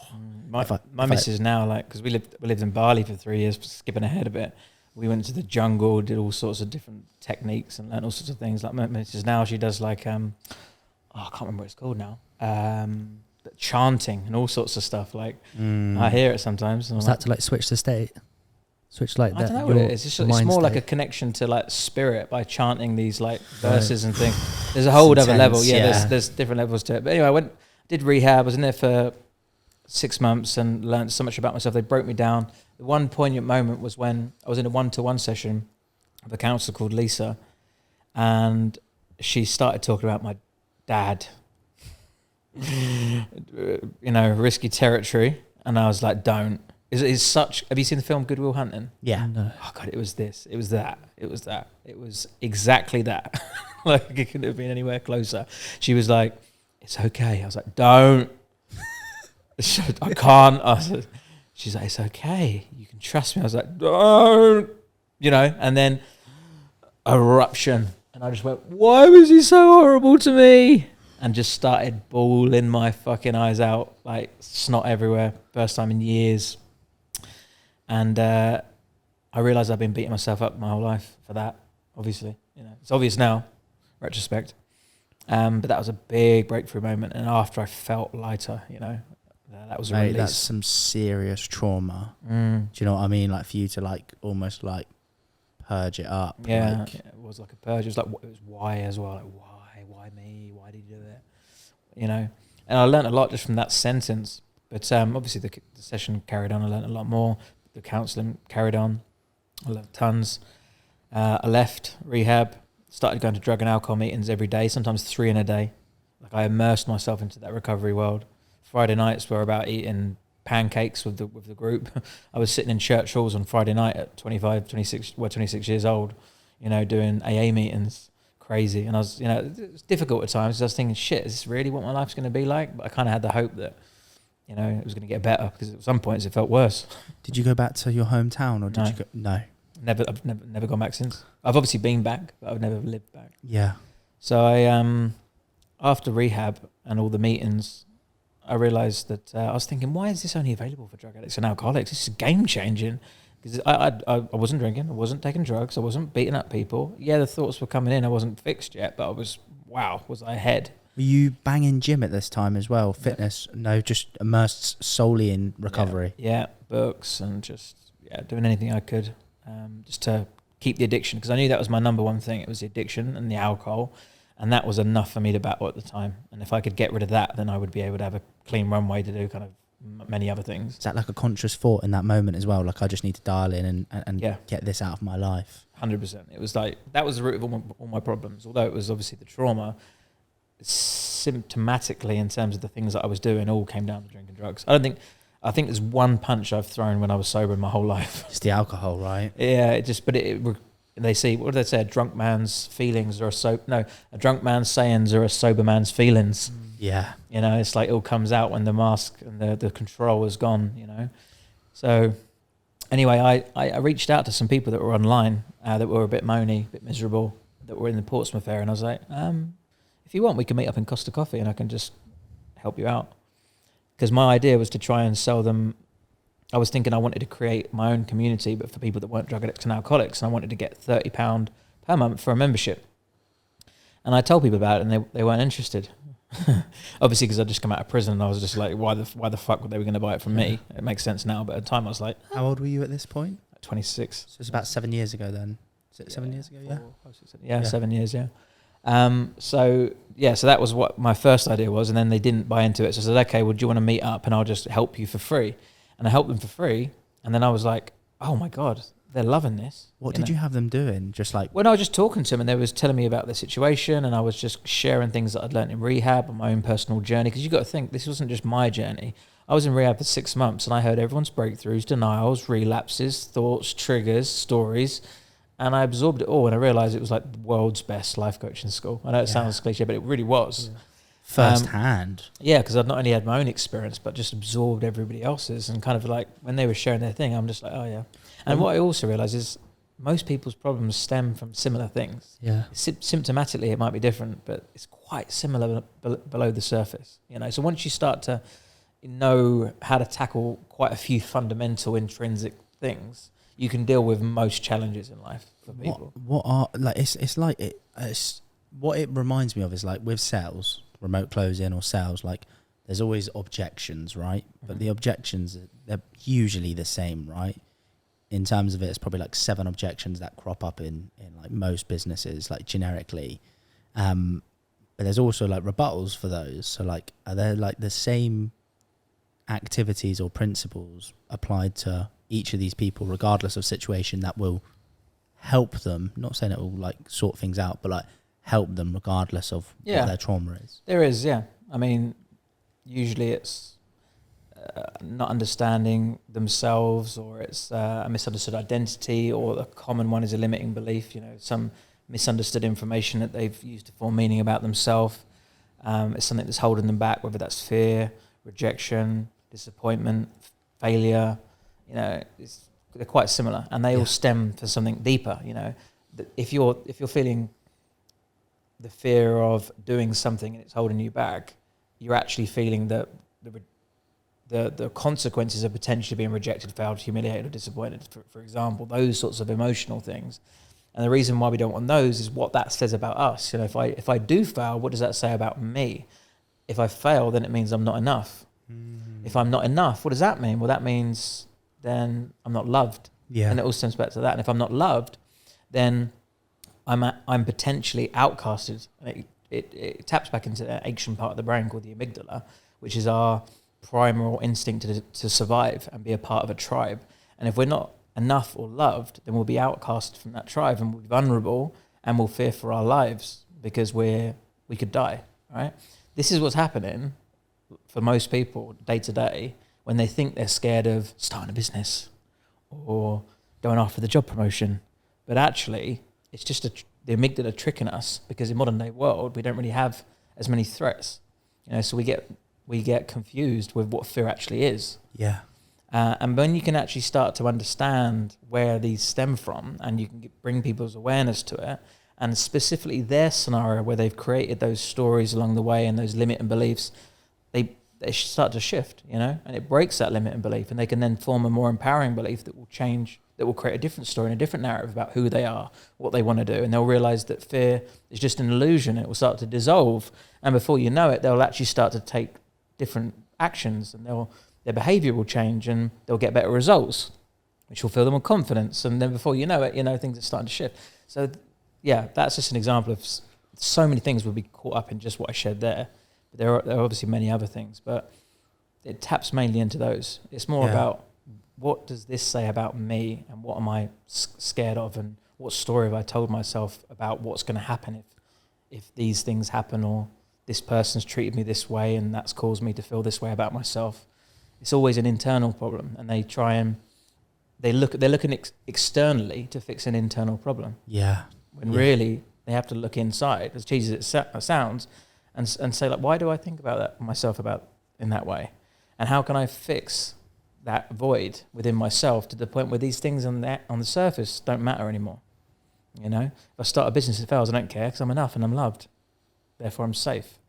My missus now, like, because we lived in Bali for 3 years, skipping ahead a bit. We went to the jungle, did all sorts of different techniques and learned all sorts of things. Like my missus now, she does like, I can't remember what it's called now. Chanting and all sorts of stuff. Like I hear it sometimes. Is that to like switch the state? Switch like that? I don't know what it is. It's more like a connection to like spirit by chanting these like verses and things. There's a whole other level. Yeah, there's different levels to it. But anyway, I did rehab. I was in there for 6 months and learned so much about myself. They broke me down. The one poignant moment was when I was in a one-to-one session with a counsellor called Lisa, and she started talking about my dad. Risky territory. And I was like, don't. It's such... Have you seen the film Good Will Hunting? Yeah. No. Oh, God, it was this. It was that. It was that. It was exactly that. Like, it couldn't have been anywhere closer. She was like, it's okay. I was like, don't. I can't. She's like, it's okay. You can trust me. I was like, don't. And then eruption. And I just went, why was he so horrible to me? And just started bawling my fucking eyes out, like snot everywhere. First time in years. And I realised I've been beating myself up my whole life for that, obviously. It's obvious now, retrospect. But that was a big breakthrough moment. And after I felt lighter, that was a release. That's some serious trauma. Do you know what I mean? Like for you to like almost like purge it up. Yeah, like. it was like a purge. It was like, it was why as well. Like why me? Why did you do it? And I learned a lot just from that sentence. But obviously the session carried on. I learned a lot more. The counselling carried on. I learned tons. I left rehab. Started going to drug and alcohol meetings every day, sometimes 3 in a day. Like I immersed myself into that recovery world. Friday nights were about eating pancakes with the group. I was sitting in church halls on Friday night at 26 years old, doing AA meetings, crazy. And I was, it was difficult at times. I was thinking, shit, is this really what my life's going to be like? But I kind of had the hope that, it was going to get better, because at some points it felt worse. Did you go back to your hometown, or did you go? No. I've never gone back since. I've obviously been back, but I've never lived back. Yeah. So I, after rehab and all the meetings, I realised that I was thinking, why is this only available for drug addicts and alcoholics? This is game changing, because I wasn't drinking, I wasn't taking drugs, I wasn't beating up people. Yeah, the thoughts were coming in. I wasn't fixed yet, but was I ahead? Were you banging gym at this time as well? Fitness? Yeah. No, just immersed solely in recovery. Yeah, books and just doing anything I could. Just to keep the addiction, because I knew that was my number one thing. It was the addiction and the alcohol, and that was enough for me to battle at the time. And if I could get rid of that, then I would be able to have a clean runway to do kind of many other things. Is that like a conscious thought in that moment as well? Like, I just need to dial in and get this out of my life. 100%. It was like, that was the root of all my problems. Although it was obviously the trauma, symptomatically in terms of the things that I was doing, all came down to drinking drugs. I think there's one punch I've thrown when I was sober in my whole life. It's the alcohol, right? Yeah, they say, what do they say? A drunk man's feelings are a drunk man's sayings are a sober man's feelings. Yeah. It's like it all comes out when the mask and the control is gone, So anyway, I reached out to some people that were online that were a bit moany, a bit miserable, that were in the Portsmouth area. And I was like, if you want, we can meet up in Costa Coffee and I can just help you out. Because my idea was to try and sell them. I was thinking I wanted to create my own community, but for people that weren't drug addicts and alcoholics, and I wanted to get £30 per month for a membership. And I told people about it, and they weren't interested. Obviously, because I'd just come out of prison, and I was just like, why the fuck were they going to buy it from me? It makes sense now, but at the time I was like, how old were you at this point? 26. So it's about 7 years ago then. Is it 7 years ago? Yeah. 7 years. Yeah. So that was what my first idea was, and then they didn't buy into it. So I said, okay, well, do you want to meet up and I'll just help you for free? And I helped them for free. And then I was like, oh my God, they're loving this. What did you have them doing? Just like... When I was just talking to them, and they was telling me about their situation, and I was just sharing things that I'd learned in rehab and my own personal journey. Because you got to think, this wasn't just my journey. I was in rehab for 6 months, and I heard everyone's breakthroughs, denials, relapses, thoughts, triggers, stories. And I absorbed it all, and I realised it was like the world's best life coaching school. I know it sounds cliche, but it really was. Yeah. First hand. Yeah, because I'd not only had my own experience, but just absorbed everybody else's. And kind of like, when they were sharing their thing, I'm just like, oh yeah. And what I also realised is most people's problems stem from similar things. Yeah. Symptomatically, it might be different, but it's quite similar below the surface. So once you start to know how to tackle quite a few fundamental intrinsic things, you can deal with most challenges in life for people. What are like? It's what it reminds me of is like with sales, remote closing or sales. Like there's always objections, right? Mm-hmm. But the objections, they're usually the same, right? In terms of it, it's probably like 7 objections that crop up in like most businesses, like generically. But there's also like rebuttals for those. So like, are there like the same activities or principles applied to each of these people, regardless of situation, that will help them? Not saying it will like sort things out, but like help them regardless of what their trauma is. There is, yeah. I mean, usually it's not understanding themselves, or it's a misunderstood identity, or a common one is a limiting belief, some misunderstood information that they've used to form meaning about themselves. It's something that's holding them back, whether that's fear, rejection, disappointment, failure. They're quite similar, and they all stem from something deeper. That if you're feeling the fear of doing something and it's holding you back, you're actually feeling that the consequences of potentially being rejected, failed, humiliated, or disappointed, for example, those sorts of emotional things. And the reason why we don't want those is what that says about us. You know, if I do fail, what does that say about me? If I fail, then it means I'm not enough. If I'm not enough, what does that mean? Well, that means then I'm not loved. Yeah. And it all stems back to that. And if I'm not loved, then I'm potentially outcasted. It taps back into that action part of the brain called the amygdala, which is our primal instinct to survive and be a part of a tribe. And if we're not enough or loved, then we'll be outcast from that tribe and we'll be vulnerable and we'll fear for our lives because we could die, right? This is what's happening for most people day to day when they think they're scared of starting a business or going after the job promotion. But actually, it's just the amygdala tricking us because in modern day world, we don't really have as many threats. You know, so we get confused with what fear actually is. Yeah. And when you can actually start to understand where these stem from and you can bring people's awareness to it, and specifically their scenario where they've created those stories along the way and those limiting beliefs, they start to shift, you know, and it breaks that limiting belief and they can then form a more empowering belief that will change, that will create a different story and a different narrative about who they are, what they want to do. And they'll realize that fear is just an illusion. It will start to dissolve. And before you know it, they'll actually start to take different actions and their behavior will change and they'll get better results, which will fill them with confidence. And then before you know it, you know, things are starting to shift. So yeah, that's just an example of so many things will be caught up in just what I shared there. But there are obviously many other things, but it taps mainly into those. It's more about what does this say about me and what am I scared of and what story have I told myself about what's going to happen if these things happen or this person's treated me this way and that's caused me to feel this way about myself. It's always an internal problem, and they're looking externally to fix an internal problem. Yeah. When really they have to look inside, as cheesy as it sounds, and say like, why do I think about that myself about in that way, and how can I fix that void within myself to the point where these things on the surface don't matter anymore. You know, if I start a business that fails, I don't care because I'm enough and I'm loved. Therefore, I'm safe.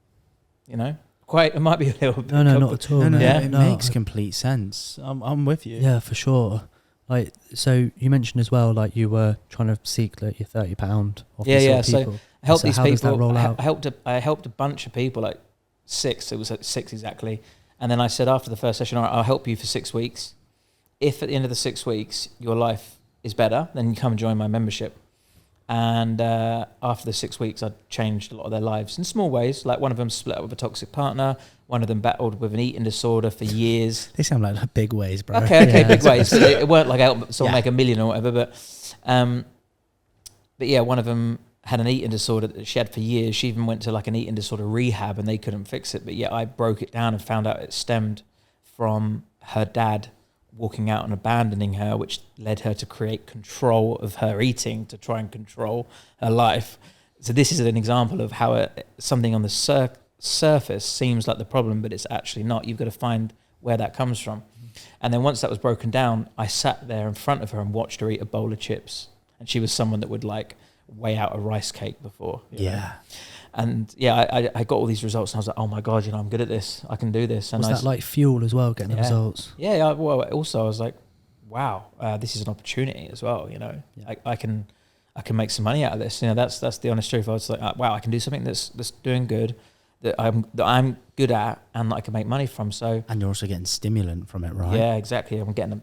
You know. It might be a little bit. No, not at all. No, Yeah. it makes complete sense. I'm with you. Yeah, for sure. Like, so you mentioned as well, like you were trying to seek like your £30 off Yeah. people. So I helped these how people. Does that roll out? I helped a bunch of people, like 6. It was like 6 exactly. And then I said after the first session, all right, I'll help you for 6 weeks. If at the end of the 6 weeks your life is better, then you come and join my membership. And after the 6 weeks, I changed a lot of their lives in small ways. Like one of them split up with a toxic partner. One of them battled with an eating disorder for years. They sound like big ways, bro. Okay, big ways. But it weren't like out sort of make $1 million or whatever. But yeah, one of them had an eating disorder that she had for years. She even went to like an eating disorder rehab and they couldn't fix it. But yeah, I broke it down and found out it stemmed from her dad walking out and abandoning her, which led her to create control of her eating to try and control her life. So this is an example of how something on the surface seems like the problem, but it's actually not. You've got to find where that comes from. And then once that was broken down, I sat there in front of her and watched her eat a bowl of chips. And she was someone that would like weigh out a rice cake before. You know? And yeah, I got all these results and I was like, oh my God, you know, I'm good at this. I can do this. And was that like fuel as well, getting the results? Yeah. Well, also I was like, wow, this is an opportunity as well. You know, I can make some money out of this. You know, that's the honest truth. I was like, wow, I can do something that's doing good, that I'm good at, and that I can make money from. So, and you're also getting stimulant from it, right? Yeah, exactly. I'm getting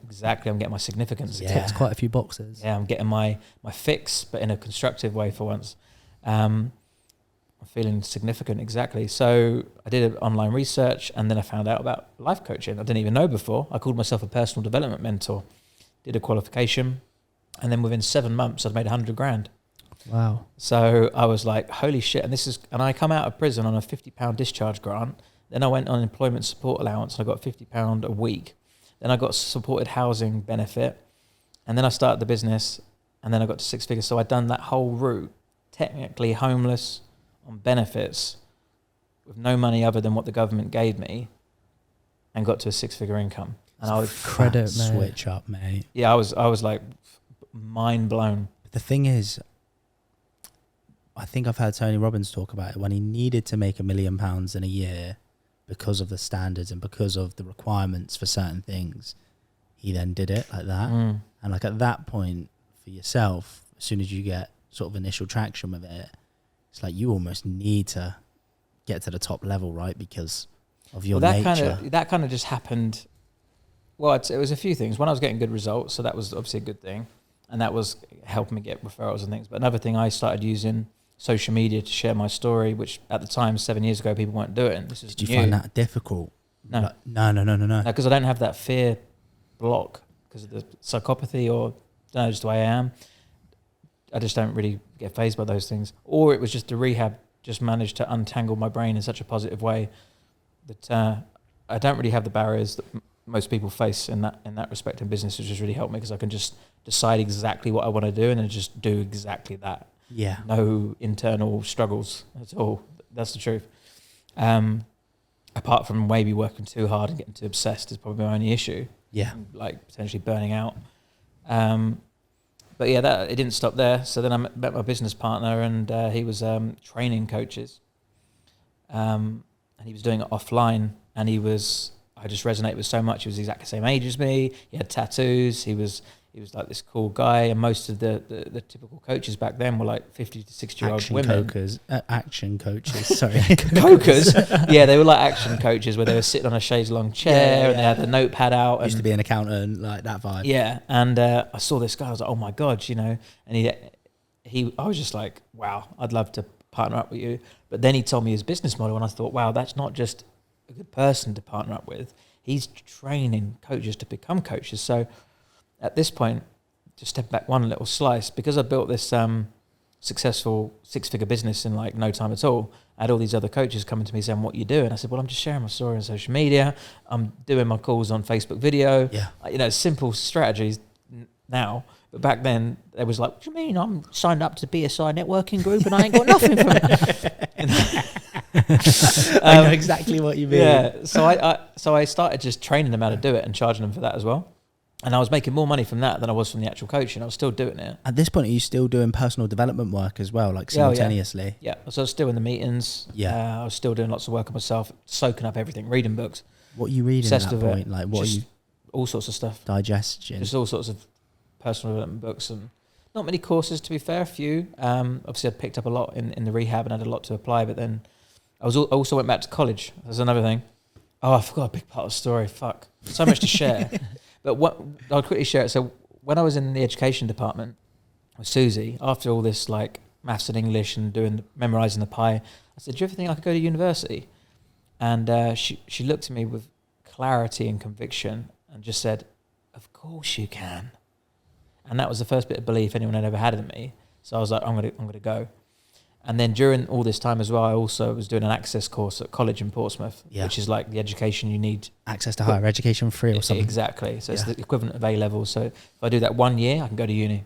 my significance. It ticks quite a few boxes. Yeah, I'm getting my fix, but in a constructive way for once. I'm feeling significant, exactly. So I did online research, and then I found out about life coaching. I didn't even know before. I called myself a personal development mentor, did a qualification, and then within 7 months, I'd made 100 grand. Wow. So I was like, holy shit. And I come out of prison on a £50 discharge grant. Then I went on employment support allowance and I got £50 a week. Then I got supported housing benefit. And then I started the business and then I got to 6 figures. So I'd done that whole route, technically homeless on benefits with no money other than what the government gave me, and got to a 6-figure income. And I was switch up, mate. Yeah, I was like mind blown. The thing is, I think I've heard Tony Robbins talk about it when he needed to make £1 million in a year because of the standards and because of the requirements for certain things. He then did it like that. And like at that point for yourself, as soon as you get sort of initial traction with it, it's like you almost need to get to the top level, right? Because of your nature. That kind of just happened. Well, it was a few things. One, I was getting good results, so that was obviously a good thing. And that was helping me get referrals and things. But another thing, I started using social media to share my story, which at the time, 7 years ago, people weren't doing. This is Did you find that difficult? No. Like, no. Because I don't have that fear block because of the psychopathy or just the way I am. I just don't really get fazed by those things. Or it was just the rehab just managed to untangle my brain in such a positive way that I don't really have the barriers that most people face in that respect in business, which has really helped me because I can just decide exactly what I want to do and then just do exactly that. Yeah. No internal struggles at all. That's the truth. Apart from maybe working too hard and getting too obsessed is probably my only issue. Yeah. Like potentially burning out. But yeah, it didn't stop there. So then I met my business partner and he was training coaches. And he was doing it offline and I just resonated with so much. He was exactly the same age as me. He had tattoos. He was like this cool guy. And most of the typical coaches back then were like 50 to 60-year-old women. Action coaches, sorry. Cokers? Yeah, they were like action coaches where they were sitting on a chaise-long chair and they had the notepad out. Used to be an accountant, like that vibe. Yeah, and I saw this guy. I was like, oh my God, and I was just like, wow, I'd love to partner up with you. But then he told me his business model and I thought, wow, that's not just a good person to partner up with. He's training coaches to become coaches. So at this point, just step back one little slice, because I built this successful 6-figure business in like no time at all. I had all these other coaches coming to me saying, what you do? And I said, well, I'm just sharing my story on social media. I'm doing my calls on Facebook video. Yeah. Simple strategies now. But back then, it was like, what do you mean? I'm signed up to BSI networking group and I ain't got nothing from it. I know exactly what you mean. Yeah. So I started just training them how to do it and charging them for that as well. And I was making more money from that than I was from the actual coaching. I was still doing it. At this point, are you still doing personal development work as well, like simultaneously? Yeah. So I was still in the meetings. Yeah. I was still doing lots of work on myself, soaking up everything, reading books. What are you reading at that point? Like what? All sorts of stuff. Digestion. Just all sorts of personal development books and not many courses, to be fair. A few. Obviously, I picked up a lot in the rehab and had a lot to apply. But then I also went back to college. That's another thing. Oh, I forgot a big part of the story. Fuck. So much to share. But I'll quickly share it. So when I was in the education department with Susie, after all this like maths and English and memorising the pie, I said, do you ever think I could go to university? And she looked at me with clarity and conviction and just said, of course you can. And that was the first bit of belief anyone had ever had in me. So I was like, I'm gonna go. And then during all this time as well, I also was doing an access course at college in Portsmouth, which is like the education you need. Access to higher education free or something. Exactly. So it's the equivalent of A-level. So if I do that 1 year, I can go to uni.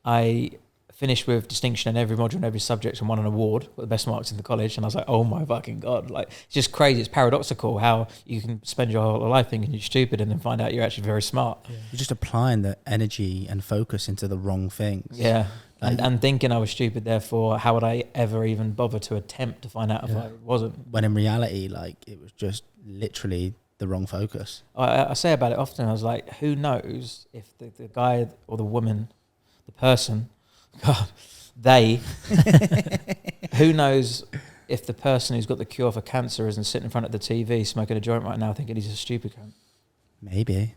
I finished with distinction in every module and every subject and won an award, got the best marks in the college. And I was like, oh my fucking God. Like, it's just crazy. It's paradoxical how you can spend your whole life thinking you're stupid and then find out you're actually very smart. Yeah. You're just applying the energy and focus into the wrong things. Yeah. And thinking I was stupid, therefore, how would I ever even bother to attempt to find out if I wasn't? When in reality, like, it was just literally the wrong focus. I say about it often. I was like, who knows if the guy or the woman, the person, God, who knows if the person who's got the cure for cancer isn't sitting in front of the TV smoking a joint right now thinking he's a stupid cunt? Maybe.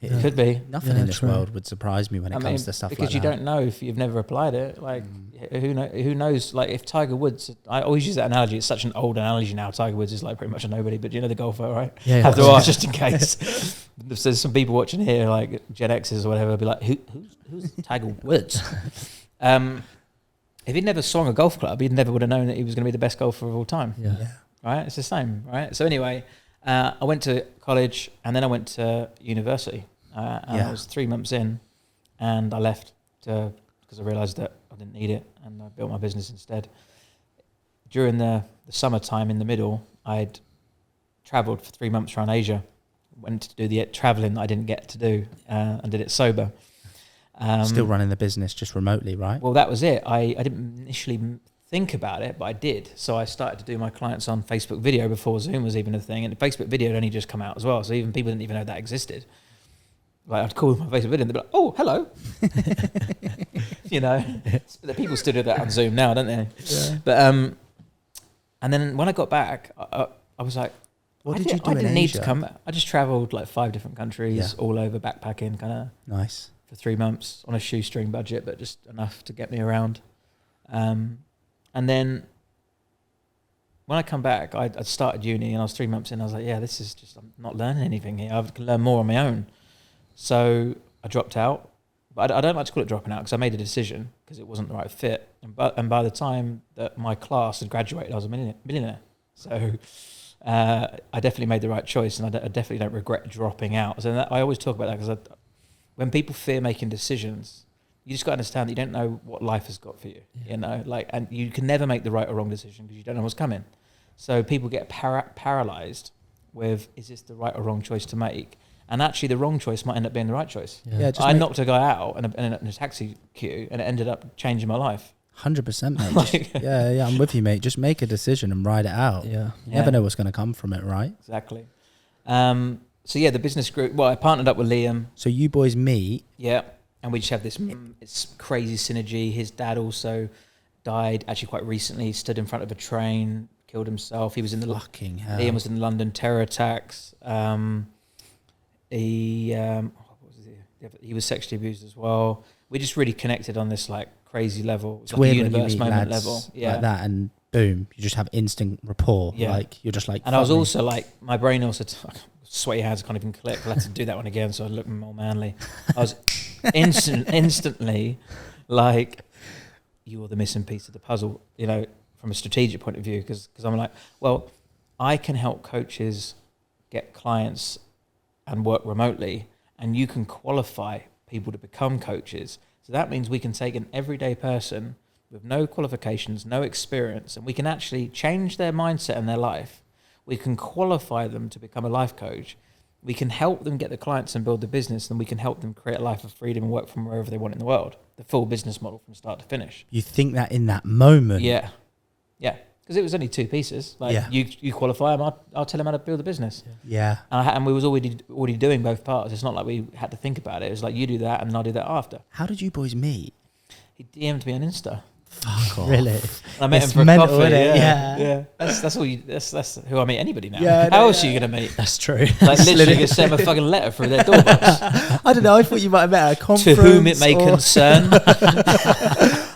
It could be. Nothing in this world would surprise me when it comes to stuff like that. Because you don't know if you've never applied it. Like, who knows? Like, if Tiger Woods, I always use that analogy. It's such an old analogy now. Tiger Woods is like pretty much a nobody, but you know the golfer, right? Yeah. Have to ask just in case. If there's some people watching here, like Gen X's or whatever, be like, who's Tiger Woods? If he'd never swung a golf club, he never would have known that he was going to be the best golfer of all time. Yeah. Right? It's the same, right? So anyway, I went to college and then I went to university. And I was 3 months in and I left because I realised that I didn't need it and I built my business instead. During the summertime in the middle, I'd travelled for 3 months around Asia, went to do the travelling that I didn't get to do and did it sober. Still running the business just remotely, right? Well, that was it. I didn't initially think about it, but I did. So I started to do my clients on Facebook video before Zoom was even a thing, and Facebook video had only just come out as well. So even people didn't even know that existed. Like I'd call my Facebook video and they'd be like, "Oh, hello," you know. The people still do that on Zoom now, don't they? Yeah. But and then when I got back, I was like, "What did you do I in didn't Asia? need to come back. I just travelled like 5 different countries, all over backpacking, kind of nice for 3 months on a shoestring budget, but just enough to get me around. And then when I come back, I'd started uni and I was 3 months in. I was like, yeah, this is just, I'm not learning anything here. I can learn more on my own. So I dropped out. But I don't like to call it dropping out because I made a decision because it wasn't the right fit. And by the time that my class had graduated, I was a millionaire. So I definitely made the right choice, and I definitely don't regret dropping out. So I always talk about that because when people fear making decisions, you just got to understand that you don't know what life has got for you. You know, like, and you can never make the right or wrong decision because you don't know what's coming. So people get paralyzed with, is this the right or wrong choice to make? And actually, the wrong choice might end up being the right choice. Yeah, I knocked a guy out in a taxi queue, and it ended up changing my life. 100%, mate. Yeah, I'm with you, mate. Just make a decision and ride it out. Yeah, you never know what's going to come from it, right? Exactly. So yeah, the business group. Well, I partnered up with Liam. So you boys meet. Yeah, and we just have this it's crazy synergy. His dad also died actually quite recently. He stood in front of a train, killed himself. He was in the fucking hell. Liam was in the London terror attacks. He was sexually abused as well. We just really connected on this like crazy level. It's like a universe moment level. Yeah. Like that, and boom, you just have instant rapport. Yeah. Like you're just like. And I was also like, my brain also sweaty hands, can't even click. I'll have to do that one again, so I look more manly. I was instantly like, you are the missing piece of the puzzle, you know, from a strategic point of view, because I'm like, well, I can help coaches get clients and work remotely, and you can qualify people to become coaches. So that means we can take an everyday person with no qualifications, no experience, and we can actually change their mindset and their life. We can qualify them to become a life coach. We can help them get the clients and build the business, and we can help them create a life of freedom and work from wherever they want in the world. The full business model from start to finish. You think that in that moment? Yeah. Yeah. Because it was only 2 pieces. Like you qualify them, I'll tell them how to build a business. Yeah. And we was already doing both parts. It's not like we had to think about it. It was like, you do that and then I'll do that after. How did you boys meet? He DM'd me on Insta. Fuck off. Really? And I met him for a coffee. Yeah. That's who I meet anybody now. Yeah, how else are you going to meet? That's true. Like literally you send them a fucking letter through their doorbox. I don't know. I thought you might have met at a conference. To whom it may concern.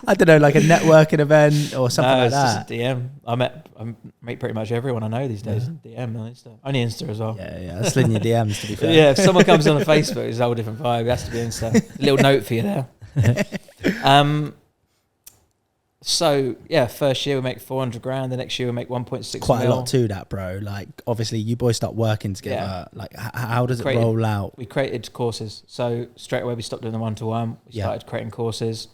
I don't know, like a networking event or something like that. Just a DM. I meet pretty much everyone I know these days. DM on Insta. Only Insta as well. Yeah. That's in your DMs, to be fair. Yeah, if someone comes on Facebook, it's a whole different vibe. It has to be Insta. A little note for you there. So yeah, first year we make 400 grand. The next year we make 1.6. Quite a lot to that, bro. Like obviously you boys start working together. Yeah. Like how does it roll out? We created courses. So straight away we stopped doing the 1-to-1. We started creating courses.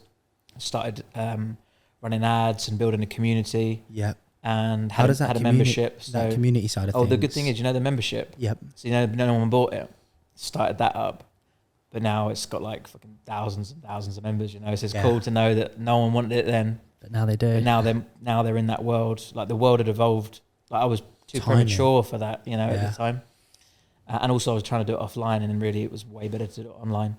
Started running ads and building a community. Yep. And had a membership. So that community side of things. The good thing is, the membership. Yep. So no one bought it. Started that up. But now it's got like fucking thousands and thousands of members, So it's cool to know that no one wanted it then. But now they do. But now they're in that world. Like the world had evolved. Like I was too premature for that, at the time. And also I was trying to do it offline, and then really it was way better to do it online.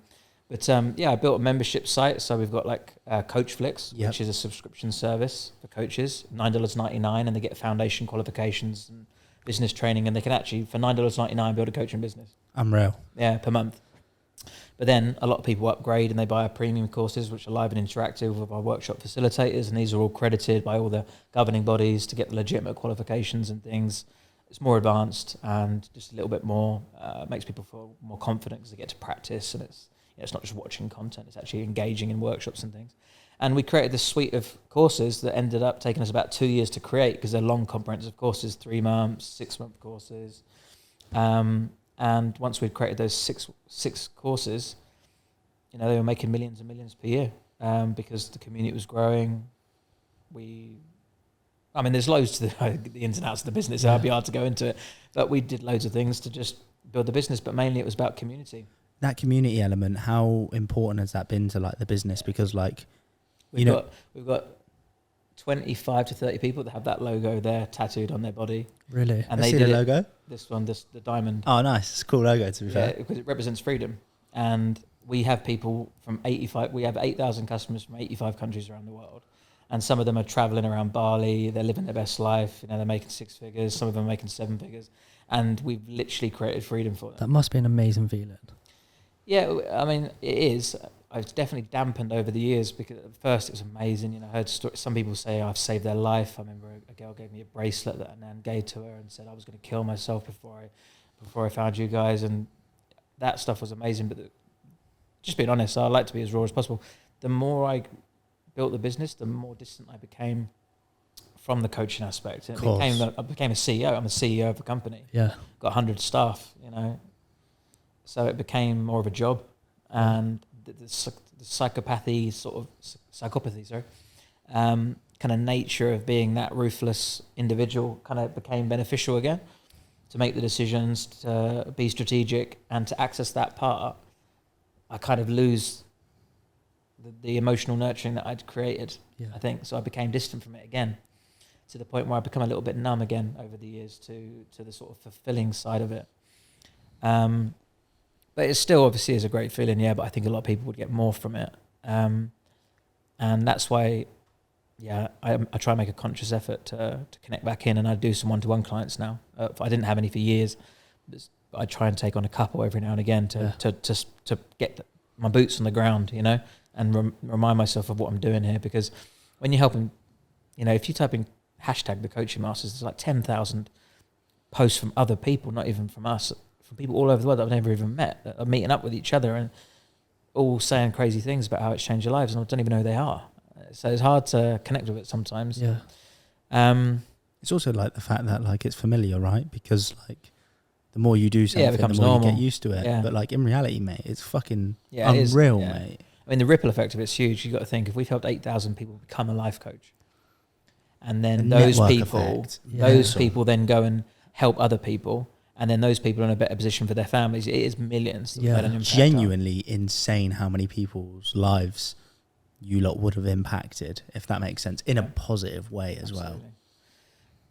But I built a membership site. So we've got like Coach Flicks, which is a subscription service for coaches, $9.99, and they get foundation qualifications and business training, and they can actually, for $9.99, build a coaching business. Unreal. Yeah, per month. But then a lot of people upgrade and they buy our premium courses, which are live and interactive with our workshop facilitators, and these are all credited by all the governing bodies to get the legitimate qualifications and things. It's more advanced and just a little bit more, makes people feel more confident because they get to practice, and it's not just watching content, it's actually engaging in workshops and things. And we created this suite of courses that ended up taking us about 2 years to create, because they're long, comprehensive courses, 3 months, 6-month courses. And once we'd created those six courses, they were making millions and millions per year, because the community was growing. There's loads to the ins and outs of the business. So it'd be hard to go into it, but we did loads of things to just build the business. But mainly it was about community. that community element, how important has that been to like the business? Because like, we've got 25 to 30 people that have that logo there tattooed on their body. Really? And I they see did the logo. This one, the diamond. Oh, nice. It's a cool logo, to be fair. Because it represents freedom. And we have people from 85, we have 8,000 customers from 85 countries around the world. And some of them are traveling around Bali, they're living their best life, you know, they're making 6 figures, some of them are making 7 figures. And we've literally created freedom for them. That must be an amazing feeling. Yeah, I mean, it is. It's definitely dampened over the years because at first it was amazing. You know, I heard some people say I've saved their life. I remember a girl gave me a bracelet that I then gave to her and said I was going to kill myself before I found you guys, and that stuff was amazing. But just being honest, I like to be as raw as possible. The more I built the business, the more distant I became from the coaching aspect. And I became a CEO. I'm a CEO of a company. Yeah, got 100 staff. You know, so it became more of a job, and the psychopathy, kind of nature of being that ruthless individual kind of became beneficial again, to make the decisions, to be strategic, and to access that part. I kind of lose the emotional nurturing that I'd created, I think. So I became distant from it again, to the point where I become a little bit numb again over the years to the sort of fulfilling side of it. But it still obviously is a great feeling, but I think a lot of people would get more from it. And that's why, I try and make a conscious effort to connect back in, and I do some one-to-one clients now. I didn't have any for years, but I try and take on a couple every now and again to get my boots on the ground, you know, and remind myself of what I'm doing here. Because when you're helping, you know, if you type in hashtag the coaching masters, there's like 10,000 posts from other people, not even from us, from people all over the world that I've never even met, that are meeting up with each other and all saying crazy things about how it's changed their lives, and I don't even know who they are. So it's hard to connect with it sometimes. Yeah. It's also like the fact that like it's familiar, right? Because like the more you do something, it becomes the more normal. you get used to it. Yeah. But like in reality, mate, it's fucking it unreal, is, mate. I mean, the ripple effect of it's huge. You've got to think, if we've helped 8,000 people become a life coach, and then those people then go and help other people, and then those people are in a better position for their families. It is millions. Genuinely insane how many people's lives you lot would have impacted, if that makes sense, in a positive way as well.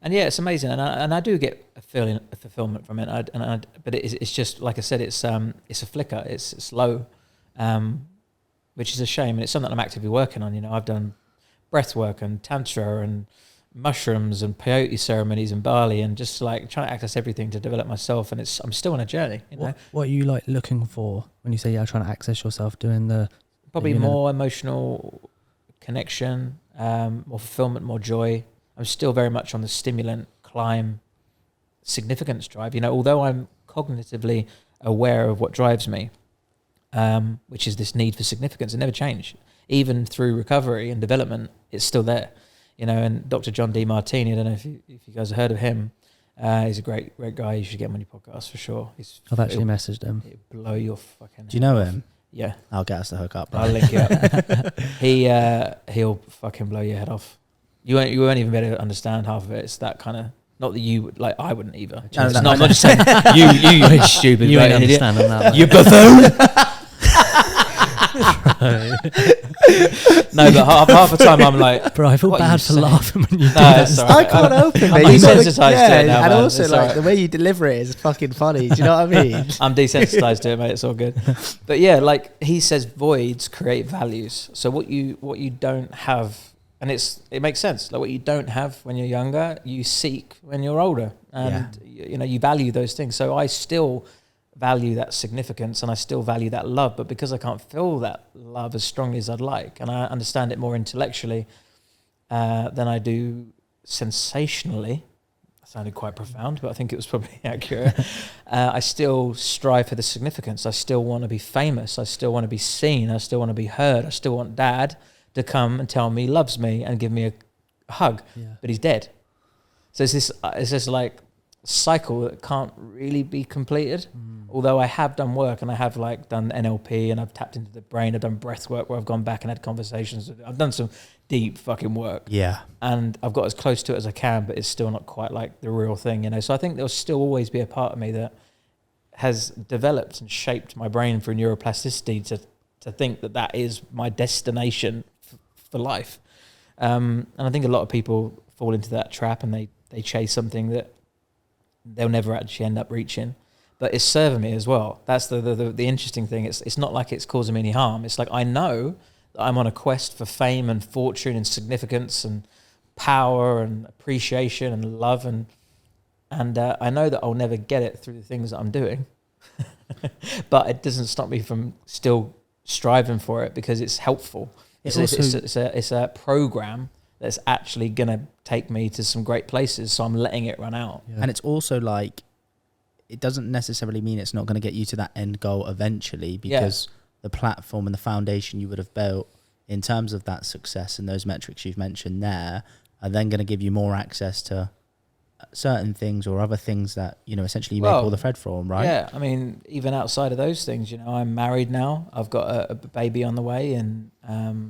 And it's amazing, and I do get a fulfillment from it. But it's just like I said, it's a flicker. It's slow, which is a shame, and it's something I'm actively working on. You know, I've done breath work and tantra and mushrooms and peyote ceremonies in Bali, and just like trying to access everything to develop myself. And I'm still on a journey. You know? What are you like looking for when you say trying to access yourself, doing the probably more emotional connection, more fulfillment, more joy. I'm still very much on the stimulant, climb, significance drive. You know, although I'm cognitively aware of what drives me, which is this need for significance, it never changed. Even through recovery and development, it's still there. You know, and Dr. John D. Martini, I don't know if you guys have heard of him. He's a great guy. You should get him on your podcast for sure. I've actually messaged him. He'll blow your fucking. Do you know him? Yeah. I'll get us to hook up, bro. I'll link you up. He'll fucking blow your head off. You won't even be able to understand half of it. It's that kind of, not that you would, like, I wouldn't either. I'm not just saying you stupid. You ain't understand on that. You buffoon. No, but half the time I'm like, bro, I feel bad for laughing when you do that. I can't open it. I'm desensitized to it now, and man. also like the way you deliver it is fucking funny. Do you know what I mean? I'm desensitized to it, mate. It's all good. But yeah, like he says, voids create values. So what you don't have, and it makes sense. Like what you don't have when you're younger, you seek when you're older, and you know you value those things. So I still value that significance, and I still value that love, but because I can't feel that love as strongly as I'd like, and I understand it more intellectually than I do sensationally. That sounded quite profound, but I think it was probably accurate. I still strive for the significance. I still want to be famous. I still want to be seen. I still want to be heard. I still want Dad to come and tell me he loves me and give me a hug, but he's dead. So it's this like cycle that can't really be completed. Although I have done work, and I have like done NLP, and I've tapped into the brain. I've done breath work where I've gone back and had conversations. I've done some deep fucking work. Yeah. And I've got as close to it as I can, but it's still not quite like the real thing, you know. So I think there'll still always be a part of me that has developed and shaped my brain through neuroplasticity to think that is my destination for life. And I think a lot of people fall into that trap, and they chase something that they'll never actually end up reaching. But it's serving me as well. That's the interesting thing. It's not like it's causing me any harm. It's like I know that I'm on a quest for fame and fortune and significance and power and appreciation and love, and I know that I'll never get it through the things that I'm doing. But it doesn't stop me from still striving for it, because it's helpful. It's a program that's actually going to take me to some great places, so I'm letting it run out. Yeah. And it's also like, it doesn't necessarily mean it's not going to get you to that end goal eventually, because the platform and the foundation you would have built in terms of that success and those metrics you've mentioned there are then going to give you more access to certain things or other things that, you know, essentially you may pull the thread from, right? Yeah, I mean, even outside of those things, you know, I'm married now. I've got a baby on the way in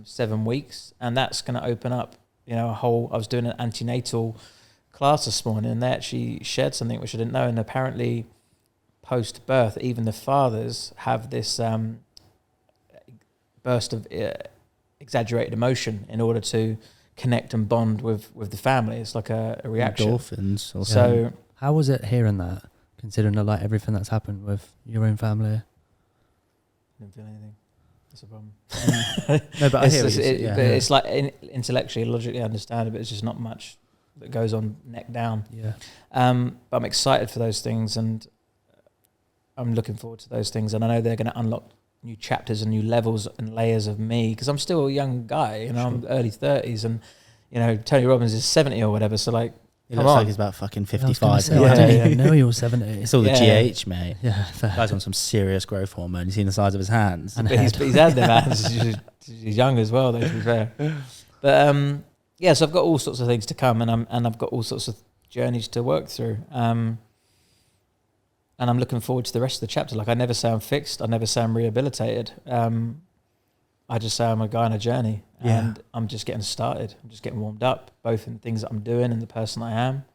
7 weeks, and that's going to open up, you know, I was doing an antenatal class this morning, and they actually shared something which I didn't know, and apparently post-birth, even the fathers have this burst of exaggerated emotion in order to connect and bond with the family. It's like a reaction. Dolphins. So how was it hearing that, considering like everything that's happened with your own family? Didn't feel anything. That's a problem. No, but I hear but it's like intellectually, logically understand it, but it's just not much that goes on neck down. Yeah. But I'm excited for those things, and I'm looking forward to those things, and I know they're going to unlock new chapters and new levels and layers of me, because I'm still a young guy, you know. Sure. I'm early 30s, and you know, Tony Robbins is 70 or whatever, so like, he looks like he's about fucking 55. I didn't even know he was 70. It's all the GH, mate. Yeah, fair. Guy's on some serious growth hormone. You've seen the size of his hands. And he's had them hands. He's young as well, though, to be fair. But yeah, so I've got all sorts of things to come, and I've got all sorts of journeys to work through. And I'm looking forward to the rest of the chapter. Like, I never say I'm fixed. I never say I'm rehabilitated. I just say I'm a guy on a journey, and I'm just getting started. I'm just getting warmed up, both in things that I'm doing and the person I am.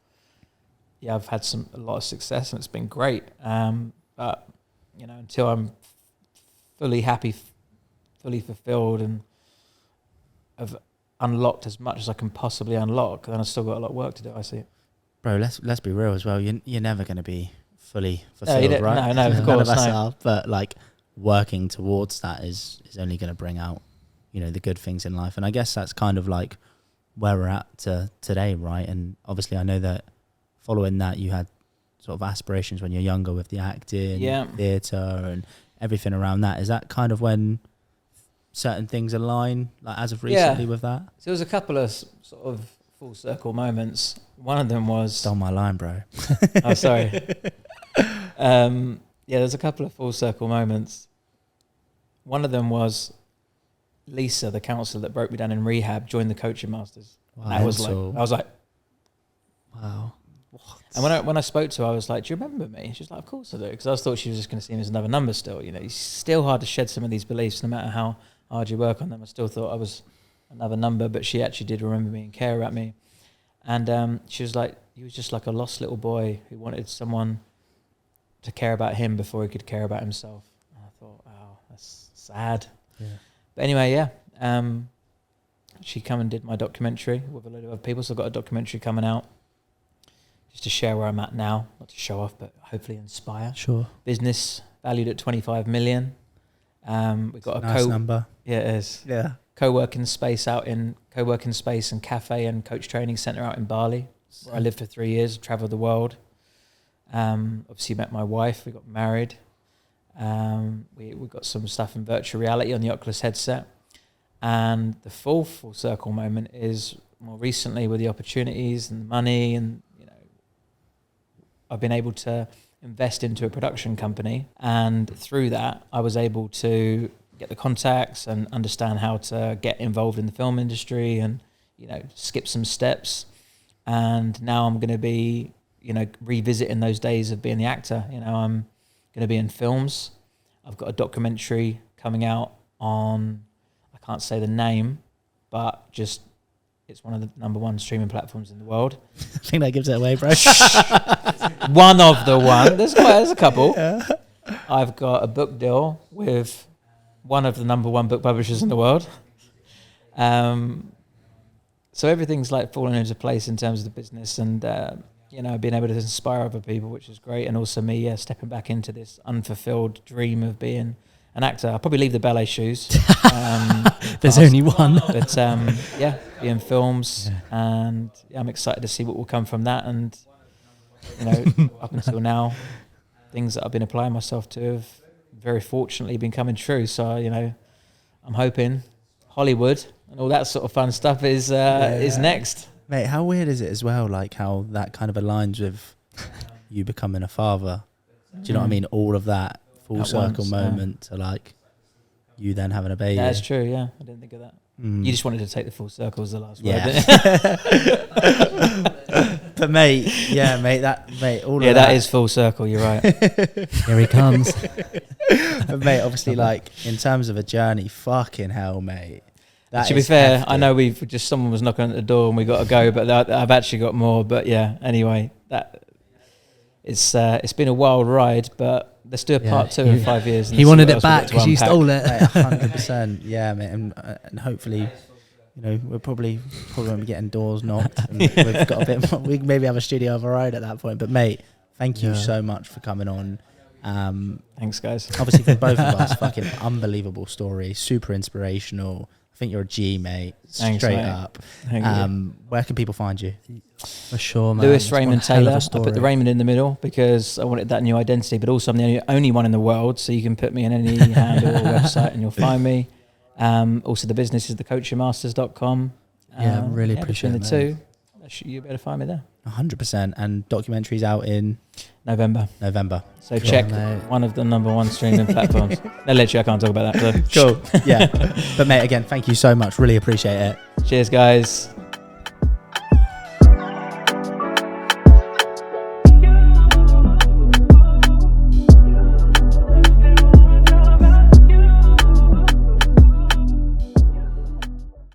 Yeah, I've had a lot of success, and it's been great. But you know, until I'm fully happy, fully fulfilled, and have unlocked as much as I can possibly unlock, then I've still got a lot of work to do. I see. Bro, let's be real as well. You're never going to be fully fulfilled, right? No, of course, none of us are. But like, working towards that is only going to bring out, you know, the good things in life. And I guess that's kind of like where we're at today, right? And obviously I know that following that you had sort of aspirations when you're younger with the acting, theatre and everything around that. Is that kind of when certain things align, like as of recently with that? So there was a couple of sort of full circle moments. One of them was... Stole my line, bro. Oh, sorry. Yeah, there's a couple of full circle moments. One of them was Lisa, the counsellor that broke me down in rehab, joined the coaching masters. Wow. I was like, wow. What? And when I spoke to her, I was like, do you remember me? She's like, of course I do. Because I thought she was just going to see me as another number still. You know, it's still hard to shed some of these beliefs, no matter how hard you work on them. I still thought I was another number, but she actually did remember me and care about me. And she was like, he was just like a lost little boy who wanted someone to care about him before he could care about himself. And I thought, wow, that's sad. Yeah. But anyway, she come and did my documentary with a load of other people. So I've got a documentary coming out just to share where I'm at now, not to show off, but hopefully inspire. Sure. Business valued at 25 million. We've got nice number. Yeah, it is. Yeah. Co-working space and cafe and coach training center out in Bali, where I lived for 3 years, traveled the world. Obviously met my wife, we got married. We got some stuff in virtual reality on the Oculus headset. And the full circle moment is more recently with the opportunities and the money, and you know, I've been able to invest into a production company, and through that I was able to get the contacts and understand how to get involved in the film industry, and you know, skip some steps. And now I'm going to be, you know, revisiting those days of being the actor. You know, I'm going to be in films. I've got a documentary coming out on, I can't say the name, but just it's one of the #1 streaming platforms in the world. I think that gives it away, bro. One of the one. There's a couple. Yeah. I've got a book deal with one of the #1 book publishers in the world. So everything's like falling into place in terms of the business and, being able to inspire other people, which is great. And also me, stepping back into this unfulfilled dream of being an actor. I'll probably leave the ballet shoes. There's only one. But be in films. Yeah. And I'm excited to see what will come from that. And, up until now, things that I've been applying myself to have very fortunately been coming true. So, I'm hoping Hollywood and all that sort of fun stuff is next. Mate, how weird is it as well, like how that kind of aligns with you becoming a father? Do you know what I mean? All of that full circle moment to like you then having a baby. Yeah, that's true, yeah. I didn't think of that. You just wanted to take the full circle as the last word, didn't you? But mate, all of that. That is full circle, you're right. Here he comes. But mate, obviously like in terms of a journey, fucking hell, mate. To be fair, hefty. I know someone was knocking at the door and we got to go, but I've actually got more. But yeah, anyway, it's been a wild ride, but let's do a part 2 in 5 years. He wanted it back because you stole it. 100%. Yeah, mate, and hopefully, we'll probably won't be getting doors knocked. And we've got a bit more. We can maybe have a studio of our own at that point. But mate, thank you so much for coming on. Thanks, guys. Obviously, for both of us, fucking unbelievable story, super inspirational. I think you're a G, mate. Thanks, straight mate. up. Where can people find you? For sure, man. Lewis Raymond Taylor. I put the Raymond in the middle because I wanted that new identity, but also I'm the only one in the world, so you can put me in any handle or website and you'll find me. Also, the business is thecoachingmasters.com. Really appreciate it. Between the two, you better find me there. 100%. And documentaries out in November. So cool, check mate. one of the #1 streaming platforms. No, literally, I can't talk about that. So. Cool. Yeah. But mate, again, thank you so much. Really appreciate it. Cheers, guys.